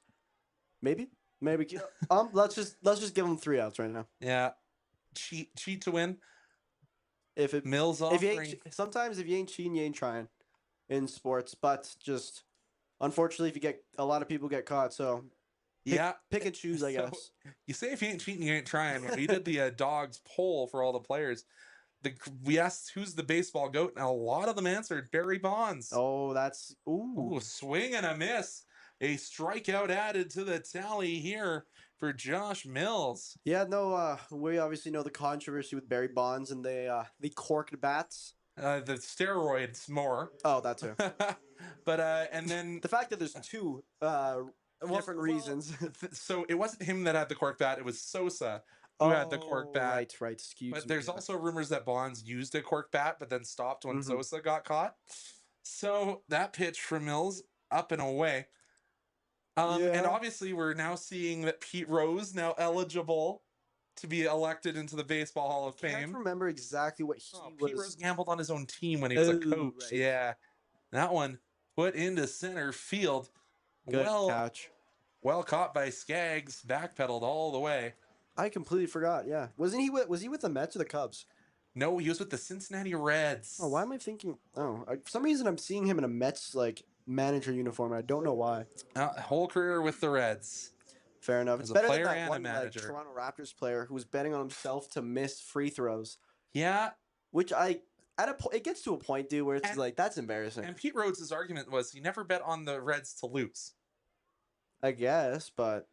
maybe. Let's just give him 3 outs right now. Yeah, cheat to win. If it Mills if you offering. sometimes if you ain't cheating, you ain't trying in sports. But just unfortunately, if you get a lot of people get caught, so pick and choose, I So, guess. You say if you ain't cheating, you ain't trying. When we did the Dogs poll for all the players, we asked who's the baseball goat, and a lot of them answered Barry Bonds. Oh, that's Ooh, swing and a miss. A strikeout added to the tally here for Josh Mills. Yeah, no, we obviously know the controversy with Barry Bonds and the corked bats. The steroids more. Oh, that too. But and then The fact that there's 2 different reasons. So it wasn't him that had the cork bat, it was Sosa who had the cork bat. Right, excuse me. But there's also rumors that Bonds used a cork bat but then stopped when Mhm. Sosa got caught. So that pitch from Mills up and away. And Yeah. obviously we're now seeing that Pete Rose now eligible to be elected into the Baseball Hall of I can't Fame. remember exactly what he Pete Rose was. gambled on his own team when he was a Oh, coach. right. Yeah. That one put into center field. Good catch. Well caught by Skaggs, backpedaled all the way. I completely forgot. Yeah, was he with the Mets or the Cubs? No, he was with the Cincinnati Reds. Oh, why am I thinking? Oh, for some reason I'm seeing him in a Mets manager uniform. I don't know why. Whole career with the Reds. Fair enough. As It's a better player than that and a one manager. Toronto Raptors player who was betting on himself to miss free throws. Yeah, Which it gets to a point, dude, where it's And- like that's embarrassing. and Pete Rose's argument was he never bet on the Reds to lose. I guess, but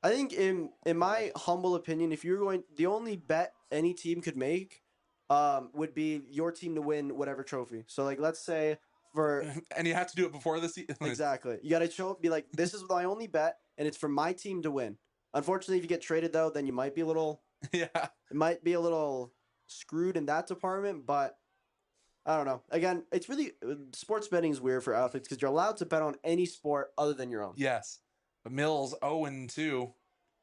I think in my humble opinion, if you're going, the only bet any team could make, would be your team to win whatever trophy. So let's say for And you have to do it before the season. exactly, you got to be like, this is my only bet, and it's for my team to win. Unfortunately, if you get traded though, then you might be a little screwed in that department. But I don't know. Again, it's really sports betting is weird for athletes because you're allowed to bet on any sport other than your own. Yes. But Mills 0-2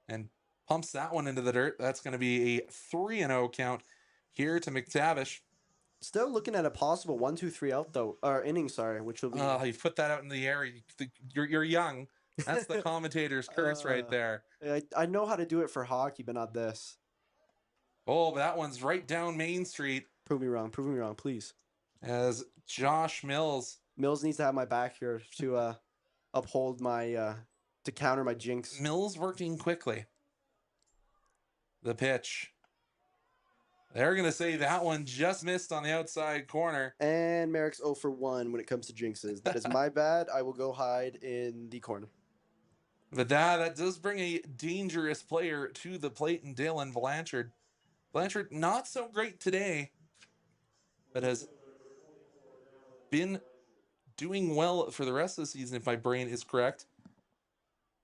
and pumps that one into the dirt. That's going to be a 3-0 count here to McTavish. Still looking at a possible 1-2-3 out though, or inning, sorry, which will be. You put that out in the air. You're young. That's the commentator's curse right there. I know how to do it for hockey, but not this. Oh, but that one's right down Main Street Prove me wrong, please. as Josh Mills. Mills needs to have my back here to uphold my to counter my jinx. Mills working quickly. The pitch. They're going to say that one just missed on the outside corner. And Merrick's 0 for 1 when it comes to jinxes. That is my bad. I will go hide in the corner. But that does bring a dangerous player to the plate in Dalen Blanchard. Blanchard not so great today, but has been doing well for the rest of the season, if my brain is correct.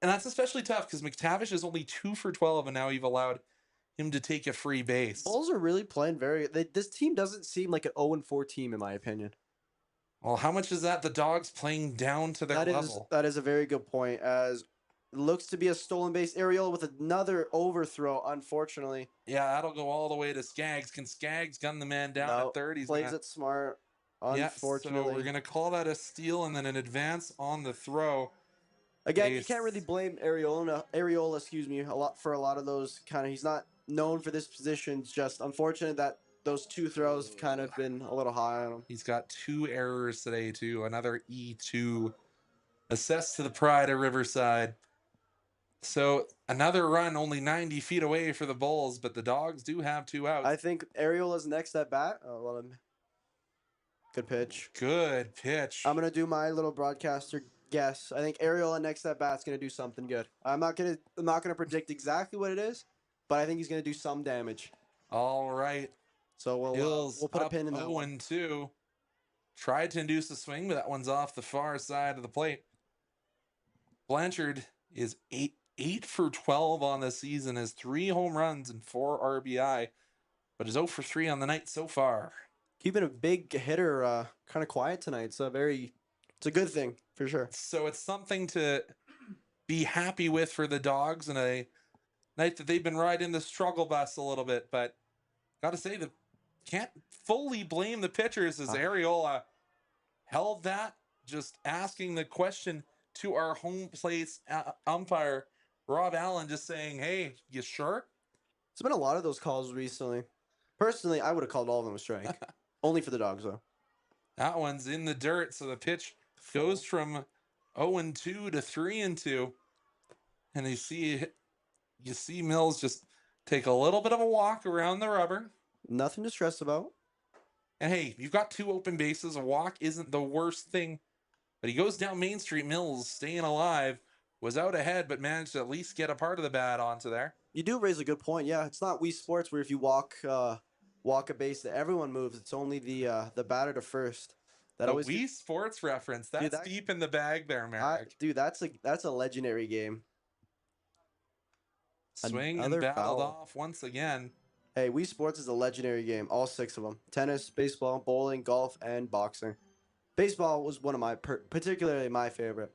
And that's especially tough because McTavish is only 2 for 12, and now you've allowed him to take a free base. Bulls are really playing this team doesn't seem like an 0-4 team in my opinion. Well, how much is that the Dogs playing down to their level? That is a very good point, as it looks to be a stolen base. Ariel with another overthrow, unfortunately. Yeah, that'll go all the way to Skaggs. Can Skaggs gun the man down at third? He's plays it smart, Yeah, unfortunately. so we're going to call that a steal and then an advance on the throw. Again, you can't really blame Areola, excuse me, a lot of those kind of. He's not known for this position. It's just unfortunate that those 2 throws have kind of been a little high on him. He's got 2 errors today, too. Another E2 assessed to the pride of Riverside. So another run only 90 feet away for the Bulls, but the Dogs do have 2 outs. I think Areola's next at bat. Oh, well, good pitch. Good pitch. I'm gonna do my little broadcaster guess. I think Areola next at bat's gonna do something good. I'm not gonna predict exactly what it is, but I think he's gonna do some damage. All right. So we'll put a pin in that one. 0-2. Tried to induce a swing, but that one's off the far side of the plate. Blanchard is 8 for 12 on the season, has 3 home runs and 4 RBI, but is 0 for 3 on the night so far. Keeping a big hitter kind of quiet tonight. It's a good thing for sure. So it's something to be happy with for the Dogs in a night that they've been riding the struggle bus a little bit, but gotta say that can't fully blame the pitchers as Areola held that, just asking the question to our home plate umpire, Rob Allen, just saying, hey, you sure? There's been a lot of those calls recently. Personally, I would have called all of them a strike. Only for the Dogs, though. That one's in the dirt, so the pitch goes from 0-2 to 3-2. And you see Mills just take a little bit of a walk around the rubber. Nothing to stress about. And hey, you've got 2 open bases. A walk isn't the worst thing. But he goes down Main Street. Mills, staying alive, was out ahead, but managed to at least get a part of the bat onto there. You do raise a good point. Yeah, it's not Wii Sports where if you walk a base that everyone moves. It's only the batter to first. That always Wii Sports reference. That's deep in the bag there, Merrick. Dude, that's a legendary game. Swing and battled off once again. Hey, Wii Sports is a legendary game. All 6 of them: tennis, baseball, bowling, golf, and boxing. Baseball was one of particularly my favorite.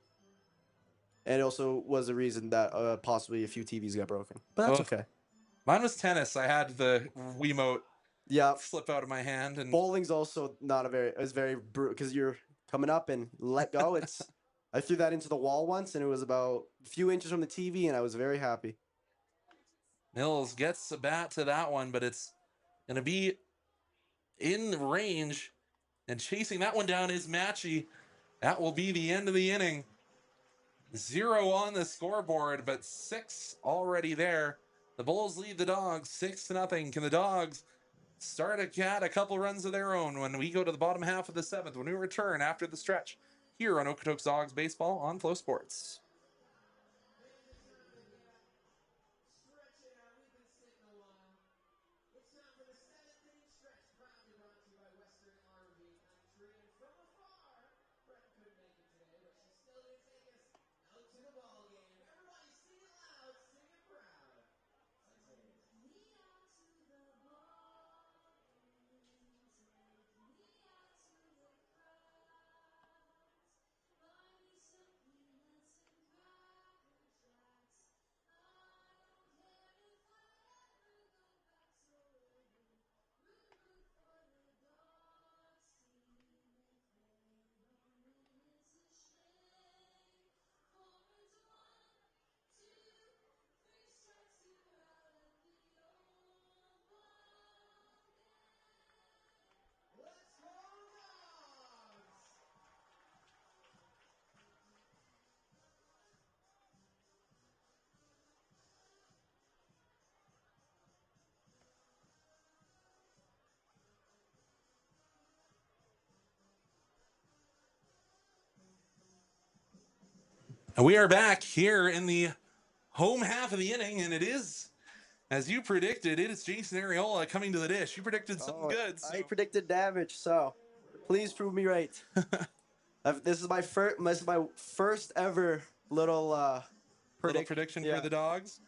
And it also was the reason that possibly a few TVs got broken. But that's okay. Mine was tennis. I had the Wiimote slip out of my hand. And bowling's also it's very brutal because you're coming up and let go. I threw that into the wall once and it was about a few inches from the TV and I was very happy. Mills gets a bat to that one, but it's going to be in range. And chasing that one down is Matchy. That will be the end of the inning. 0 on the scoreboard, but 6 already there. The Bulls lead the Dogs 6-0. Can the Dogs start a couple runs of their own when we go to the bottom half of the 7th, when we return after the stretch here on Okotoks Dogs Baseball on Flow Sports? And we are back here in the home half of the inning, and it is, as you predicted, it is Jason Areola coming to the dish. You predicted something good. So. I predicted damage, so please prove me right. This is my first ever little prediction for the Dogs.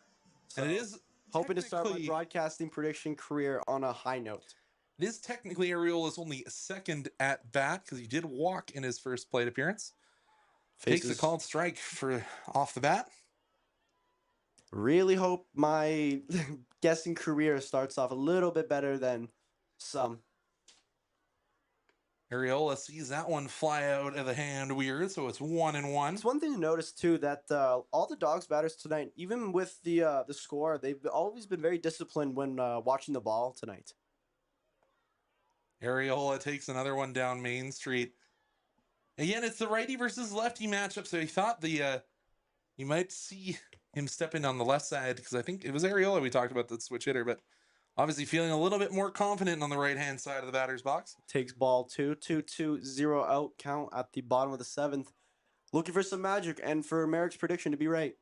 So, and it is hoping to start my broadcasting prediction career on a high note. It is technically Areola's only 2nd at bat because he did walk in his first plate appearance. Takes a called strike for off the bat. Really hope my guessing career starts off a little bit better than some. Ariola sees that one fly out of the hand weird, so it's 1-1. It's one thing to notice too that all the Dogs batters tonight, even with the score, they've always been very disciplined when watching the ball tonight. Ariola takes another one down Main Street. Again, it's the righty versus lefty matchup, so he thought you might see him step in on the left side, because I think it was Ariola we talked about, the switch hitter, but obviously feeling a little bit more confident on the right-hand side of the batter's box. Takes ball 2-2-2, 0 out count at the bottom of the 7th. Looking for some magic and for Merrick's prediction to be right.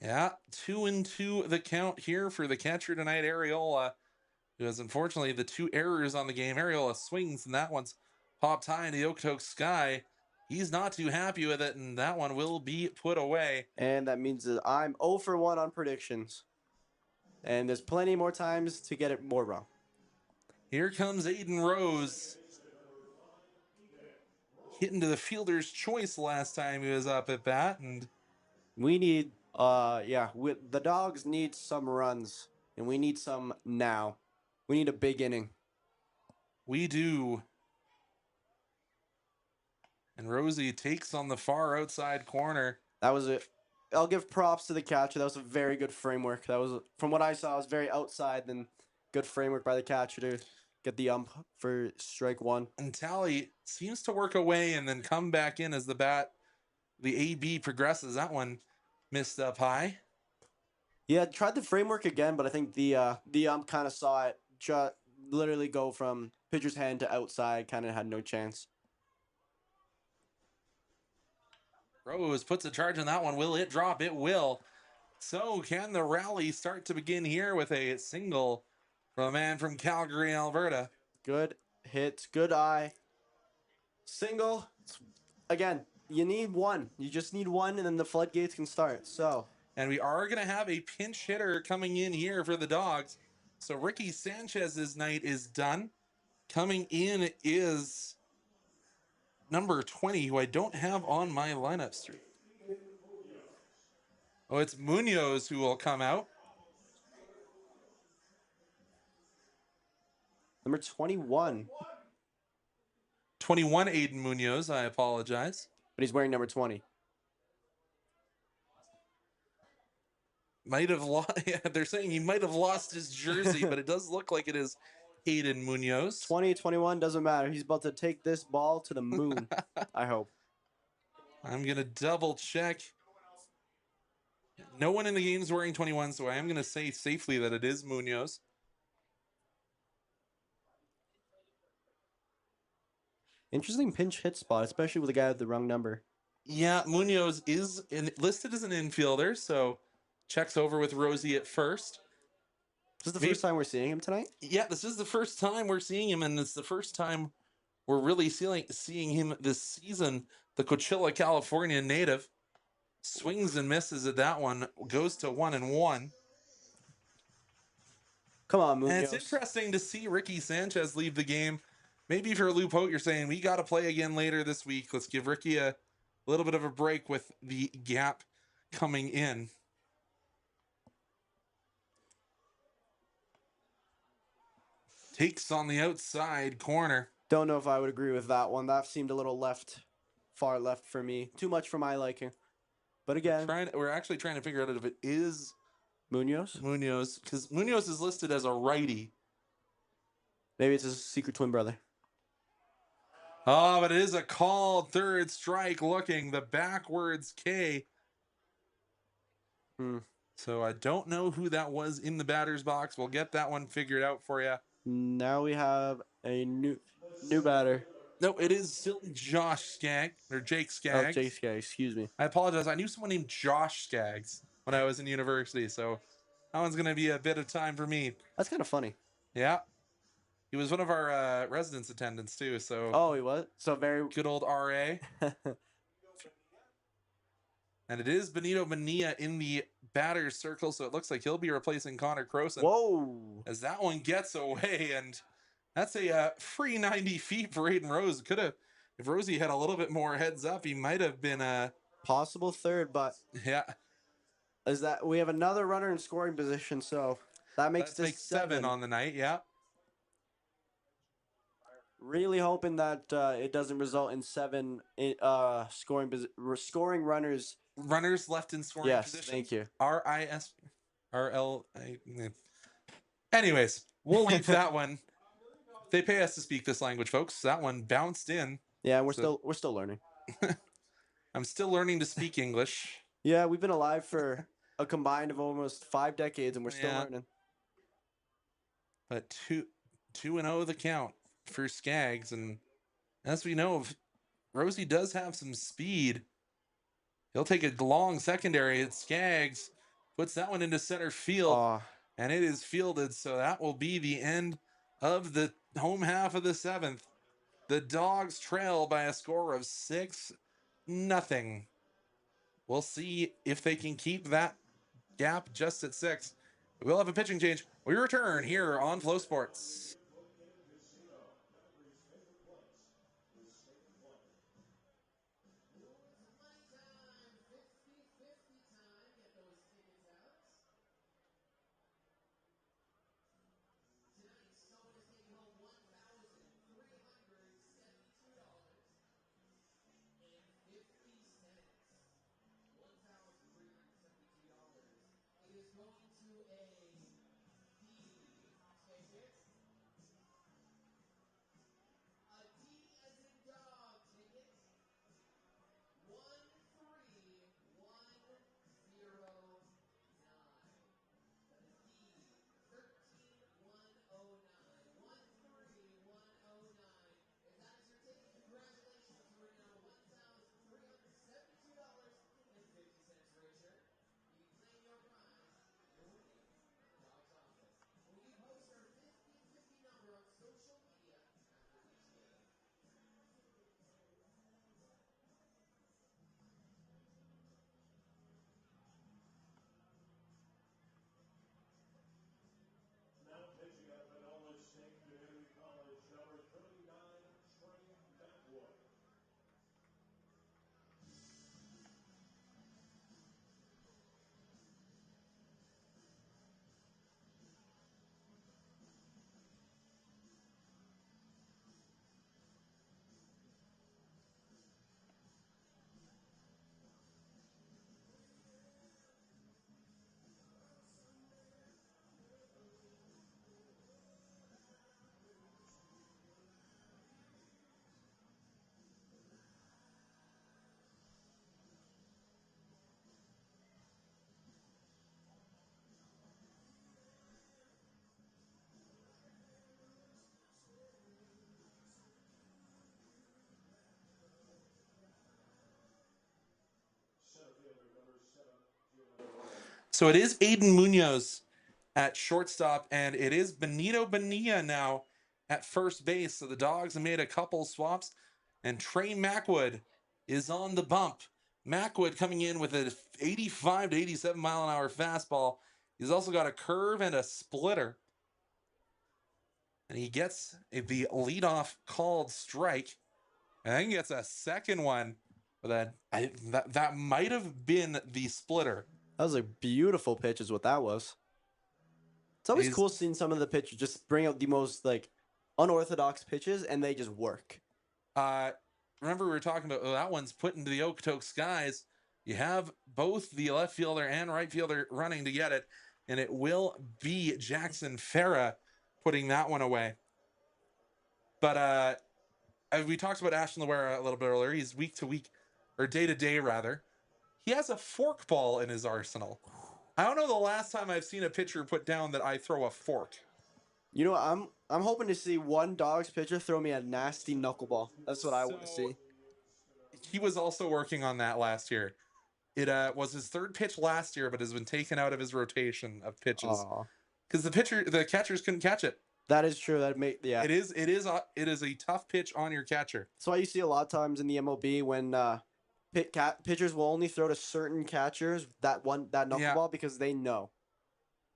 Yeah, 2-2 the count here for the catcher tonight, Ariola, who has unfortunately the 2 errors on the game. Ariola swings, and that one's popped high in the Okotoks sky. He's not too happy with it, and that one will be put away. And that means that I'm 0 for 1 on predictions. And there's plenty more times to get it more wrong. Here comes Aiden Rose. Hitting to the fielder's choice last time he was up at bat, and We need, the Dogs need some runs, and we need some now. We need a big inning. we do. And Rosie takes on the far outside corner. That was it. I'll give props to the catcher. That was a very good framework. That was, from what I saw, it was very outside and good framework by the catcher to get the ump for strike 1. And Tally seems to work away and then come back in as the AB progresses. That one missed up high. Yeah, tried the framework again, but I think the ump kind of saw it literally go from pitcher's hand to outside, kind of had no chance. Rose puts a charge on that one. Will it drop? It will. So can the rally start to begin here with a single from a man from Calgary, Alberta? Good hit, good eye. Single. Again, you need one. You just need one, and then the floodgates can start. So, And we are going to have a pinch hitter coming in here for the Dogs. So Ricky Sanchez's night is done. Coming in is number 20, who I don't have on my lineup street. Oh, it's Munoz who will come out. number 21, 21, Aiden Munoz. I apologize. but he's wearing number 20. Might have lost. Yeah, they're saying he might have lost his jersey, but it does look like it is Aiden Munoz. 20, 21, doesn't matter. He's about to take this ball to the moon, I hope. I'm going to double check. No one in the game is wearing 21, so I am going to say safely that it is Munoz. Interesting pinch hit spot, especially with a guy with the wrong number. Yeah, Munoz is listed as an infielder, so checks over with Rosie at first. Is this the first time we're seeing him tonight? Yeah, this is the first time we're seeing him, and it's the first time we're really seeing him this season. The Coachella, California native swings and misses at that one, goes to 1-1. Come on, Munoz. And it's interesting to see Ricky Sanchez leave the game. Maybe for Lou Pote, you're saying we got to play again later this week. Let's give Ricky a little bit of a break with the gap coming in. Takes on the outside corner. Don't know if I would agree with that one. That seemed a little far left for me. Too much for my liking. But again, We're actually trying to figure out if it is Munoz? Munoz, because Munoz is listed as a righty. Maybe it's his secret twin brother. Oh, but it is a called third strike looking, the backwards K. So I don't know who that was in the batter's box. We'll get that one figured out for you. Now we have a new batter. No, it is still Josh Skaggs, or Jake Skaggs. Oh, Jake Skaggs, excuse me. I apologize. I knew someone named Josh Skaggs when I was in university, so that one's going to be a bit of time for me. That's kind of funny. Yeah. He was one of our residence attendants, too, so... Oh, he was? So very... Good old RA. And it is Benito Mania in the batter's circle, so it looks like he'll be replacing Connor Croson. Whoa! As that one gets away, and that's a free 90 feet for Aiden Rose. Could have, if Rosie had a little bit more heads up, he might have been a... Possible third, but... Yeah. Is that... We have another runner in scoring position, so that makes this 7 on the night, yeah. Really hoping that it doesn't result in 7 scoring runners. Runners left in scoring Yes, position. thank you. RIS RL. Anyways, we'll leave that one. They pay us to speak this language, folks. That one bounced in. Yeah, we're So- still learning. I'm still learning to speak English. Yeah, we've been alive for a combined of almost 5 decades, and we're still Yeah. learning. But 2-0 the count for Skaggs, and as we know, Rosie does have some speed. He'll take a long secondary at Skaggs, puts that one into center field, and it is fielded. So that will be the end of the home half of the 7th. The Dawgs trail by a score of 6-0. We'll see if they can keep that gap just at 6. We'll have a pitching change. We return here on Flow Sports. Now pitching up at Oklahoma State Community College, number 39, Trey Backwood. So it is Aiden Munoz at shortstop, and it is Benito Bonilla now at first base. So the Dawgs have made a couple swaps, and Trey Mackwood is on the bump. Mackwood coming in with an 85 to 87 mile an hour fastball. He's also got a curve and a splitter. And he gets the leadoff called strike. And then he gets a second one. But that might have been the splitter. That was a beautiful pitch, is what that was. It's always cool seeing some of the pitchers just bring out the most like unorthodox pitches, and they just work. Remember we were talking about that one's put into the Okotoks skies. You have both the left fielder and right fielder running to get it, and it will be Jackson Farah putting that one away. But we talked about Ashton Loera a little bit earlier. He's week to week, or day to day rather. He has a forkball in his arsenal. I don't know the last time I've seen a pitcher put down that I throw a fork. You know, I'm hoping to see one Dawgs pitcher throw me a nasty knuckleball. That's what I want to see. He was also working on that last year. It was his third pitch last year, but has been taken out of his rotation of pitches because the catchers couldn't catch it. That is true. Yeah. It is a tough pitch on your catcher. That's why you see a lot of times in the MLB when pitchers will only throw to certain catchers that knuckleball because they know.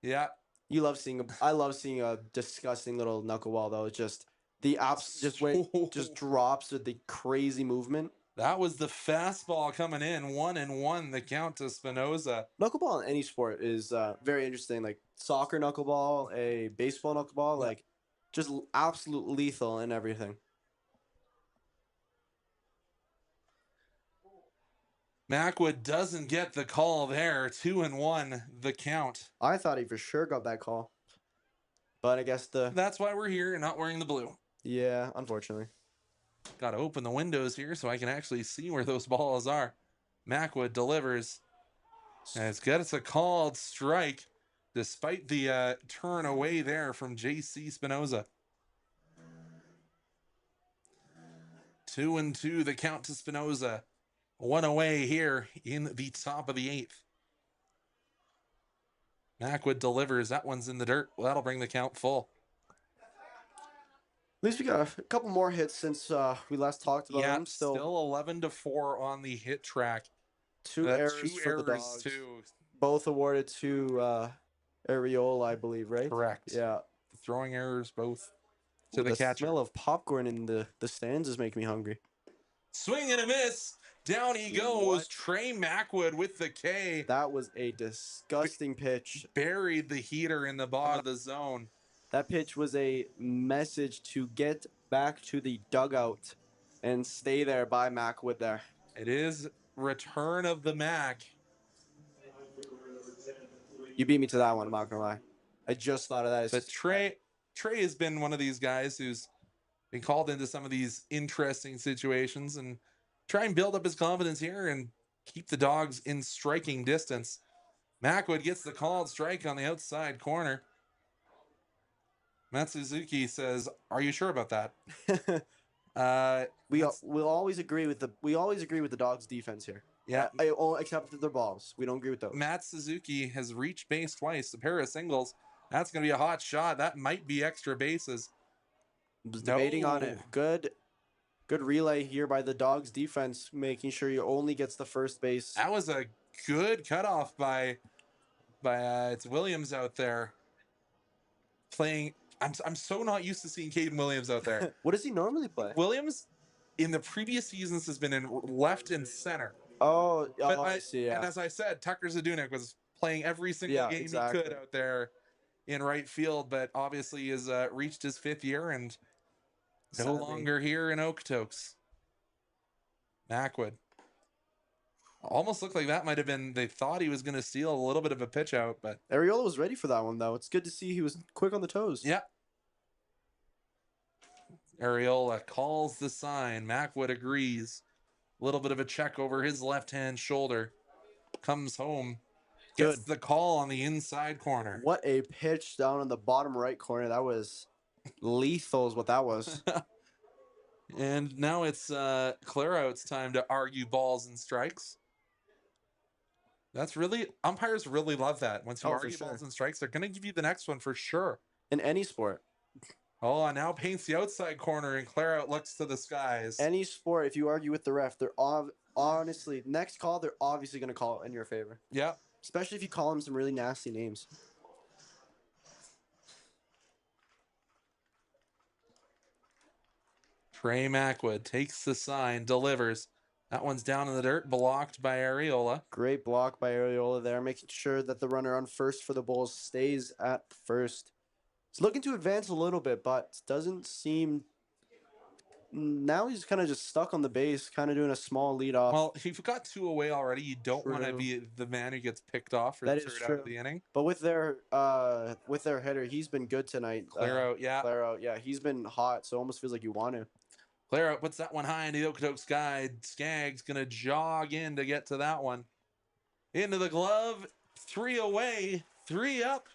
Yeah. I love seeing a disgusting little knuckleball though. It's just just drops with the crazy movement. That was the fastball coming in 1-1. The count to Spinoza. Knuckleball in any sport is very interesting. Like soccer knuckleball, a baseball knuckleball, like just absolute lethal in everything. Macwood doesn't get the call there. 2-1, the count. I thought he for sure got that call. But I guess That's why we're here, not wearing the blue. yeah, unfortunately. Got to open the windows here so I can actually see where those balls are. Macwood delivers. And it's a called strike, despite the turn away there from J.C. Spinoza. 2-2, the count to Spinoza. One away here in the top of the 8th. Macwood delivers. That one's in the dirt. Well, that'll bring the count full. At least we got a couple more hits since we last talked about them. Still 11-4 on the hit track. Two errors for the Dogs. Too. Both awarded to Areola, I believe, right? Correct. Yeah. Throwing errors both to the The catcher. smell of popcorn in the stands is making me hungry. Swing and a miss. Down he goes. What? Trey Macwood with the K. That was a disgusting pitch. Buried the heater in the bottom of the zone. That pitch was a message to get back to the dugout and stay there by Macwood there. It is return of the Mac. You beat me to that one, I'm not gonna lie. I just thought of that. But Trey has been one of these guys who's been called into some of these interesting situations and try and build up his confidence here and keep the Dogs in striking distance. Macwood gets the called strike on the outside corner. Matt Suzuki says, "Are you sure about that?" We'll always agree with the Dogs defense here. Yeah. Except their balls. We don't agree with those. Matt Suzuki has reached base twice, a pair of singles. That's going to be a hot shot. That might be extra bases. Was debating on it. Good relay here by the Dogs defense, making sure he only gets the first base. That was a good cutoff by it's Williams out there playing. I'm so not used to seeing Caden Williams out there. What does he normally play? Williams in the previous seasons has been in left and center. I see. Yeah. And as I said, Tucker Zadunik was playing every single game he could out there in right field, but obviously has reached his 5th year and no longer here in Okotoks. Macwood. Almost looked like that might have been, they thought he was going to steal a little bit of a pitch out, but Areola was ready for that one, though. It's good to see he was quick on the toes. yeah. Areola calls the sign. Macwood agrees. A little bit of a check over his left-hand shoulder. Comes home. Gets the call on the inside corner. What a pitch down in the bottom right corner. That was lethal is what that was. And now it's clear out's time to argue balls and strikes. That's really, umpires really love that. Once you argue balls and strikes, they're going to give you the next one for sure. In any sport. Oh, and now paints the outside corner and clear out looks to the skies. Any sport, if you argue with the ref, they're honestly, next call, they're obviously going to call it in your favor. Yeah. Especially if you call them some really nasty names. Trey Macwood takes the sign, delivers. That one's down in the dirt, blocked by Areola. Great block by Areola there, making sure that the runner on first for the Bulls stays at first. He's looking to advance a little bit, but doesn't seem... Now he's kind of just stuck on the base, kind of doing a small lead off. Well, if you've got 2 away already, you don't want to be the man who gets picked off for the third out of the inning. But with their hitter, he's been good tonight. Clear out, yeah. He's been hot, so it almost feels like you want to. Clear out puts that one high into the Okotoks sky. Skaggs going to jog in to get to that one. Into the glove, 3 away, 3 up,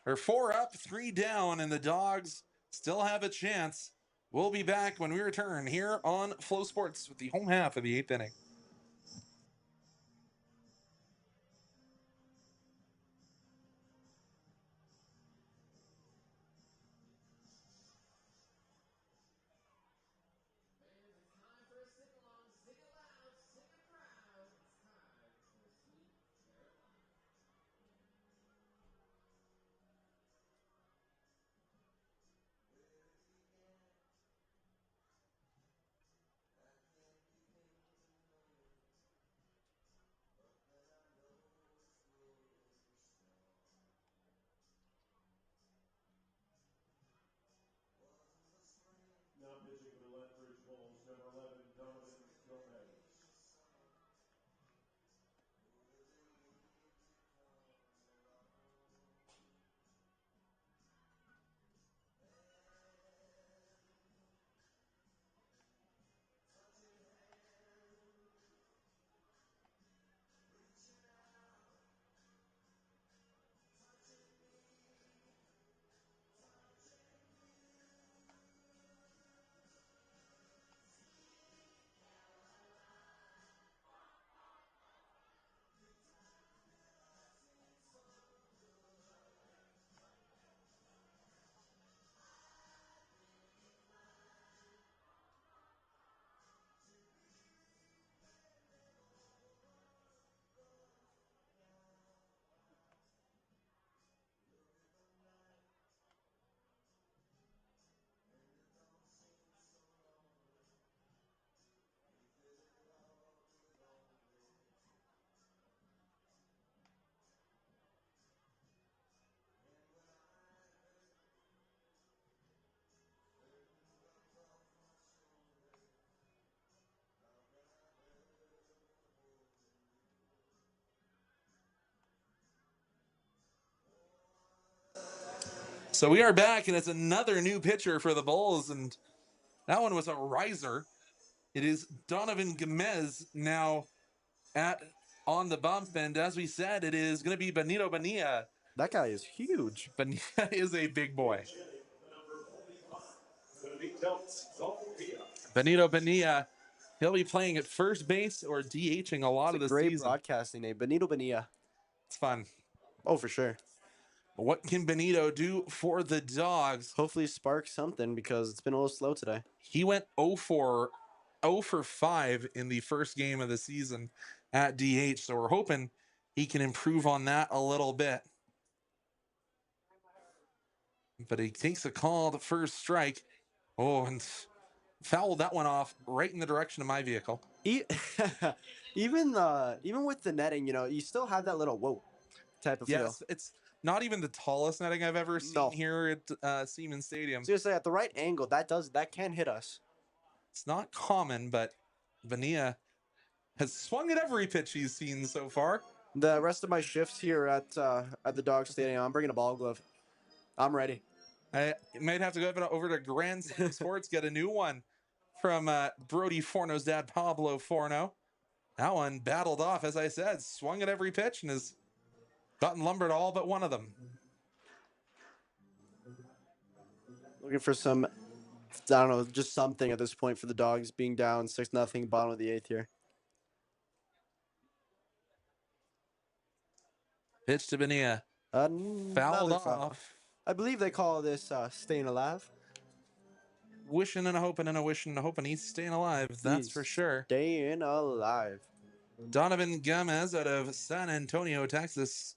or 4 up, 3 down, and the Dogs still have a chance. We'll be back when we return here on Flow Sports with the home half of the 8th inning. So we are back, and it's another new pitcher for the Bulls, and that one was a riser. It is Donovan Gomez now on the bump, and as we said, it is going to be Benito Bonilla. That guy is huge. Bonilla is a big boy. Benito Bonilla, he'll be playing at first base or DHing a lot of the Great season. broadcasting name, Benito Bonilla. It's fun. Oh, for sure. What can Benito do for the Dawgs? Hopefully spark something because it's been a little slow today. He went 0 for 5 in the first game of the season at DH, so we're hoping he can improve on that a little bit. But he takes a call, the first strike. Oh, and fouled that one off right in the direction of my vehicle. Even with the netting, you still have that little whoa type of feel. Yes, it's not even the tallest netting I've ever seen here at Siemens Stadium. Seriously, at the right angle, that can hit us. It's not common, but Bonilla has swung at every pitch he's seen so far. The rest of my shifts here at the Dawgs Stadium, I'm bringing a ball glove. I'm ready. I might have to go over to Grand Slam Sports, get a new one from Brody Forno's dad, Pablo Forno. That one battled off, as I said, swung at every pitch and has gotten lumbered all but one of them. Looking for some, I don't know, just something at this point for the Dawgs being down 6-0, bottom of the 8th here. Pitch to Bonilla. Fouled off. I believe they call this staying alive. Wishing and a hoping he's staying alive. That's for sure. Staying alive. Donovan Gomez out of San Antonio, Texas.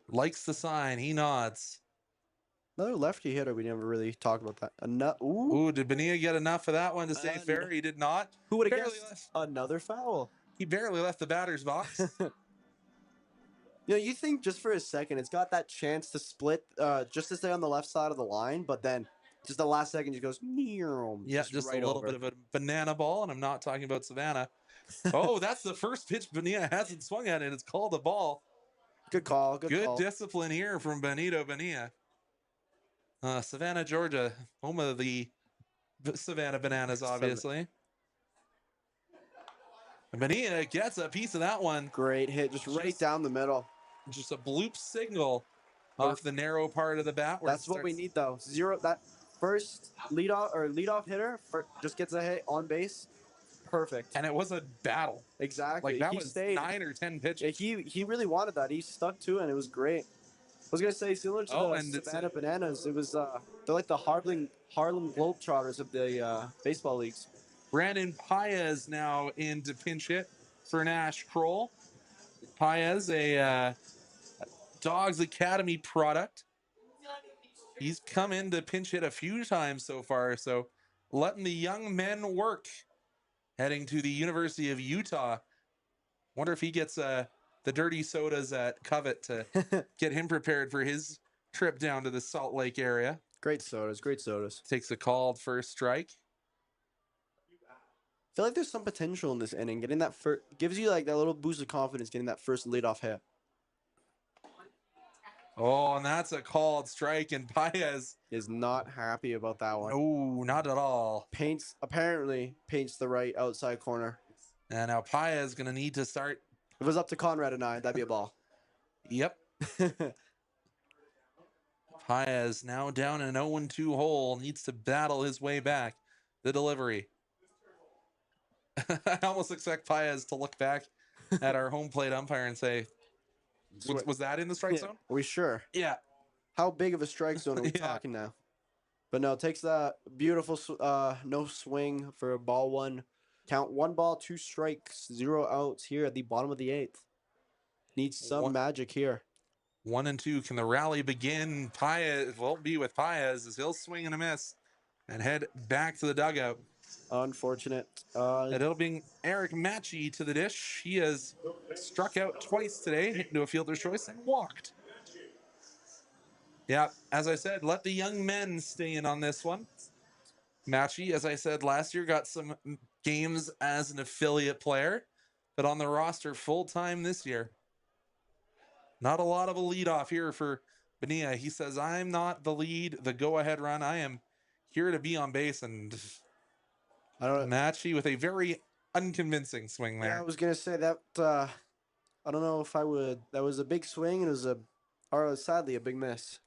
Likes the sign. He nods. Another lefty hitter. We never really talked about that. Ooh, did Bonilla get enough of that one to say fair? He did not. Who would have guessed another foul? He barely left the batter's box. You think just for a second, it's got that chance to split just to stay on the left side of the line, but then just the last second, just goes, yeah, just right a little over. bit of a banana ball, and I'm not talking about Savannah. Oh, that's the first pitch Bonilla hasn't swung at, and it's called a ball. Good call. Good call. Discipline here from Benito Bonilla. Savannah, Georgia, home of the Savannah Bananas, obviously. Bonilla gets a piece of that one. Great hit, just right down the middle. Just a bloop signal off the narrow part of the bat. That's what we need, though. That first leadoff hitter just gets a hit on base. Perfect. And it was a battle. Exactly. Like that was 9 or 10 pitches. He really wanted that. He stuck to it, and it was great. I was gonna say similar to the Savannah Bananas. It was they're like the Harlem Globetrotters of the baseball leagues. Brandon Paez now in to pinch hit for Nash Kroll. Paez, a Dawgs Academy product. He's come in to pinch hit a few times so far, so letting the young men work. Heading to the University of Utah. Wonder if he gets the dirty sodas at Covet to get him prepared for his trip down to the Salt Lake area. Great sodas. Takes a called first strike. I feel like there's some potential in this inning. Getting that first gives you like that little boost of confidence. Getting that first leadoff hit. Oh, and that's a called strike, and Paez is not happy about that one. Oh, not at all. Apparently paints the right outside corner. And now Paez gonna need to start. If it was up to Conrad and I, that'd be a ball. Yep. Paez now down an 0-2 hole, needs to battle his way back. The delivery. I almost expect Paez to look back at our home plate umpire and say, was that in the strike zone? Are we sure? Yeah. How big of a strike zone are we talking now? But no, takes that beautiful no swing for a ball one. Count 1 ball, 2 strikes, 0 outs here at the bottom of the 8th. Needs some magic here. 1-2. Can the rally begin? Paez won't be with Paez as he'll swing and a miss and head back to the dugout. Unfortunate. And it'll bring Eric Matchy to the dish. He has struck out twice today, hit into a fielder's choice, and walked. Yeah, as I said, let the young men stay in on this one. Matchy, as I said last year, got some games as an affiliate player, but on the roster full-time this year. Not a lot of a leadoff here for Bonilla, he says, I'm not the lead, the go-ahead run. I am here to be on base. And I don't. Matchy with a very unconvincing swing Yeah, I there. was gonna say that. I don't know if I would. That was a big swing, and it was sadly a big miss.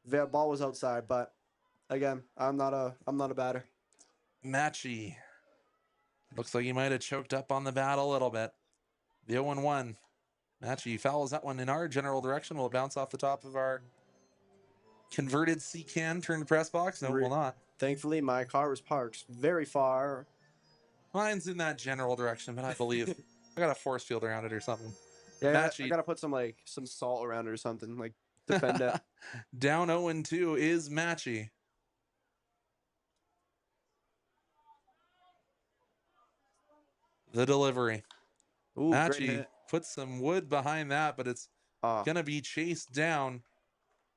The ball was outside, but again, I'm not a batter. Matchy. Looks like he might have choked up on the bat a little bit. The 0-1. Matchy fouls that one in our general direction. Will it bounce off the top of our converted C can turn to press box? No, it will not. Thankfully, my car was parked very far. Mine's in that general direction, but I believe I got a force field around it or something. Yeah, Matchy. I gotta put some salt around it or something, like defend it. Down 0-2 is Matchy. The delivery. Ooh, great Matchy hit. puts some wood behind that, but it's gonna be chased down.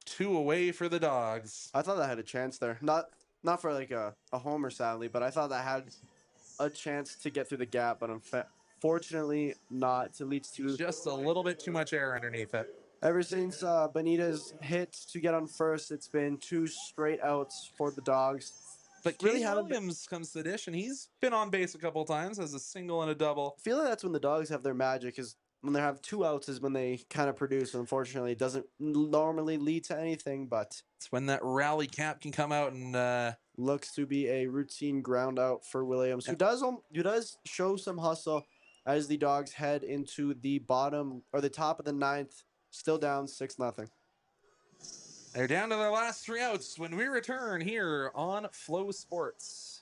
2 away for the Dawgs. I thought that had a chance there. Not for like a homer, sadly, but I thought that had a chance to get through the gap, but unfortunately not. It leads to Just a little bit too much air underneath it. ever since Bonita's hit to get on first, it's been 2 straight outs for the Dawgs. But Really Cade had a Williams comes to the dish, and he's been on base a couple times as a single and a double. I feel like that's when the Dawgs have their magic, is when they have 2 outs is when they kind of produce. Unfortunately, it doesn't normally lead to anything, but It's when that rally cap can come out and looks to be a routine ground out for Williams, who does show some hustle as the Dawgs head into the bottom or the top of the 9th, still down 6-0. they're down to their last 3 outs when we return here on Flow Sports.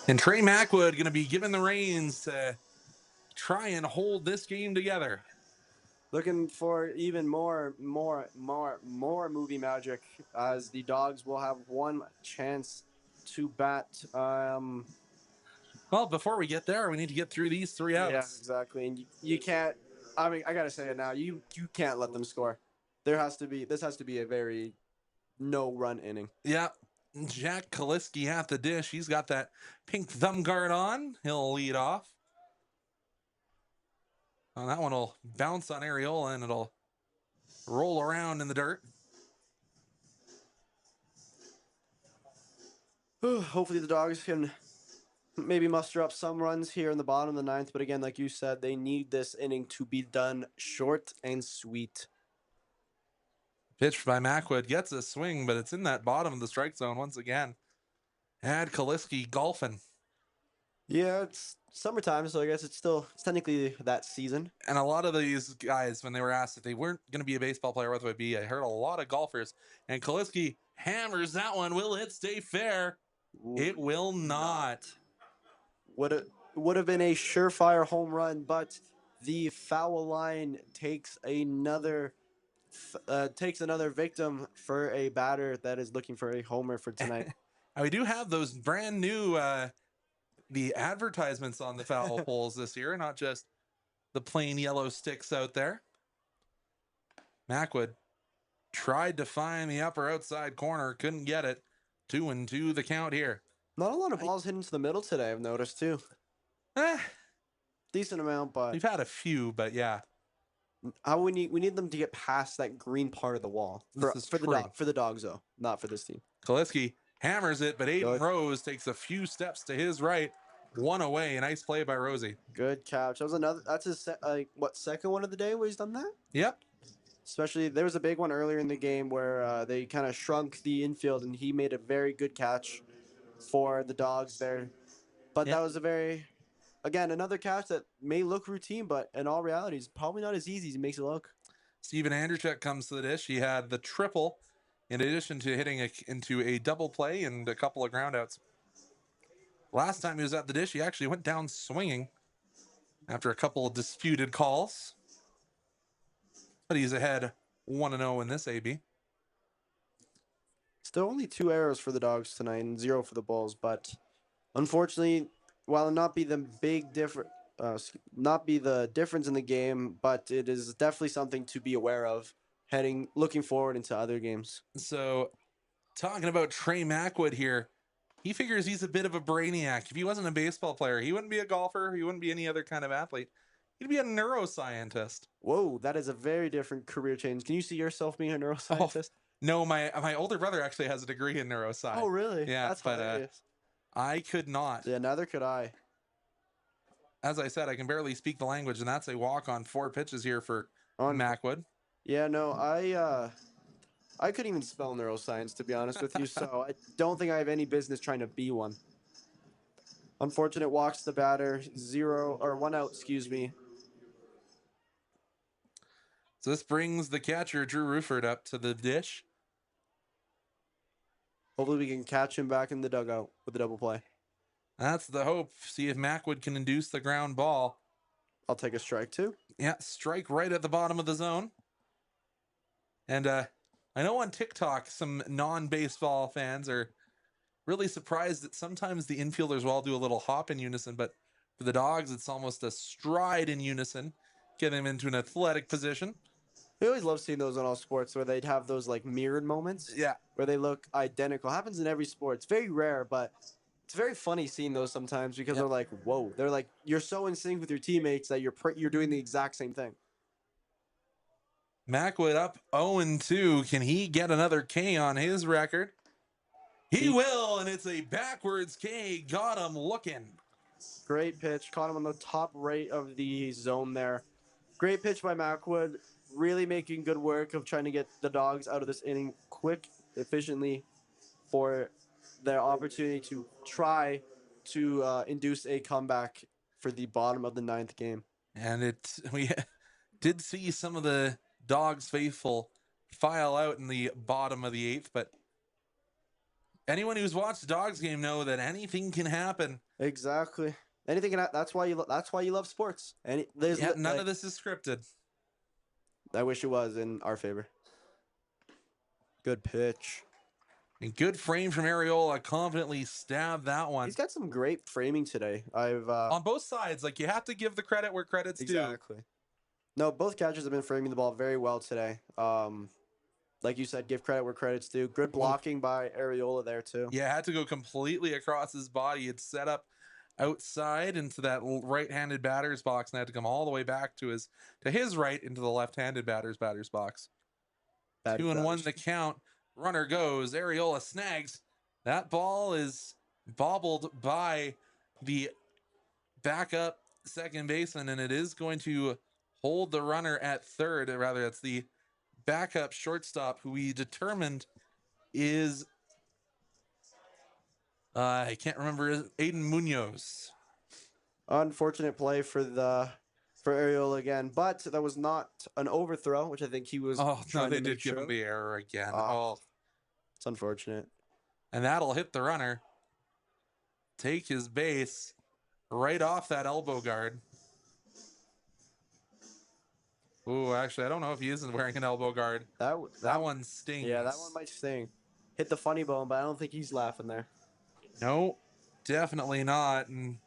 And Trey Mackwood going to be given the reins to try and hold this game together. Looking for even more movie magic, as the Dawgs will have one chance to bat. Well, before we get there, we need to get through these 3 outs. Yeah, exactly. And you can't. I mean, I gotta say it now. You can't let them score. This has to be a very no-run inning. Yeah. Jack Kaliski at the dish. He's got that pink thumb guard on. He'll lead off. Oh, that one will bounce on Areola and it'll roll around in the dirt. Hopefully the Dawgs can maybe muster up some runs here in the bottom of the 9th. But again, like you said, they need this inning to be done short and sweet. Pitched by Mackwood, gets a swing, but it's in that bottom of the strike zone once again. Had Kaliski golfing. Yeah, it's summertime, so I guess it's technically that season. And a lot of these guys, when they were asked if they weren't going to be a baseball player, what would it be? I heard a lot of golfers. And Kaliski hammers that one. Will it stay fair? Ooh, it will not. Would have been a surefire home run, but the foul line takes another victim for a batter that is looking for a homer for tonight. We do have those brand new the advertisements on the foul poles this year, not just the plain yellow sticks out there. Mackwood tried to find the upper outside corner, couldn't get it. 2-2 the count here. Not a lot of balls hitting to the middle today, I've noticed too. Eh, Decent amount, but we've had a few, but yeah. we need them to get past that green part of the wall. This is For true. the Dogs though, not for this team. Kaliski hammers it, but Aiden Good. Rose takes a few steps to his right. One away. Nice play by Rosie. Good catch. That was another. That's his second one of the day where he's done that. Yep. Especially there was a big one earlier in the game where they kind of shrunk the infield and he made a very good catch for the Dogs there. But Yep. that was another catch that may look routine, but in all reality, is probably not as easy as he makes it look. Steven Andrzejczyk comes to the dish. He had the triple in addition to hitting into a double play and a couple of groundouts. Last time he was at the dish, he actually went down swinging after a couple of disputed calls. But he's ahead 1-0 in this AB. Still only 2 errors for the Dogs tonight and 0 for the Bulls, but unfortunately, while it not be the difference in the game, but it is definitely something to be aware of looking forward into other games. So, talking about Trey Mackwood here, he figures he's a bit of a brainiac. If he wasn't a baseball player, he wouldn't be a golfer. He wouldn't be any other kind of athlete. He'd be a neuroscientist. Whoa, that is a very different career change. Can you see yourself being a neuroscientist? No, my older brother actually has a degree in neuroscience. Oh, really? Yeah, That's but hilarious. I could not. Yeah, neither could I. As I said, I can barely speak the language, and that's a walk on 4 pitches here for On Mackwood. Yeah, no, I couldn't even spell neuroscience, to be honest with you, so I don't think I have any business trying to be one. Unfortunate walks the batter, 1 out, excuse me. So this brings the catcher, Drew Rufford, up to the dish. Hopefully we can catch him back in the dugout with the double play. That's the hope. See if Mackwood can induce the ground ball. I'll take a strike too. Yeah, strike right at the bottom of the zone. And I know on TikTok, some non-baseball fans are really surprised that sometimes the infielders will all do a little hop in unison, but for the Dogs, it's almost a stride in unison, getting them into an athletic position. We always love seeing those in all sports where they'd have those like mirrored moments. Yeah. Where they look identical. Happens in every sport. It's very rare, but it's very funny seeing those sometimes because they're like, whoa. They're like, you're so in sync with your teammates that you're doing the exact same thing. Mackwood up 0-2. Can he get another K on his record? He will, and it's a backwards K. Got him looking. Great pitch. Caught him on the top right of the zone there. Great pitch by Mackwood. Really making good work of trying to get the Dogs out of this inning quick, efficiently for their opportunity to try to induce a comeback for the bottom of the 9th game. And we did see some of the Dogs faithful file out in the bottom of the 8th, but anyone who's watched the Dogs game know that anything can happen. Exactly. Anything can happen. That's why you love sports. None of this is scripted. I wish it was in our favor. Good pitch. And good frame from Areola. Confidently stabbed that one. He's got some great framing today. On both sides, like you have to give the credit where credit's due. Exactly. No, both catchers have been framing the ball very well today. Like you said, give credit where credit's due. Good blocking by Areola there too. Yeah, had to go completely across his body. It's set up outside into that right-handed batter's box and had to come all the way back to his right into the left-handed batter's box. 2-1 the count. Runner goes. Areola snags. That ball is bobbled by the backup second baseman, and it is going to hold the runner at third. Rather, it's the backup shortstop who we determined is I can't remember, Aiden Munoz. Unfortunate play for Areola again, but that was not an overthrow, which I think he was. Oh no, they to did make give sure. him the error again. It's unfortunate. And that'll hit the runner. Take his base right off that elbow guard. Ooh, actually, I don't know if he isn't wearing an elbow guard. That one stings. Yeah, that one might sting. Hit the funny bone, but I don't think he's laughing there. No, definitely not. And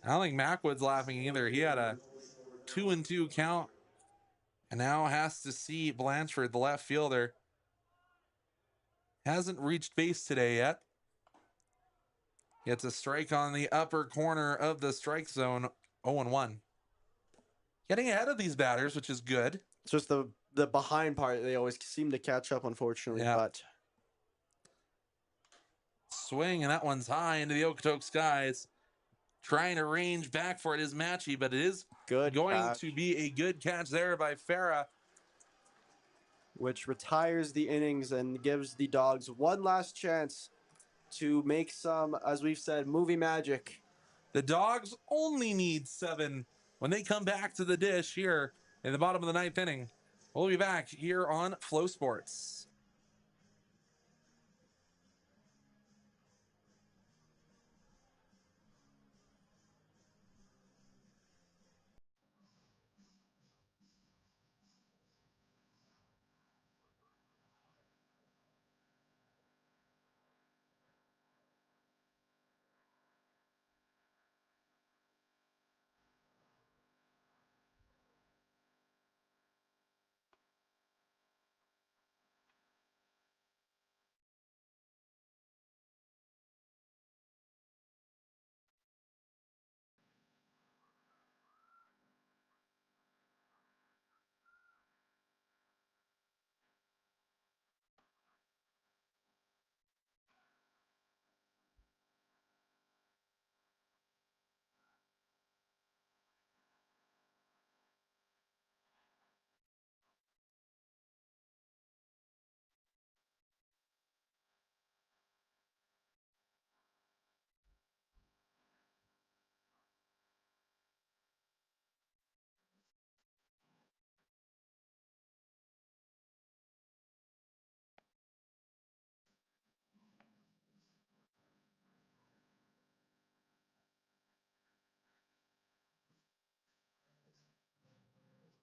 I don't think Mackwood's laughing either. He had a 2-2 count and now has to see Blanchford, the left fielder. Hasn't reached base today yet. Gets a strike on the upper corner of the strike zone, 0-1. Getting ahead of these batters, which is good. It's just the behind part. They always seem to catch up, unfortunately. Yeah. But Swing, and that one's high into the Okotoks skies. Trying to range back for it is Matchy, but it is good going catch, to be a good catch there by Farah. which retires the innings and gives the Dogs one last chance to make some, as we've said, movie magic. The Dogs only need 7 when they come back to the dish here in the bottom of the 9th inning. We'll be back here on Flow Sports.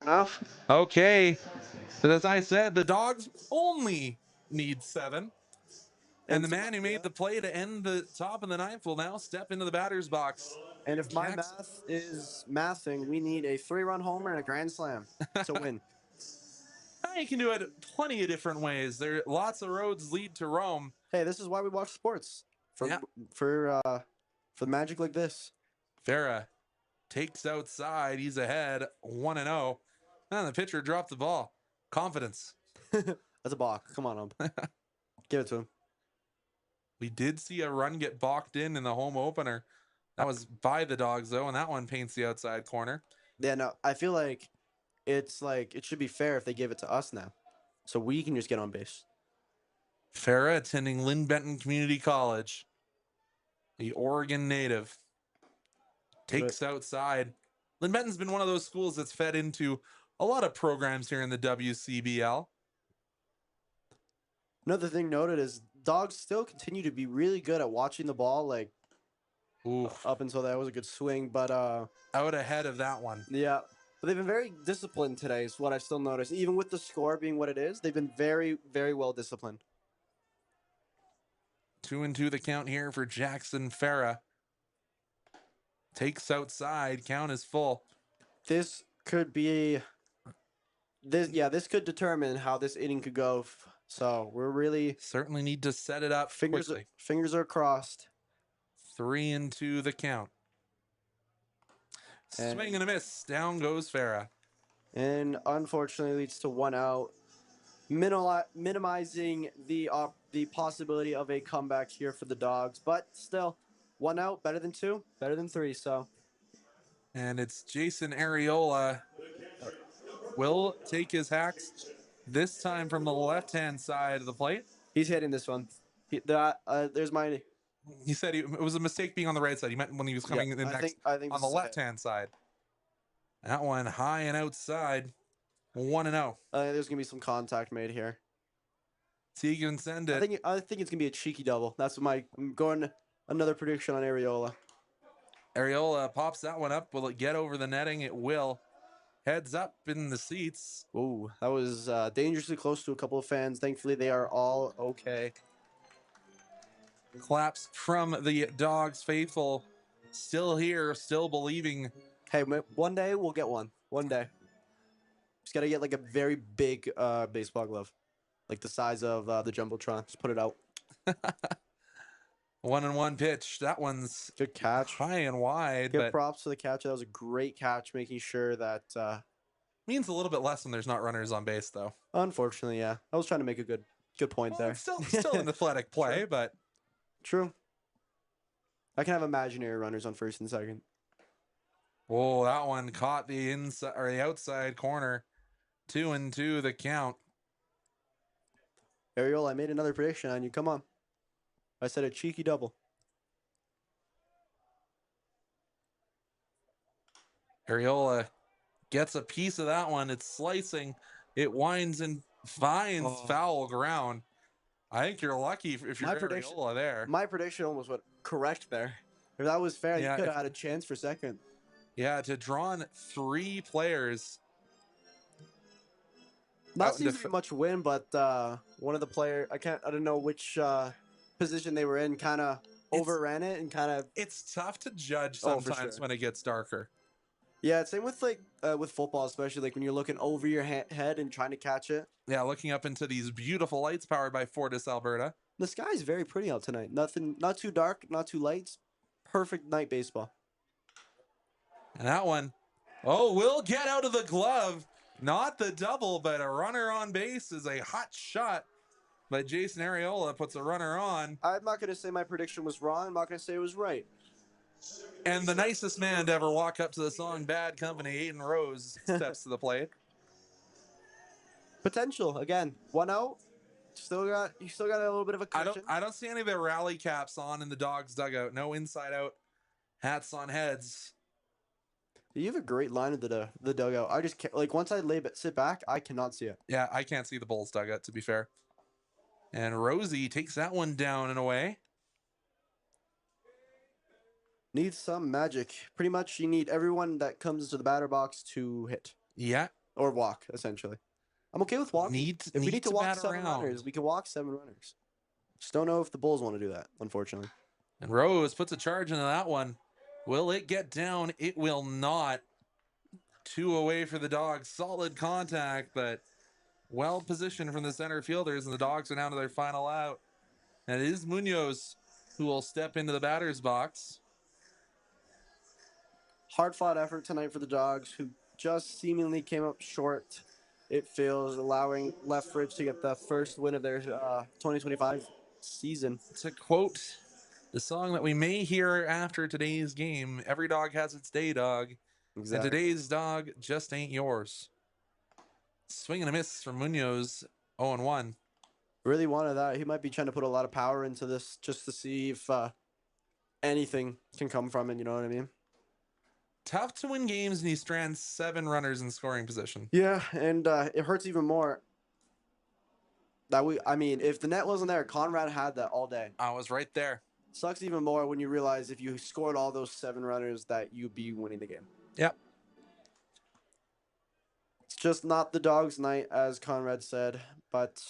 Enough. Okay, but as I said, the Dogs only need 7. And the man who made the play to end the top of the 9th will now step into the batter's box. And if my Jackson. math is mathing, we need a 3-run homer and a grand slam to win. You can do it plenty of different ways. There lots of roads lead to Rome. Hey, this is why we watch sports. For Yeah. for magic like this. Farah takes outside. He's ahead 1-0. And the pitcher dropped the ball. Confidence. That's a balk. Come on, give it to him. We did see a run get balked in the home opener. That was by the Dogs, though, and that one paints the outside corner. Yeah, no, I feel like it should be fair if they give it to us now, so we can just get on base. Farah attending Lynn Benton Community College. The Oregon native. Takes outside. Lynn Benton's been one of those schools that's fed into a lot of programs here in the WCBL. Another thing noted is Dogs still continue to be really good at watching the ball, like up until that was a good swing, but out ahead of that one. Yeah, but they've been very disciplined today is what I still noticed. Even with the score being what it is, they've been very, very well disciplined. 2-2 the count here for Jackson Farah. Takes outside. Count is full. This could be this could determine how this inning could go. So we're really certainly need to set it up quickly. Fingers are crossed. 3-2 the count. Swing and a miss. Down goes Farah. And unfortunately leads to 1 out. Minimizing the possibility of a comeback here for the Dogs, but still 1 out, better than 2, better than 3. So, and it's Jason Areola will take his hacks this time from the left-hand side of the plate. He's hitting this one. There's my. He said it was a mistake being on the right side. He meant when he was coming in next I think on the left-hand side. That one high and outside. 1-0. There's gonna be some contact made here. So you can send it. I think it's gonna be a cheeky double. That's I'm going another prediction on Areola. Areola pops that one up. Will it get over the netting? It will. Heads up in the seats. Ooh, that was dangerously close to a couple of fans. Thankfully, they are all okay. Claps from the Dogs faithful still here, still believing. Hey, one day we'll get one. One day. Just gotta get like a very big baseball glove, like the size of the jumbotron. Just put it out. 1-1 pitch. That one's Good catch. high and wide, Give but props to the catcher. That was a great catch, making sure that. means a little bit less when there's not runners on base, though. Unfortunately, yeah, I was trying to make a good point Well, there. it's still an athletic play, Sure. but True. I can have imaginary runners on first and second. oh, that one caught the inside or the outside corner. 2-2 the count. Ariel, I made another prediction on you. Come on. I said a cheeky double. Ariola gets a piece of that one. It's slicing. It winds and finds foul ground. I think you're lucky if you're Ariola there. My prediction almost went correct there. If that was fair, Yeah, you could have had a chance for second. Yeah, to draw on 3 players. Not seems to be much win, but one of the player I don't know which position they were in, kind of overran it and kind of. It's tough to judge sometimes when it gets darker. Yeah, same with like with football, especially like when you're looking over your head and trying to catch it. Yeah, looking up into these beautiful lights powered by Fortis, Alberta. The sky is very pretty out tonight. Not too dark, not too light. Perfect night baseball. And that one, will get out of the glove. Not the double, but a runner on base is a hot shot. But Jason Ariola puts a runner on. I'm not going to say my prediction was wrong. I'm not going to say it was right. And the nicest man to ever walk up to the song Bad Company, Aiden Rose, steps to the plate. Potential, again. 1 out. You still got a little bit of a cushion. I don't see any of the rally caps on in the Dawgs dugout. No inside out hats on heads. You have a great line of the dugout. I just can't, like once I sit back, I cannot see it. Yeah, I can't see the Bulls dugout, to be fair. And Rosie takes that one down and away. Needs some magic. Pretty much you need everyone that comes into the batter box to hit. Yeah. Or walk, essentially. I'm okay with walking. If we need to walk 7 runners, we can walk 7 runners. Just don't know if the Bulls want to do that, unfortunately. And Rose puts a charge into that one. Will it get down? It will not. 2 away for the Dogs. Solid contact, but well positioned from the center fielders, and the Dogs are down to their final out. And it is Munoz who will step into the batter's box. Hard-fought effort tonight for the Dogs, who just seemingly came up short, it feels, allowing Lethbridge to get the first win of their 2025 season. To quote the song that we may hear after today's game, every dog has its day, dog. Exactly. And today's dog just ain't yours. Swing and a miss from Munoz, 0-1. Really wanted that. He might be trying to put a lot of power into this just to see if anything can come from it, you know what I mean? Tough to win games and he strands 7 runners in scoring position. Yeah, and it hurts even more. If the net wasn't there, Conrad had that all day. I was right there. Sucks even more when you realize if you scored all those 7 runners that you'd be winning the game. Yep. It's just not the Dogs' night, as Conrad said, but...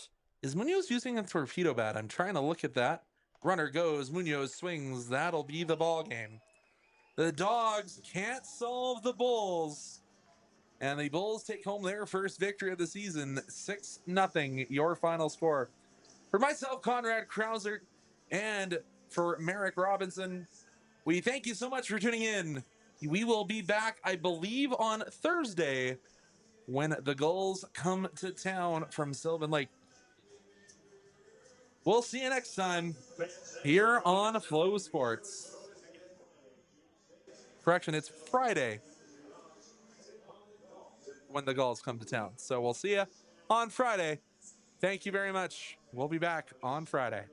Is Munoz using a torpedo bat? I'm trying to look at that. Runner goes, Munoz swings. That'll be the ball game. The Dogs can't solve the Bulls. And the Bulls take home their first victory of the season. 6-0, your final score. For myself, Conrad Krauser, and for Merrick Robinson, we thank you so much for tuning in. We will be back, I believe, on Thursday when the Gulls come to town from Sylvan Lake. We'll see you next time here on Flow Sports. Correction, it's Friday when the Gulls come to town. So we'll see you on Friday. Thank you very much. We'll be back on Friday.